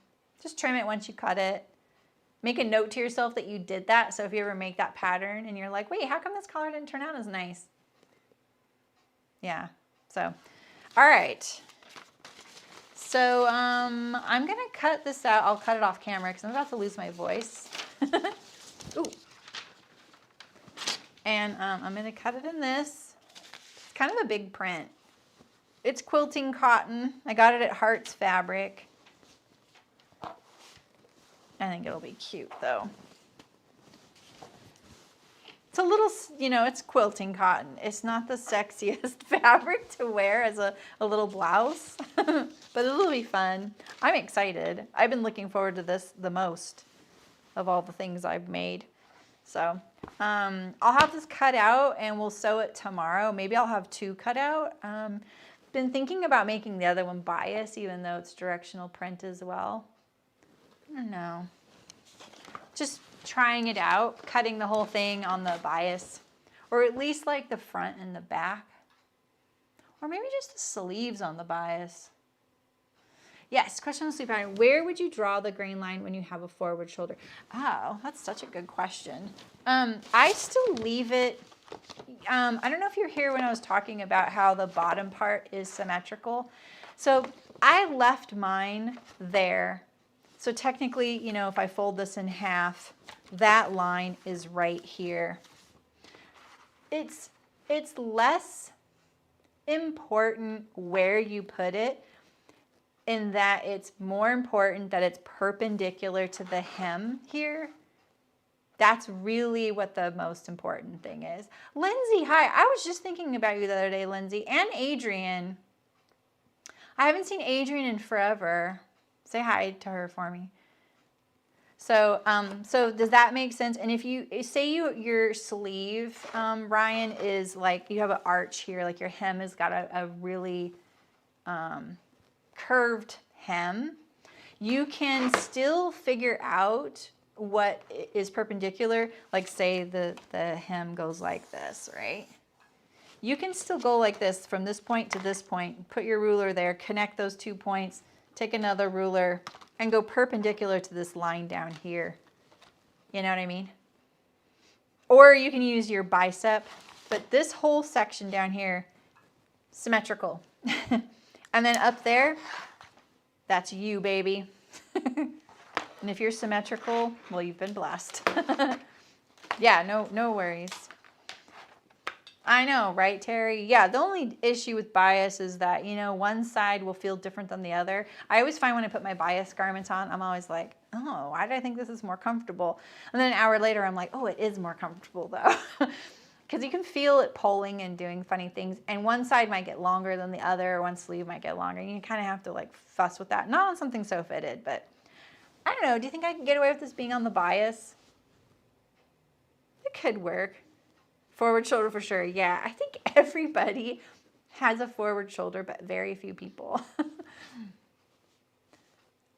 Just trim it once you cut it. Make a note to yourself that you did that, so if you ever make that pattern and you're like, wait, how come this collar didn't turn out as nice? Yeah, so, all right. So I'm going to cut this out. I'll cut it off camera because I'm about to lose my voice. Ooh. And I'm going to cut it in this. It's kind of a big print. It's quilting cotton. I got it at Hearts Fabric. I think it'll be cute though. It's a little, it's quilting cotton. It's not the sexiest fabric to wear as a little blouse, but it'll be fun. I'm excited. I've been looking forward to this the most of all the things I've made. So I'll have this cut out and we'll sew it tomorrow. Maybe I'll have 2 cut out. Been thinking about making the other one bias, even though it's directional print as well. I don't know. Just trying it out, cutting the whole thing on the bias, or at least like the front and the back, or maybe just the sleeves on the bias. Yes, question on the sleeve pattern. Where would you draw the grain line when you have a forward shoulder? Oh, that's such a good question. I still leave it. I don't know if you're here when I was talking about how the bottom part is symmetrical. So I left mine there. So technically, if I fold this in half, that line is right here. It's less important where you put it, in that it's more important that it's perpendicular to the hem here. That's really what the most important thing is. Lindsay, hi. I was just thinking about you the other day, Lindsay, and Adrian. I haven't seen Adrian in forever. Say hi to her for me. So, so does that make sense? And if you say your sleeve, Ryan, is like you have an arch here, like your hem has got a really curved hem, you can still figure out what is perpendicular. Like say the hem goes like this, right? You can still go like this from this point to this point, put your ruler there, connect those 2 points, take another ruler, and go perpendicular to this line down here. You know what I mean? Or you can use your bicep, but this whole section down here, symmetrical. And then up there, that's you, baby. And if you're symmetrical, well, you've been blessed. Yeah, no worries. I know, right, Terry? Yeah, the only issue with bias is that, one side will feel different than the other. I always find when I put my bias garments on, I'm always like, oh, why did I think this is more comfortable? And then an hour later, I'm like, oh, it is more comfortable, though. Because you can feel it pulling and doing funny things. And one side might get longer than the other, or one sleeve might get longer. And you kind of have to, fuss with that. Not on something so fitted, but I don't know. Do you think I can get away with this being on the bias? It could work. Forward shoulder for sure. Yeah, I think everybody has a forward shoulder, but very few people.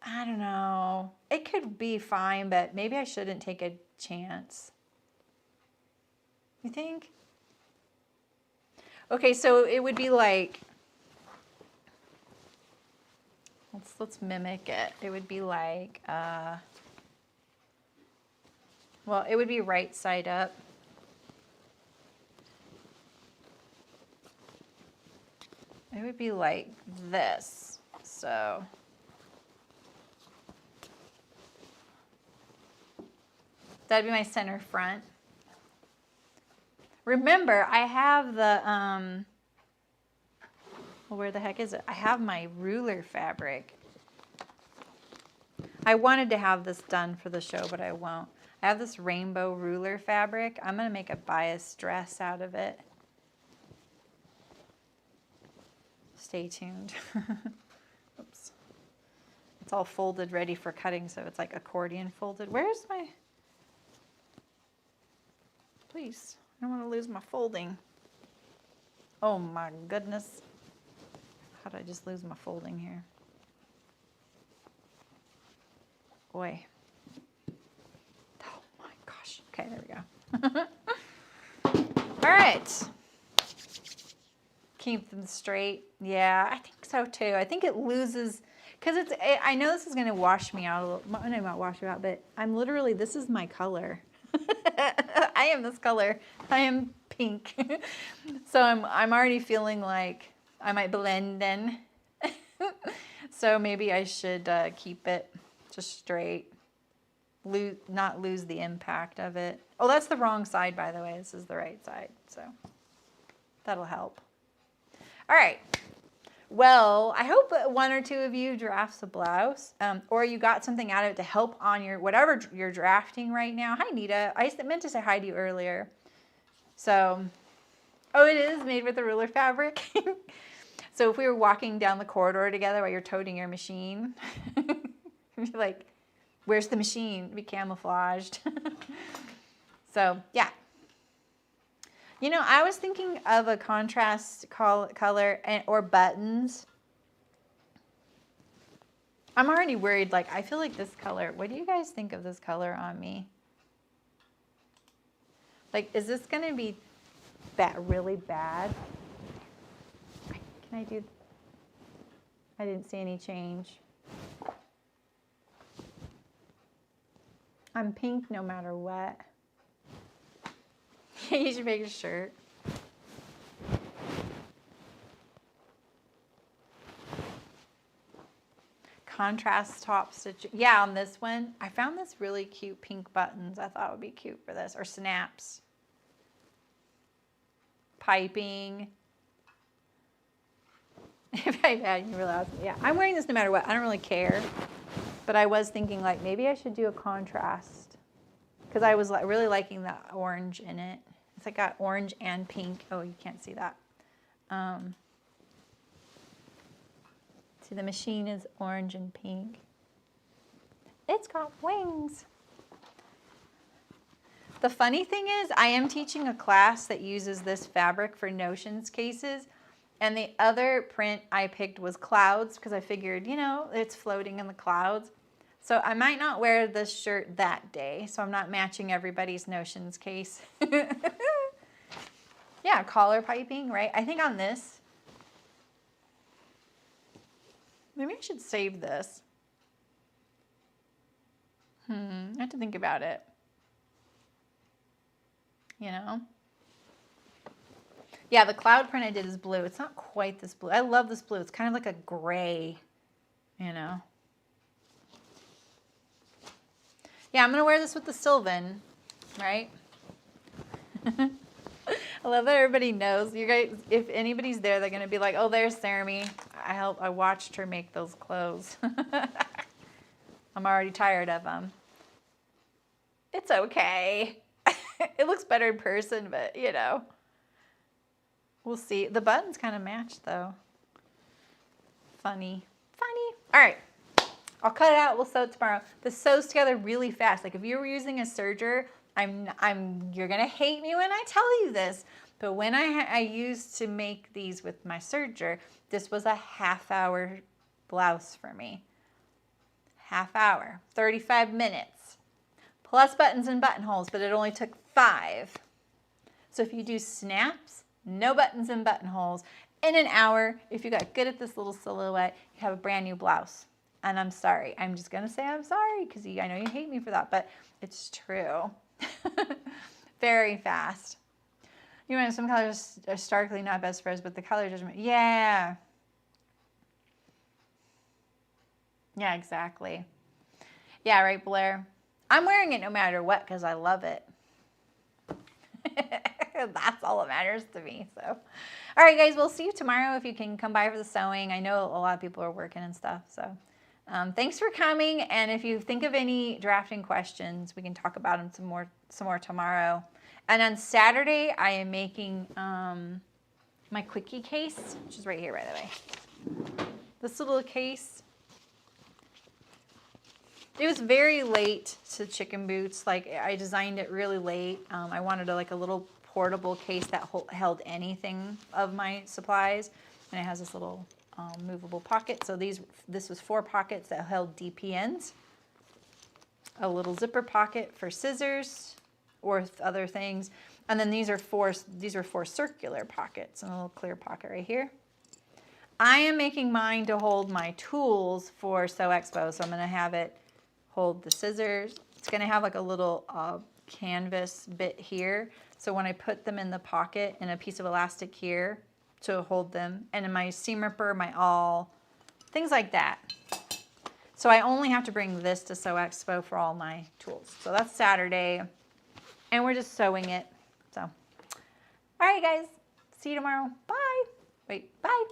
I don't know. It could be fine, but maybe I shouldn't take a chance. You think? Okay, so it would be like, let's mimic it. It would be like, well, it would be right side up. It would be like this, so. That'd be my center front. Remember, I have the, well, where the heck is it? I have my ruler fabric. I wanted to have this done for the show, but I won't. I have this rainbow ruler fabric. I'm going to make a bias dress out of it. Stay tuned. Oops. It's all folded, ready for cutting, so it's like accordion folded. Where's my... Please, I don't want to lose my folding. Oh my goodness. How did I just lose my folding here? Boy. Oh my gosh. Okay, there we go. All right. Keep them straight. Yeah, I think so too. I think it loses, because I know this is going to wash me out a little. No, not wash you out, but I'm literally, this is my color. I am this color. I am pink. So I'm already feeling like I might blend in. So maybe I should keep it just straight. Not lose the impact of it. Oh, that's the wrong side, by the way. This is the right side. So that'll help. All right. Well, I hope one or two of you drafts a blouse, or you got something out of it to help on your whatever you're drafting right now. Hi, Nita. I meant to say hi to you earlier. So, oh, it is made with the ruler fabric. So if we were walking down the corridor together while you're toting your machine, you're like, where's the machine? It'd be camouflaged. So, yeah. You know, I was thinking of a contrast color or buttons. I'm already worried. Like, I feel like this color. What do you guys think of this color on me? Like, is this going to be really bad? Can I do? I didn't see any change. I'm pink no matter what. You should make a shirt. Contrast top stitch. Yeah, on this one, I found this really cute pink buttons. I thought would be cute for this. Or snaps. Piping. If I had you realize, yeah, I'm wearing this no matter what. I don't really care. But I was thinking like maybe I should do a contrast. Because I was really liking the orange in it. It's like got orange and pink. Oh, you can't see that. See, the machine is orange and pink. It's got wings. The funny thing is, I am teaching a class that uses this fabric for notions cases. And the other print I picked was clouds because I figured, you know, it's floating in the clouds. So I might not wear this shirt that day, so I'm not matching everybody's notions case. Yeah, collar piping, right? I think on this, maybe I should save this. I have to think about it. You know? Yeah, the cloud print I did is blue. It's not quite this blue. I love this blue. It's kind of like a gray, you know? Yeah, I'm going to wear this with the Sylvan, right? I love that everybody knows. You guys, if anybody's there, they're going to be like, oh, there's Saremy. I watched her make those clothes. I'm already tired of them. It's okay. It looks better in person, but, you know. We'll see. The buttons kind of match, though. Funny. All right. I'll cut it out. We'll sew it tomorrow. This sews together really fast. Like if you were using a serger, you're gonna hate me when I tell you this, but when I used to make these with my serger, this was a half-hour blouse for me. Half hour, 35 minutes, plus buttons and buttonholes, but it only took 5. So if you do snaps, no buttons and buttonholes, in an hour, if you got good at this little silhouette, you have a brand new blouse. And I'm sorry. I'm just going to say I'm sorry because I know you hate me for that, but it's true. Very fast. You know, some colors are starkly not best friends, but the color judgment. Yeah. Yeah, exactly. Yeah, right, Blair. I'm wearing it no matter what because I love it. That's all that matters to me. So, all right, guys, we'll see you tomorrow if you can come by for the sewing. I know a lot of people are working and stuff, so Thanks for coming. And if you think of any drafting questions, we can talk about them some more tomorrow. And on Saturday, I am making my quickie case, which is right here, by the way. This little case. It was very late to Chicken Boots. Like, I designed it really late. I wanted a little portable case that held anything of my supplies. And it has this little movable pocket. So this was 4 pockets that held DPNs. A little zipper pocket for scissors or other things. And then these are 4 circular pockets and a little clear pocket right here. I am making mine to hold my tools for Sew Expo. So I'm going to have it hold the scissors. It's going to have like a little canvas bit here. So when I put them in the pocket and a piece of elastic here to hold them, and in my seam ripper, my awl, things like that. So I only have to bring this to Sew Expo for all my tools. So that's Saturday, and we're just sewing it. So, all right, guys, see you tomorrow. Bye. Wait, bye.